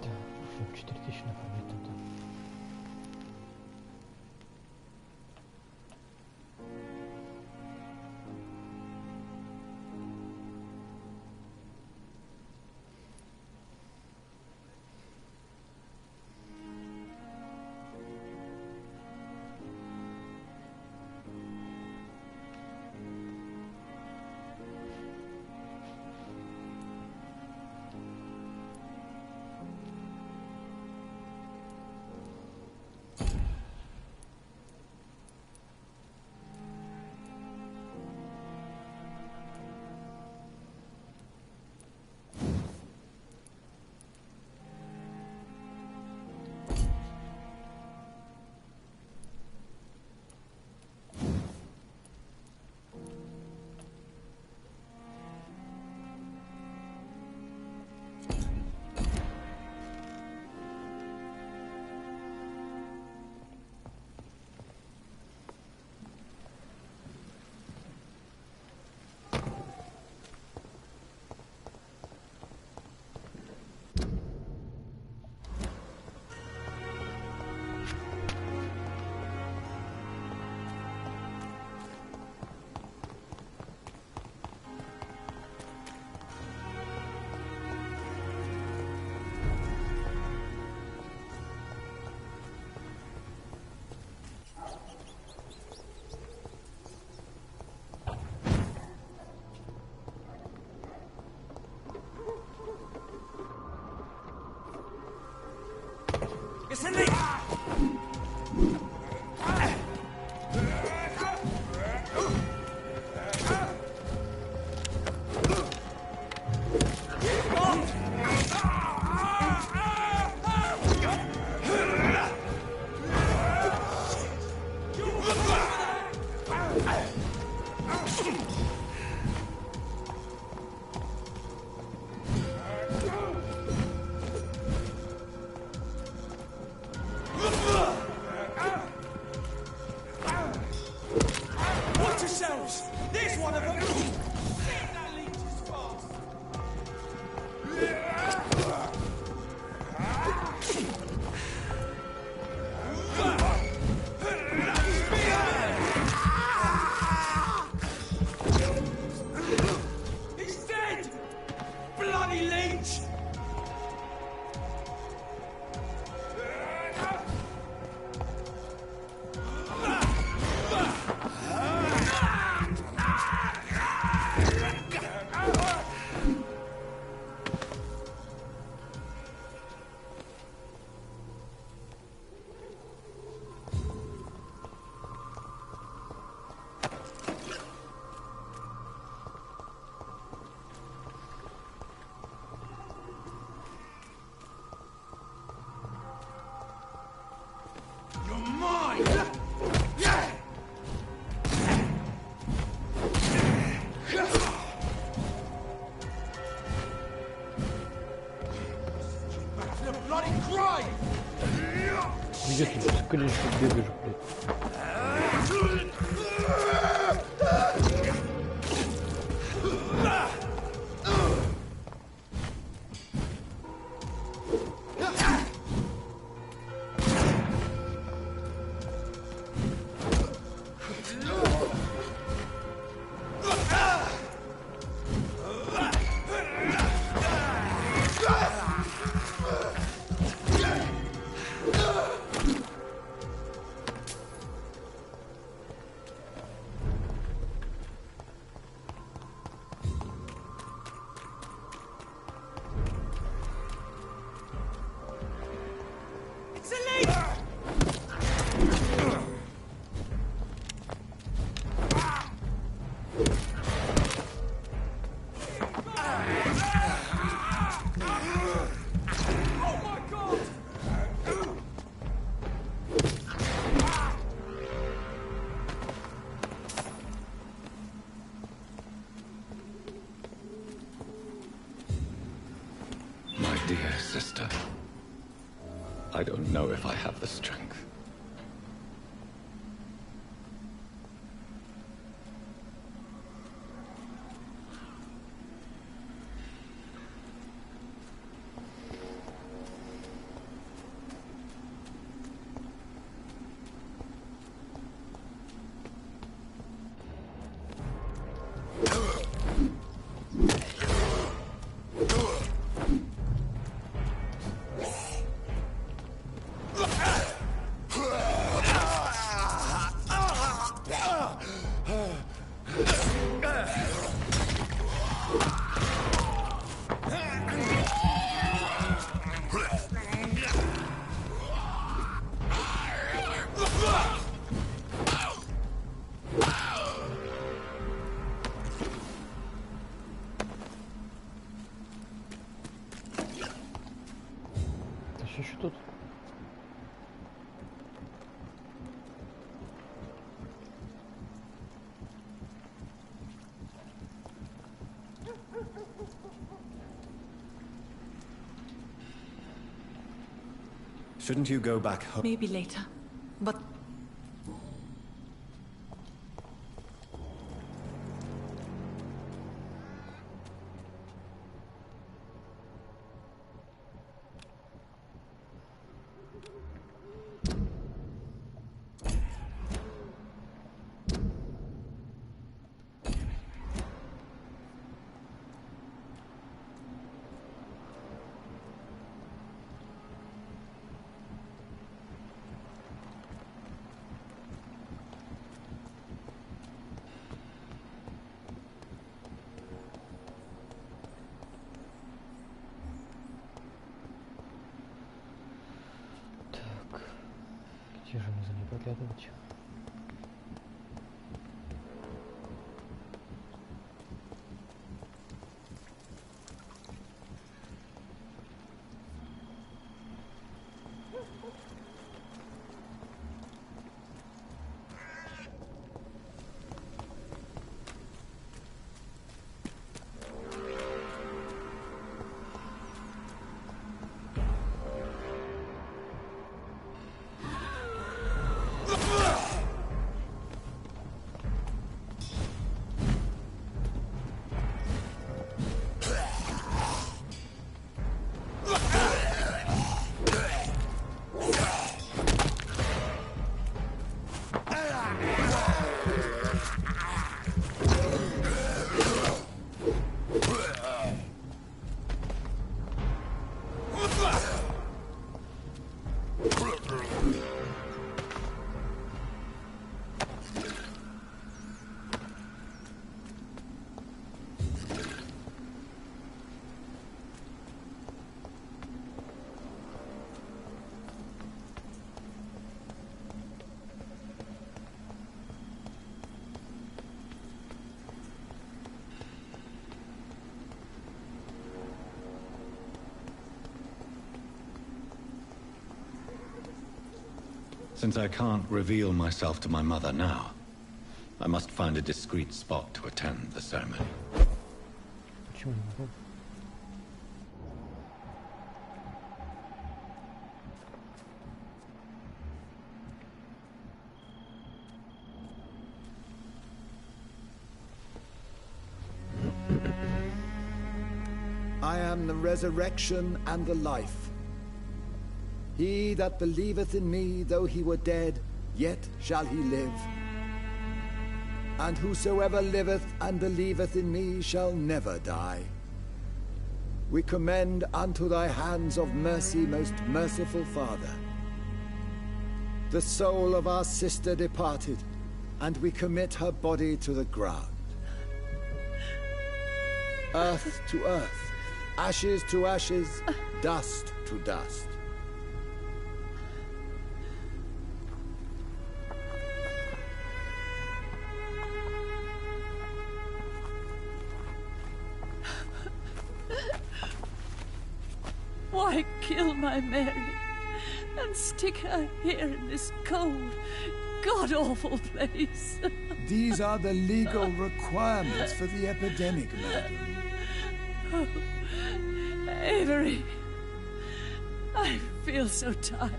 Да, 4000 на память там. It's in the... Где ты бесконечно бегаешь, блядь? Dear sister, I don't know if I have the strength. Еще тут. Shouldn't you go back home? Maybe later, but Где же мне за ней подглядывать? Since I can't reveal myself to my mother now, I must find a discreet spot to attend the ceremony. Почему не могу? I am the resurrection and the life. He that believeth in me, though he were dead, yet shall he live. And whosoever liveth and believeth in me shall never die. We commend unto thy hands of mercy, most merciful Father, the soul of our sister departed, and we commit her body to the ground. Earth to earth, ashes to ashes, dust to dust. Why kill my Mary and stick her here in this cold, god-awful place? These are the legal requirements for the epidemic, madam. Oh, Avery, I feel so tired.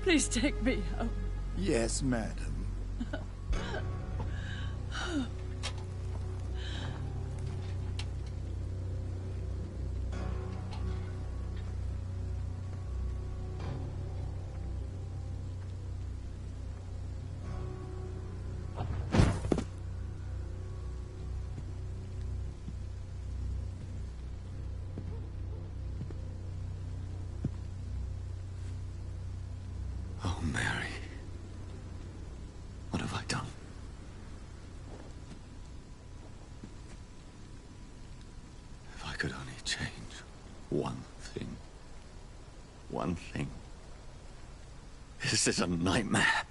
Please take me home. Yes, madam. Oh, Mary. What have I done? If I could only change one thing. One thing. This is a nightmare.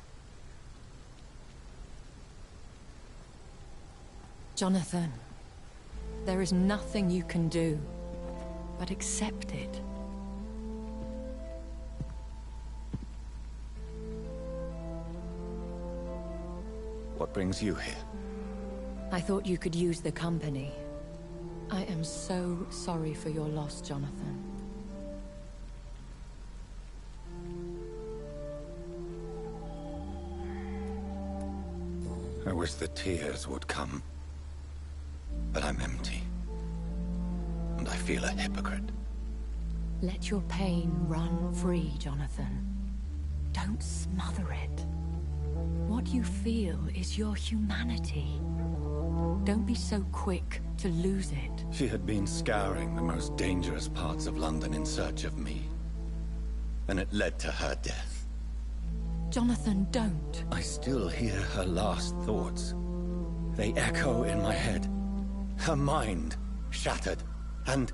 Jonathan, there is nothing you can do but accept it. What brings you here? I thought you could use the company. I am so sorry for your loss, Jonathan. I wish the tears would come. But I'm empty. And I feel a hypocrite. Let your pain run free, Jonathan. Don't smother it. What you feel is your humanity. Don't be so quick to lose it. She had been scouring the most dangerous parts of London in search of me. And it led to her death. Jonathan, don't. I still hear her last thoughts. They echo in my head. Her mind shattered, and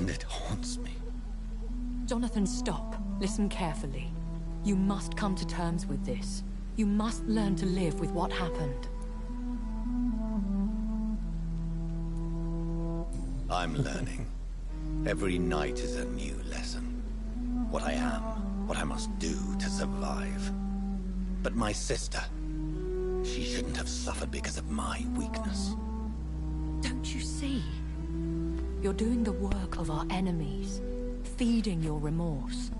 it haunts me. Jonathan, stop. Listen carefully. You must come to terms with this. You must learn to live with what happened. I'm learning. Every night is a new lesson. What I am, what I must do to survive. But my sister, she shouldn't have suffered because of my weakness. Don't you see? You're doing the work of our enemies, feeding your remorse.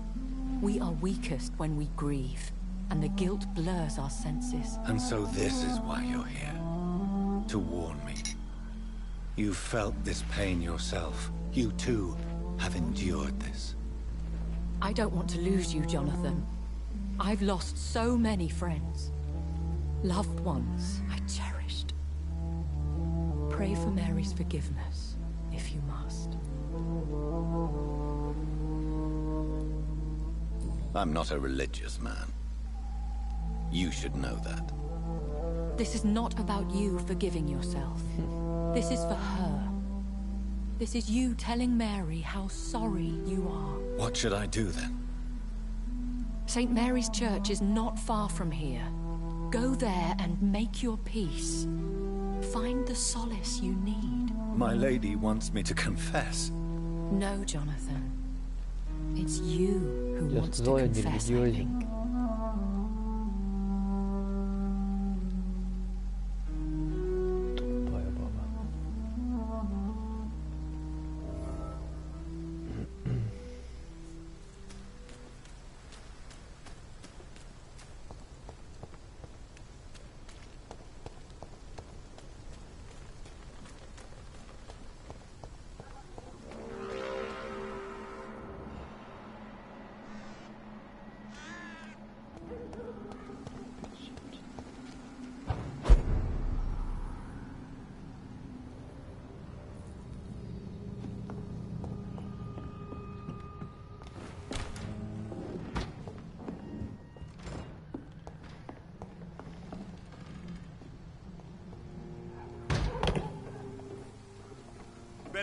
We are weakest when we grieve, and the guilt blurs our senses. And so this is why you're here. To warn me. You've felt this pain yourself. You too have endured this. I don't want to lose you, Jonathan. I've lost so many friends. Loved ones I cherished. Pray for Mary's forgiveness, if you must. I'm not a religious man. You should know that. This is not about you forgiving yourself. This is for her. This is you telling Mary how sorry you are. What should I do then? St. Mary's Church is not far from here. Go there and make your peace. Find the solace you need. My lady wants me to confess. No, Jonathan. It's you who wants to confess, I think.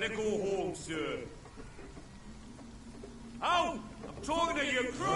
better go home, sir. Oh! I'm talking to you, crew!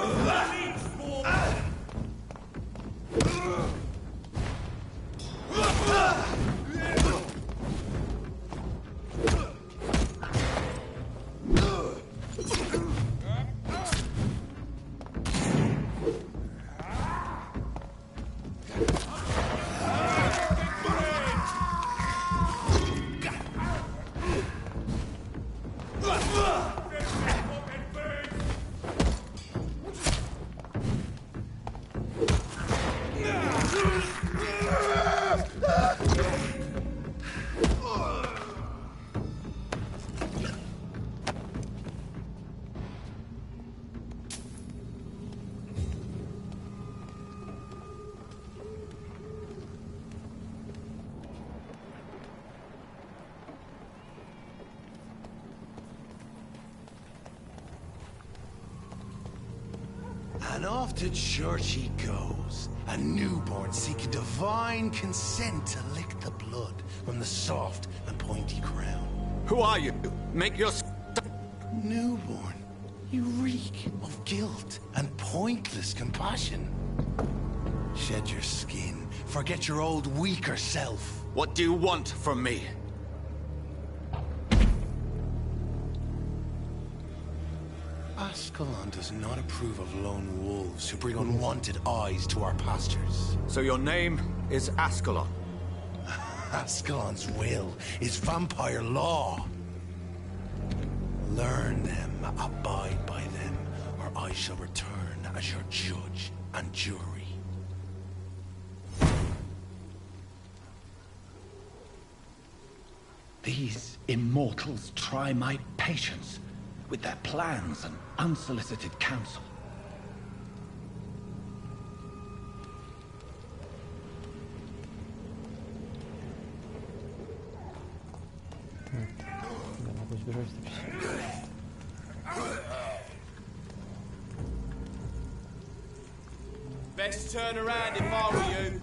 And off to church he goes, a newborn seeking divine consent to lick the blood from the soft and pointy crown. Who are you? Make your... Newborn, you reek of guilt and pointless compassion. Shed your skin, forget your old weaker self. What do you want from me? Ascalon does not approve of lone wolves who bring unwanted eyes to our pastures. So your name is Ascalon? Ascalon's will is vampire law. Learn them, abide by them, or I shall return as your judge and jury. These immortals try my patience with their plans and unsolicited counsel. Я могу сбежать с такси. Best turn around if I were you.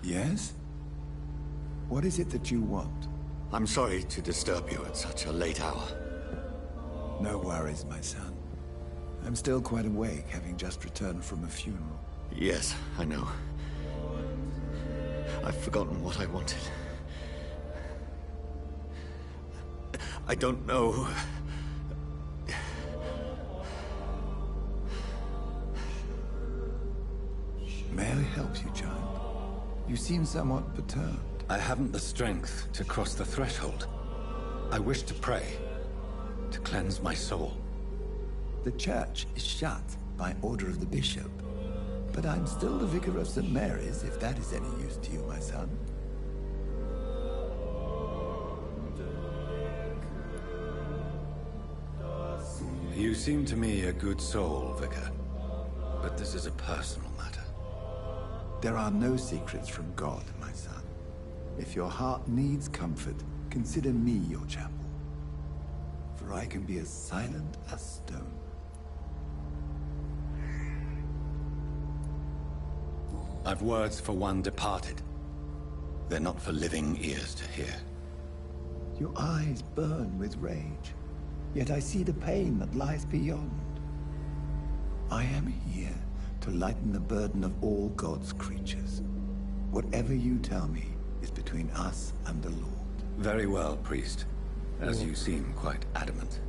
Yes? What is it that you want? I'm sorry to disturb you at such a late hour. No worries, my son. I'm still quite awake, having just returned from a funeral. Yes, I know. I've forgotten what I wanted. I don't know. May I help you, child? You seem somewhat perturbed. I haven't the strength to cross the threshold. I wish to pray, to cleanse my soul. The church is shut by order of the bishop. But I'm still the vicar of St. Mary's, if that is any use to you, my son. You seem to me a good soul, Vicar. But this is a personal matter. There are no secrets from God, my son. If your heart needs comfort, consider me your chapel. For I can be as silent as stone. I've words for one departed. They're not for living ears to hear. Your eyes burn with rage, yet I see the pain that lies beyond. I am here to lighten the burden of all God's creatures. Whatever you tell me, is between us and the Lord. Very well, priest. As you seem quite adamant.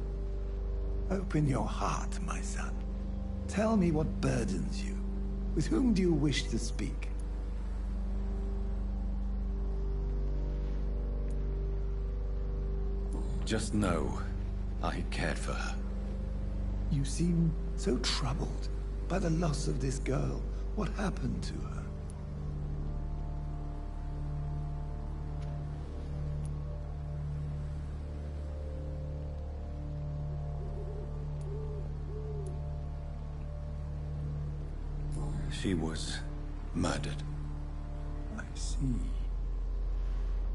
Open your heart, my son. Tell me what burdens you. With whom do you wish to speak? Just know, I cared for her. You seem so troubled by the loss of this girl. What happened to her? She was murdered. I see.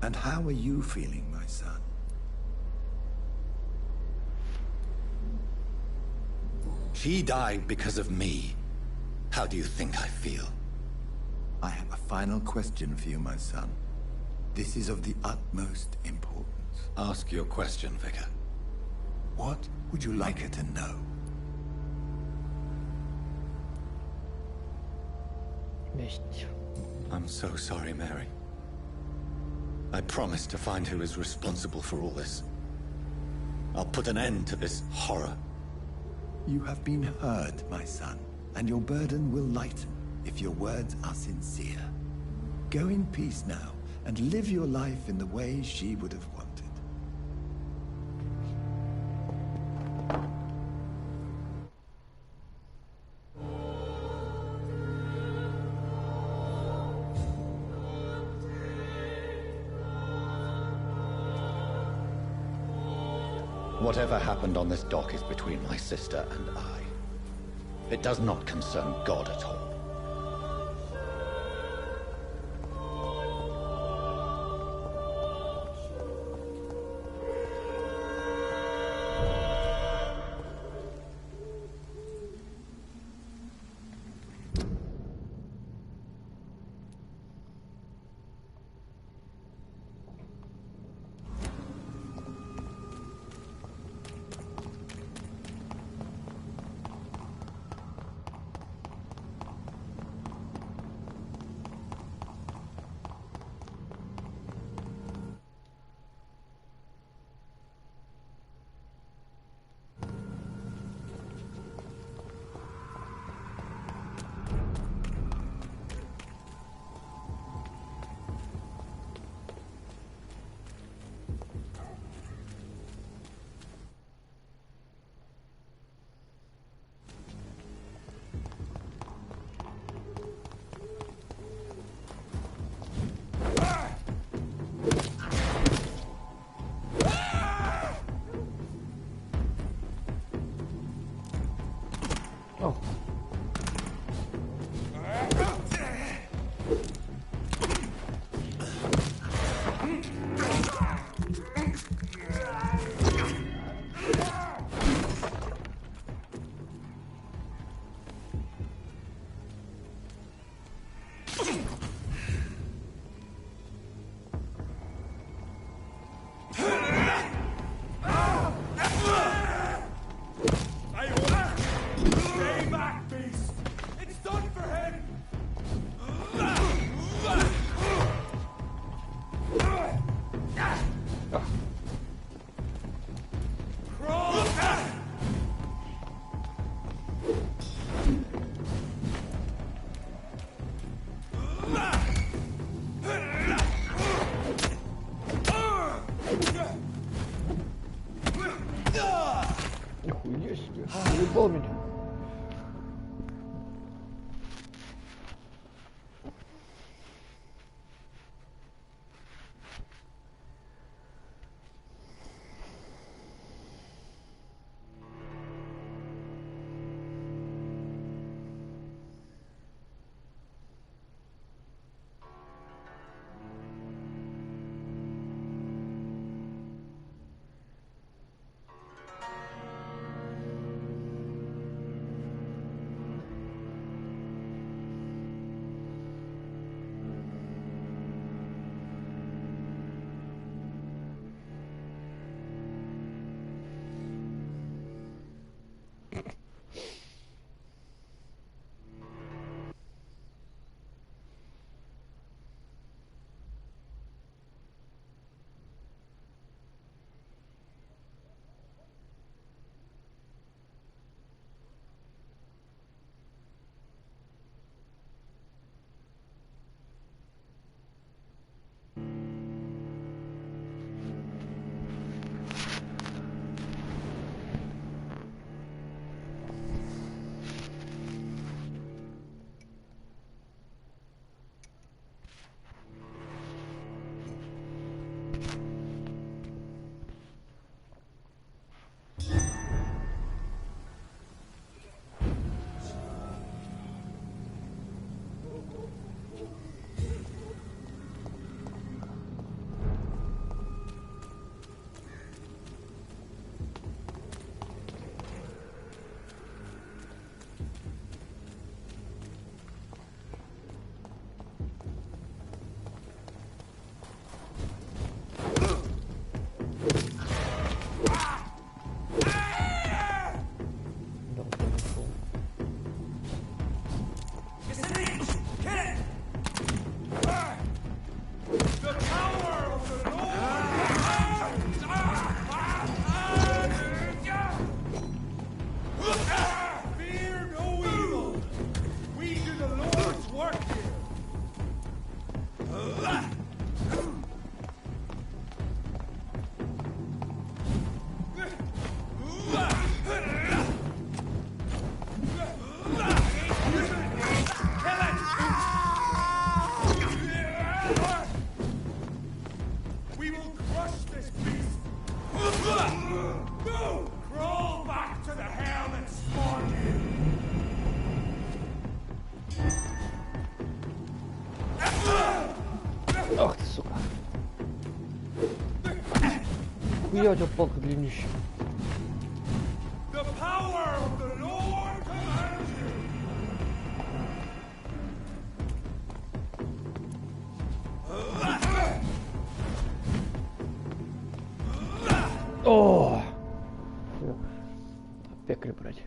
And how are you feeling, my son? She died because of me. How do you think I feel? I have a final question for you, my son. This is of the utmost importance. Ask your question, Vicar. What would you like her to know? Nichts. I'm so sorry, Mary. I promise to find who is responsible for all this. I'll put an end to this horror. You have been heard, my son, and your burden will lighten if your words are sincere. Go in peace now, and live your life in the way she would have wanted. Whatever happened on this dock is between my sister and I. It does not concern God at all. Ах ты, сука. Хуя у тебя палка длиннющая. О! Пекарь брать.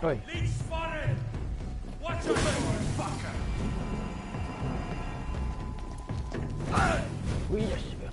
Ой. Хуя себе.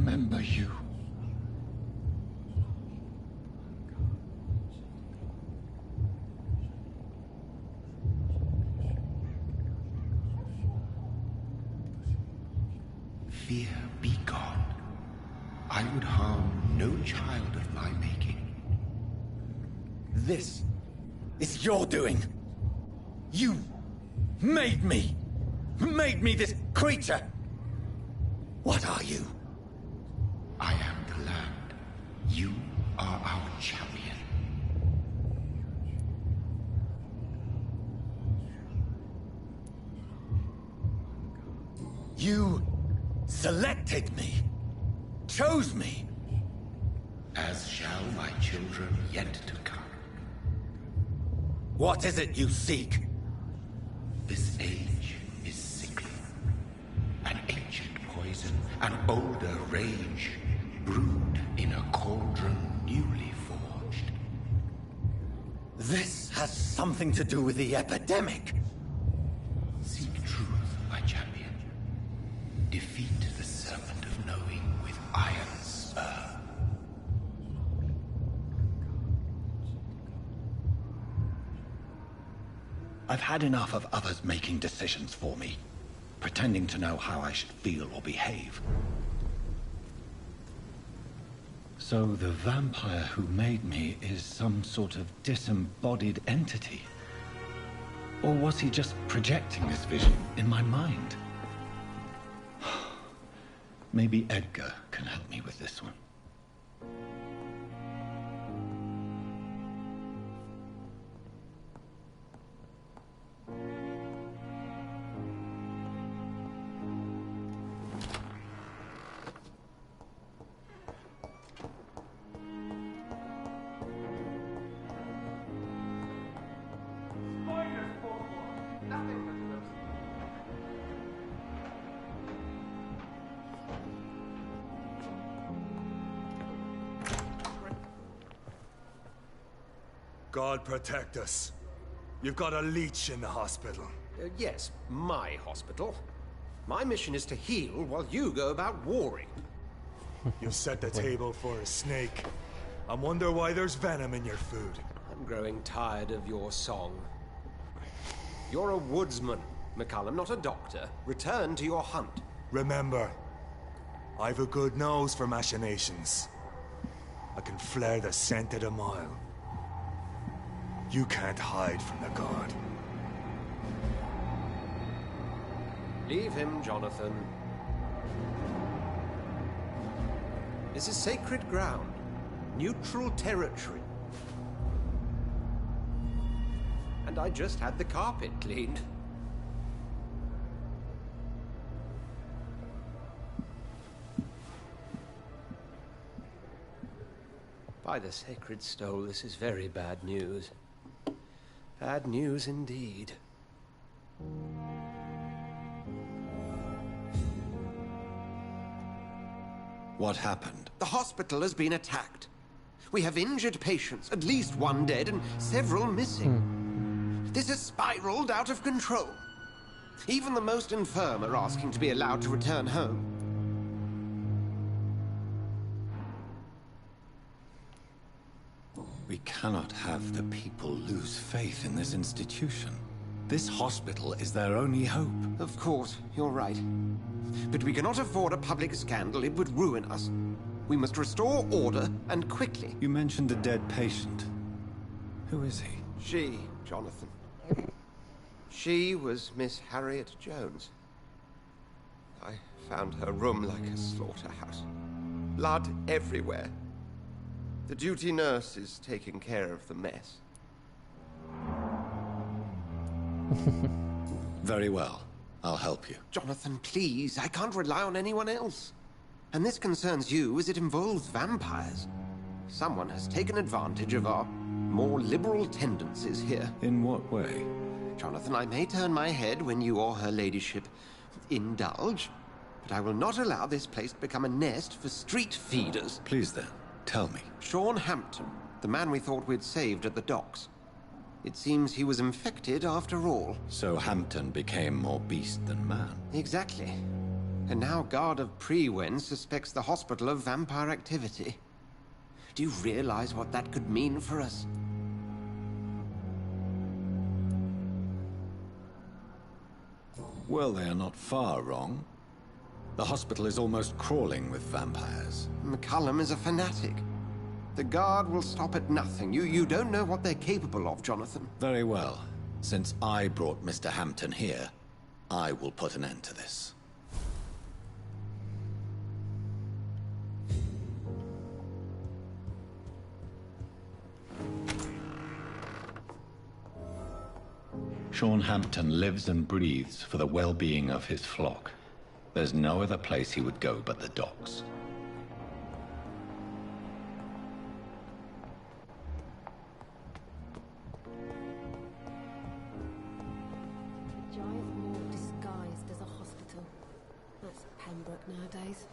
remember you. Fear be gone. I would harm no child of my making. This is your doing. You made me. Made me this creature. What are you? I am the land. You are our champion. You selected me. Chose me. As shall my children yet to come. What is it you seek? This age is sickly. An ancient poison, an older rage, brewed in a cauldron newly forged. This has something to do with the epidemic. Seek truth, my champion. Defeat the serpent of knowing with iron spur. I've had enough of others making decisions for me, pretending to know how I should feel or behave. So the vampire who made me is some sort of disembodied entity? Or was he just projecting this vision in my mind? Maybe Edgar can help me with this one. God protect us. You've got a leech in the hospital. Yes, my hospital. My mission is to heal while you go about warring. You set the table for a snake. I wonder why there's venom in your food. I'm growing tired of your song. You're a woodsman, McCullum, not a doctor. Return to your hunt. Remember, I've a good nose for machinations. I can flare the scent at a mile. You can't hide from the god. Leave him, Jonathan. This is sacred ground. Neutral territory. And I just had the carpet cleaned. By the sacred stole, this is very bad news. Bad news indeed. What happened? The hospital has been attacked. We have injured patients, at least one dead and several missing. This has spiraled out of control. Even the most infirm are asking to be allowed to return home. We cannot have the people lose faith in this institution. This hospital is their only hope. Of course, you're right. But we cannot afford a public scandal. It would ruin us. We must restore order, and quickly. You mentioned a dead patient. Who is he? She, Jonathan. She was Miss Harriet Jones. I found her room like a slaughterhouse. Blood everywhere. The duty nurse is taking care of the mess. Very well. I'll help you. Jonathan, please. I can't rely on anyone else. And this concerns you as it involves vampires. Someone has taken advantage of our more liberal tendencies here. In what way? Jonathan, I may turn my head when you or her ladyship indulge, but I will not allow this place to become a nest for street feeders. Please then, tell me. Sean Hampton, the man we thought we'd saved at the docks. It seems he was infected after all. So Hampton became more beast than man. Exactly. And now Guard of Prewen suspects the hospital of vampire activity. Do you realize what that could mean for us? Well, they are not far wrong. The hospital is almost crawling with vampires. McCullum is a fanatic. The Guard will stop at nothing. You don't know what they're capable of, Jonathan. Very well. Since I brought Mr. Hampton here, I will put an end to this. Sean Hampton lives and breathes for the well-being of his flock. There's no other place he would go but the docks. Giant morgue disguised as a hospital. That's Pembroke nowadays.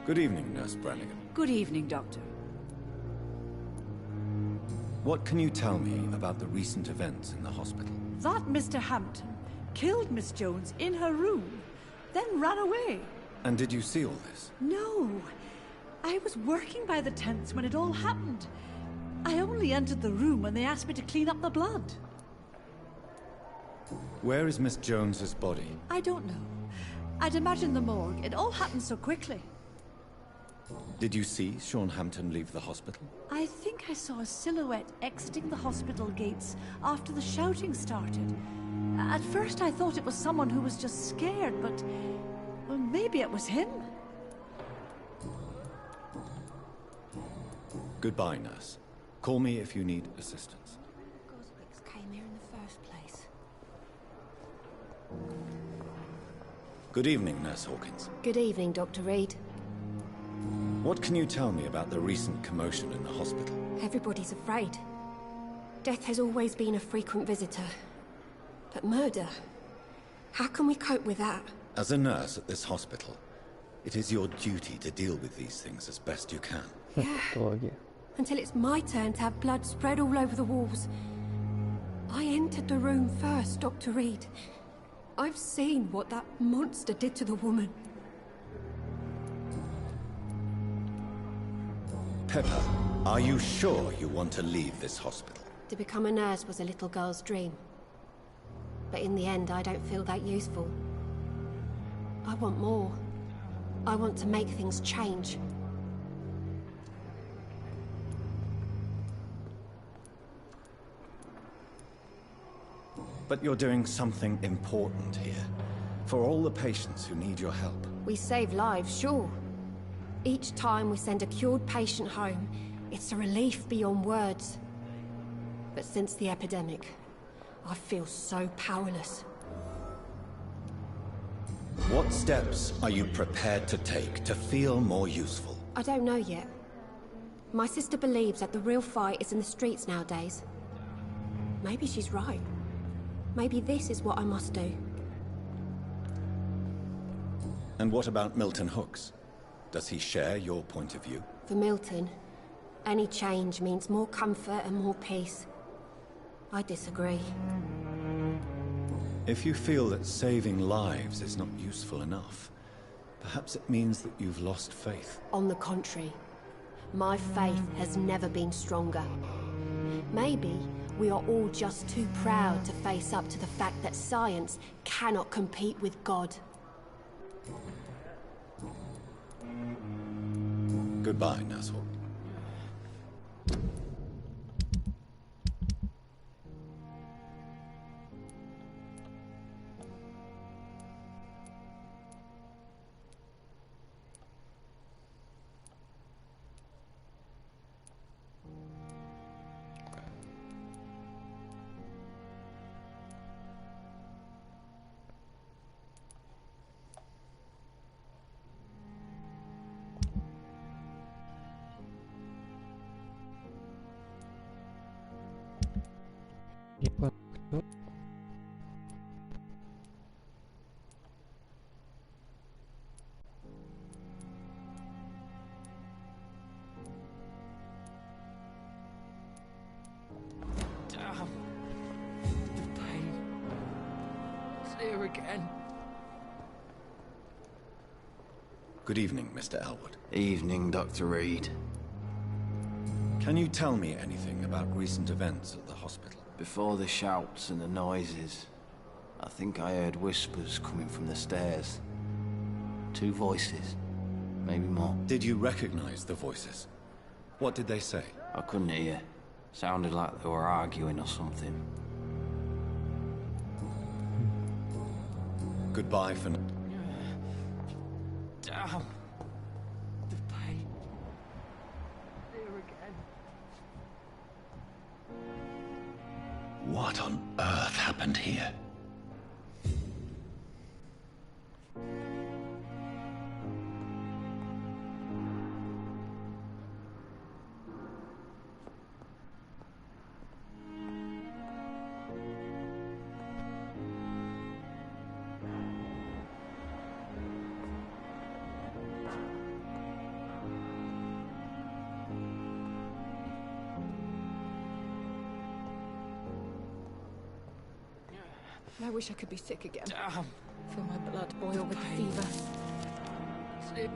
Good evening, Nurse Brannigan. Good evening, Doctor. What can you tell me about the recent events in the hospital? That Mr. Hampton killed Miss Jones in her room, then ran away. And did you see all this? No. I was working by the tents when it all happened. I only entered the room when they asked me to clean up the blood. Where is Miss Jones's body? I don't know. I'd imagine the morgue. It all happened so quickly. Did you see Sean Hampton leave the hospital? I think I saw a silhouette exiting the hospital gates after the shouting started. At first I thought it was someone who was just scared, but... well, maybe it was him. Goodbye, nurse. Call me if you need assistance. Goswicks came here in the first place. Good evening, Nurse Hawkins. Good evening, Dr. Reed. What can you tell me about the recent commotion in the hospital? Everybody's afraid. Death has always been a frequent visitor. But murder? How can we cope with that? As a nurse at this hospital, it is your duty to deal with these things as best you can. Yeah. Until it's my turn to have blood spread all over the walls. I entered the room first, Dr. Reed. I've seen what that monster did to the woman. Pepper, are you sure you want to leave this hospital? To become a nurse was a little girl's dream. But in the end, I don't feel that useful. I want more. I want to make things change. But you're doing something important here. For all the patients who need your help. We save lives, sure. Each time we send a cured patient home, it's a relief beyond words. But since the epidemic, I feel so powerless. What steps are you prepared to take to feel more useful? I don't know yet. My sister believes that the real fight is in the streets nowadays. Maybe she's right. Maybe this is what I must do. And what about Milton Hooks? Does he share your point of view? For Milton, any change means more comfort and more peace. I disagree. If you feel that saving lives is not useful enough, perhaps it means that you've lost faith. On the contrary, my faith has never been stronger. Maybe we are all just too proud to face up to the fact that science cannot compete with God. Goodbye, Nurse Hawkins. There again. Good evening, Mr. Elwood. Evening, Dr. Reed. Can you tell me anything about recent events at the hospital? Before the shouts and the noises, I think I heard whispers coming from the stairs. 2 voices, maybe more. Did you recognize the voices? What did they say? I couldn't hear. Sounded like they were arguing or something. Goodbye for now. Damn. The pain. There again. What on earth happened here? I wish I could be sick again. Damn. Feel my blood boil with the fever. Slip.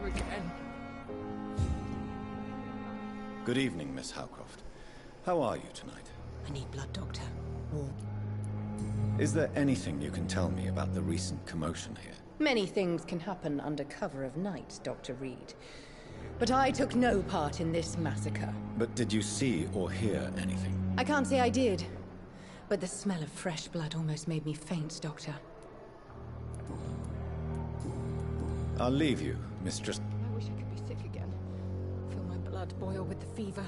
Again. Good evening, Miss Howcroft. How are you tonight? I need blood, Doctor. Warm. Is there anything you can tell me about the recent commotion here? Many things can happen under cover of night, Dr. Reed. But I took no part in this massacre. But did you see or hear anything? I can't say I did. But the smell of fresh blood almost made me faint, Doctor. I'll leave you, Mistress. I wish I could be sick again. Feel my blood boil with the fever.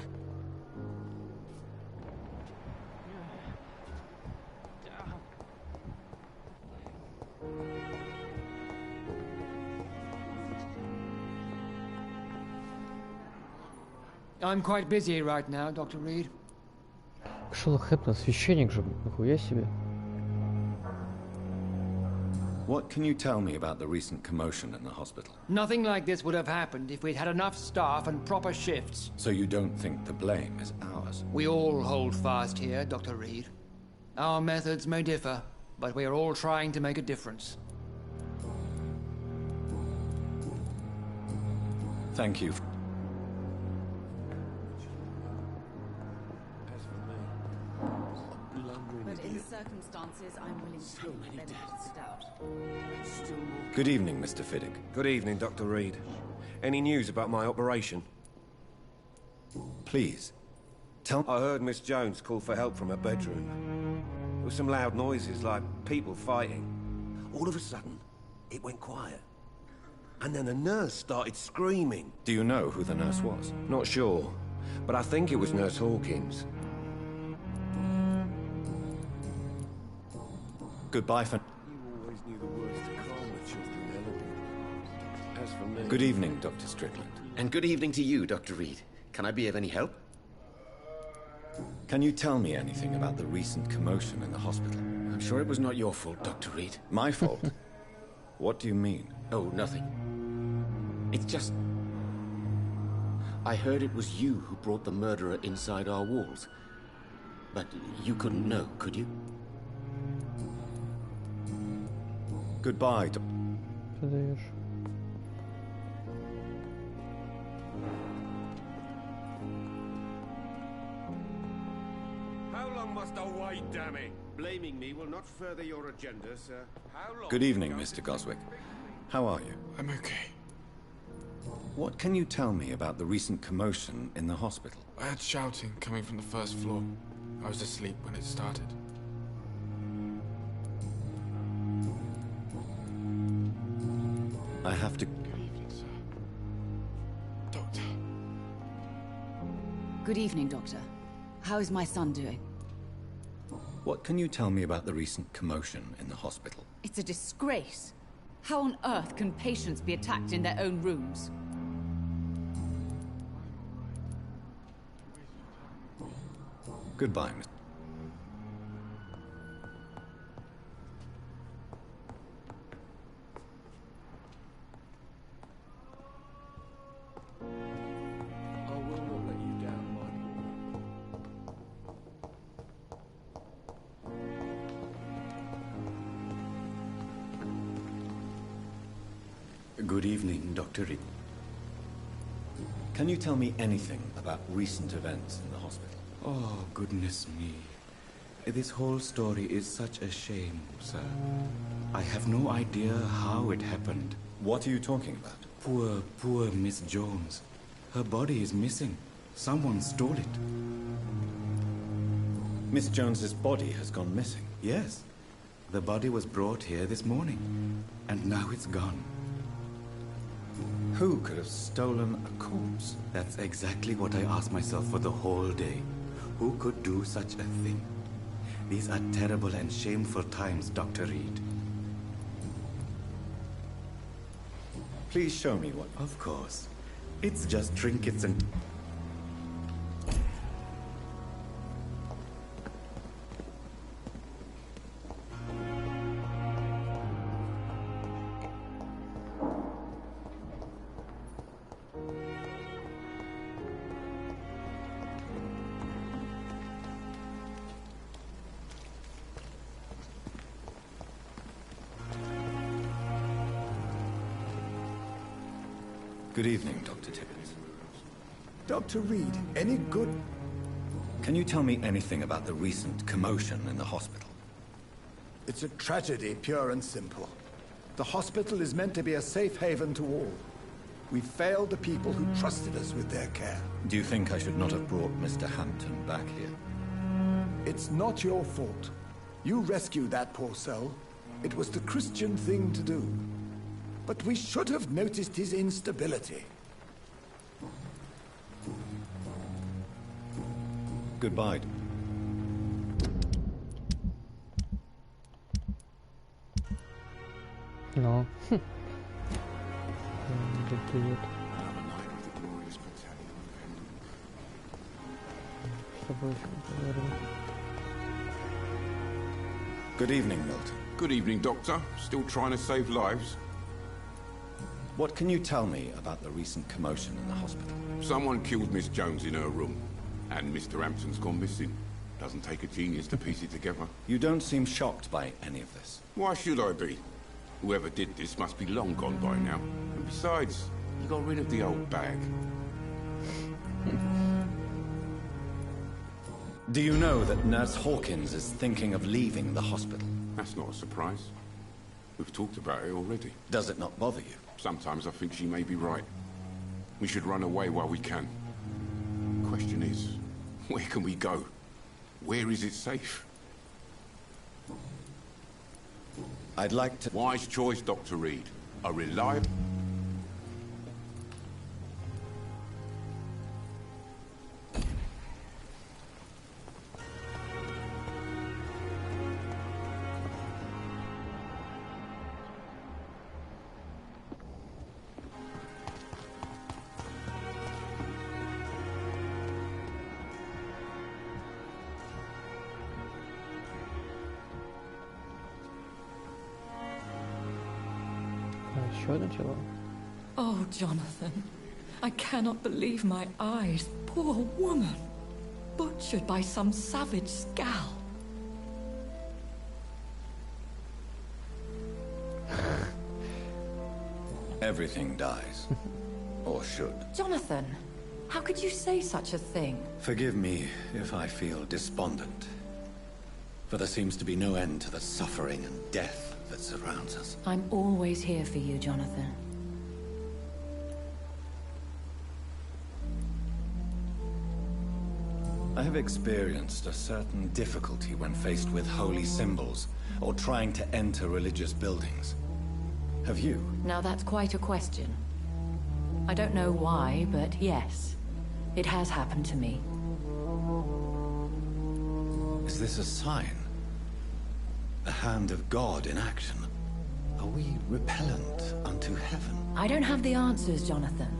I'm quite busy right now, Dr. Reed. Шел хэпно, священник же, нихуя себе. What can you tell me about the recent commotion in the hospital? Nothing like this would have happened if we'd had enough staff and proper shifts. So you don't think the blame is ours? We all hold fast here, Dr. Reed. Our methods may differ, but we are all trying to make a difference. Thank you. But in the circumstances, I'm willing to take the benefit of the doubt. Good evening, Mr. Fiddick. Good evening, Dr. Reed. Any news about my operation? Please, I heard Miss Jones call for help from her bedroom. There were some loud noises, like people fighting. All of a sudden, it went quiet. And then the nurse started screaming. Do you know who the nurse was? Not sure, but I think it was Nurse Hawkins. Goodbye for... You always knew the words to calm the children, Melody. As for me... Good evening, Dr. Strickland. And good evening to you, Dr. Reed. Can I be of any help? Can you tell me anything about the recent commotion in the hospital? I'm sure it was not your fault, Dr. Reed. My fault? What do you mean? Oh, nothing. It's just... I heard it was you who brought the murderer inside our walls. But you couldn't know, could you? Goodbye, Dr. ты даешь? How long must I wait, damn it? Blaming me will not further your agenda, sir. How long? Good evening, Mr. Goswick. How are you? I'm okay. What can you tell me about the recent commotion in the hospital? I had shouting coming from the first floor. I was asleep when it started. I have to... Good evening, sir. Doctor. Good evening, Doctor. How is my son doing? What can you tell me about the recent commotion in the hospital? It's a disgrace. How on earth can patients be attacked in their own rooms? Goodbye, Mr. I will not let you down, my boy. Good evening, Dr. Reed. Can you tell me anything about recent events in the hospital? Oh, goodness me. This whole story is such a shame, sir. I have no idea how it happened. What are you talking about? Poor Miss Jones. Her body is missing. Someone stole it. Miss Jones's body has gone missing? Yes. The body was brought here this morning, and now it's gone. Who could have stolen a corpse? That's exactly what I asked myself for the whole day. Who could do such a thing? These are terrible and shameful times, Dr. Reed. Please show me what... Of course. It's just trinkets and... Good evening, Dr. Tibbins. Dr. Reed, any good... Can you tell me anything about the recent commotion in the hospital? It's a tragedy, pure and simple. The hospital is meant to be a safe haven to all. We failed the people who trusted us with their care. Do you think I should not have brought Mr. Hampton back here? It's not your fault. You rescued that poor soul. It was the Christian thing to do. But we should have noticed his instability. Goodbye. No. Привет. С тобой еще поговорим. Good evening, Milton. Good evening, Doctor. Still trying to save lives? What can you tell me about the recent commotion in the hospital? Someone killed Miss Jones in her room, and Mr. Hampton's gone missing. Doesn't take a genius to piece it together. You don't seem shocked by any of this. Why should I be? Whoever did this must be long gone by now. And besides, he got rid of the old bag. Do you know that Nurse Hawkins is thinking of leaving the hospital? That's not a surprise. We've talked about it already. Does it not bother you? Sometimes I think she may be right. We should run away while we can. Question is, where can we go? Where is it safe? I'd like to... Wise choice, Dr. Reed. A reliable... Еще одно тело. Oh, Jonathan. I cannot believe my eyes. Poor woman. Butchered by some savage scowl. Everything dies. Or should. Jonathan, how could you say such a thing? Forgive me if I feel despondent. For there seems to be no end to the suffering and death that surrounds us. I'm always here for you, Jonathan. I have experienced a certain difficulty when faced with holy symbols, or trying to enter religious buildings. Have you? Now that's quite a question. I don't know why, but yes, it has happened to me. Is this a sign? The hand of God in action? Are we repellent unto heaven? I don't have the answers, Jonathan.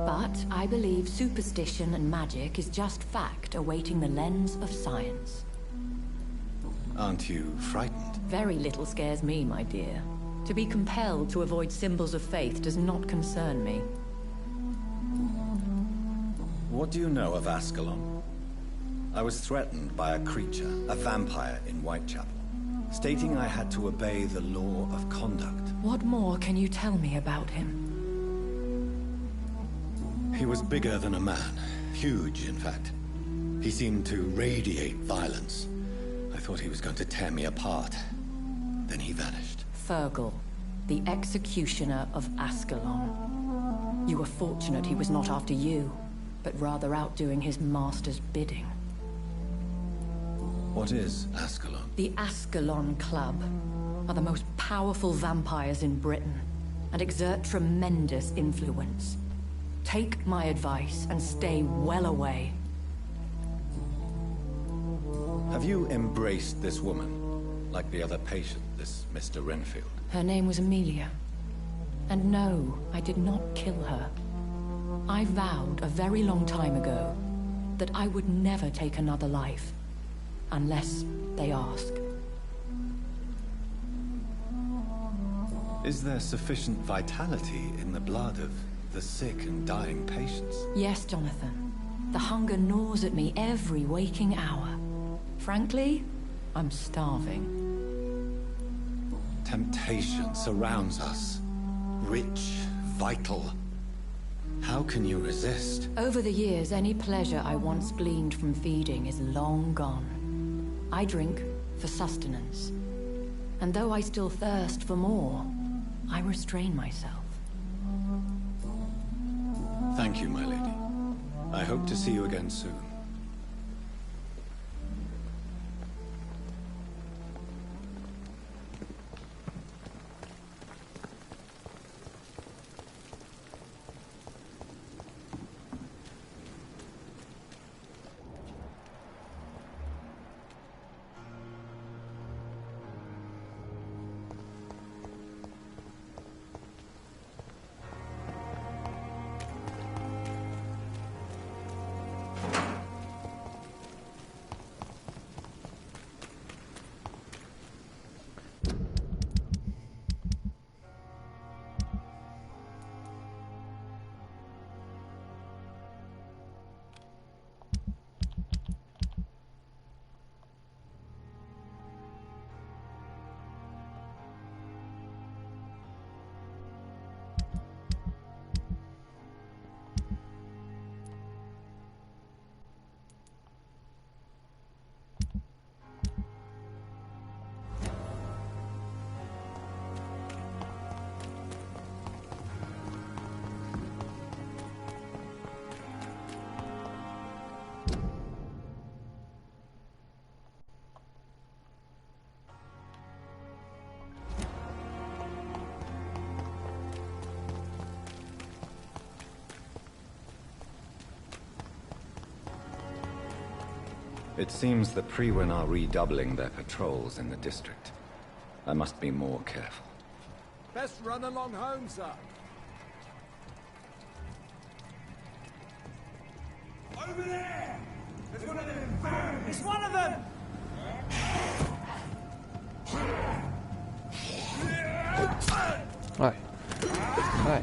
But I believe superstition and magic is just fact awaiting the lens of science. Aren't you frightened? Very little scares me, my dear. To be compelled to avoid symbols of faith does not concern me. What do you know of Ascalon? I was threatened by a creature, a vampire in Whitechapel, stating I had to obey the law of conduct. What more can you tell me about him? He was bigger than a man. Huge, in fact. He seemed to radiate violence. I thought he was going to tear me apart. Then he vanished. Fergal, the executioner of Ascalon. You were fortunate he was not after you, but rather out doing his master's bidding. What is Ascalon? The Ascalon Club are the most powerful vampires in Britain, and exert tremendous influence. Take my advice and stay well away. Have you embraced this woman, like the other patient, this Mr. Renfield? Her name was Amelia. And no, I did not kill her. I vowed a very long time ago that I would never take another life, unless they ask. Is there sufficient vitality in the blood of the sick and dying patients? Yes, Jonathan. The hunger gnaws at me every waking hour. Frankly, I'm starving. Temptation surrounds us. Rich, vital. How can you resist? Over the years, any pleasure I once gleaned from feeding is long gone. I drink for sustenance. And though I still thirst for more, I restrain myself. Thank you, my lady. I hope to see you again soon. It seems the Priwen are redoubling their patrols in the district. I must be more careful. Best run along home, sir. Over there! There's one of them vermin! It's one of them! Ai. Ai.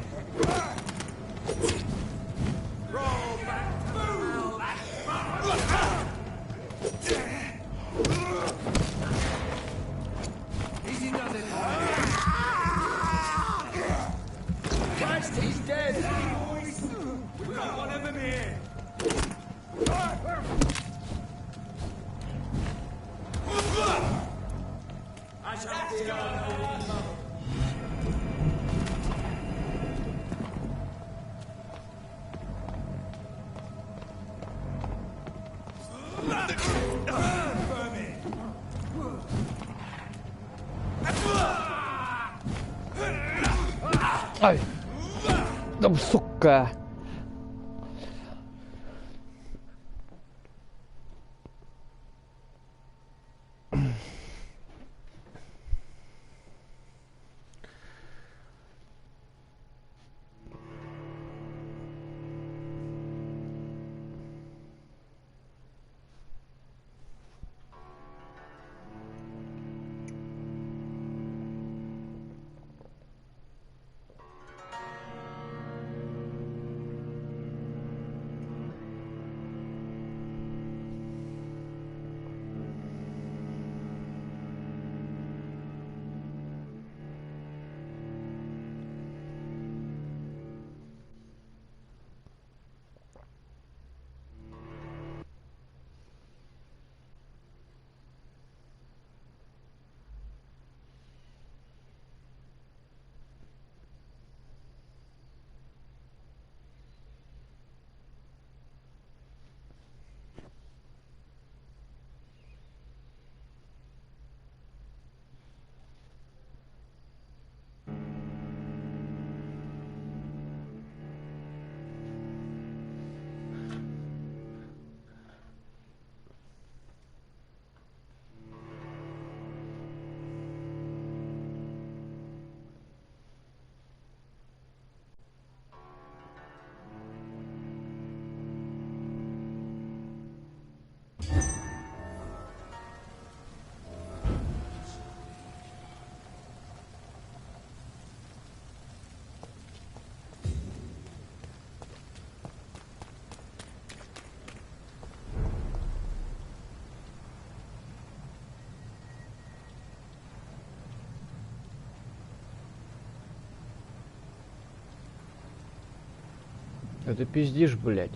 Roll back! Move! Easy does it. Ай! Да, сука! Это пиздишь, блядь.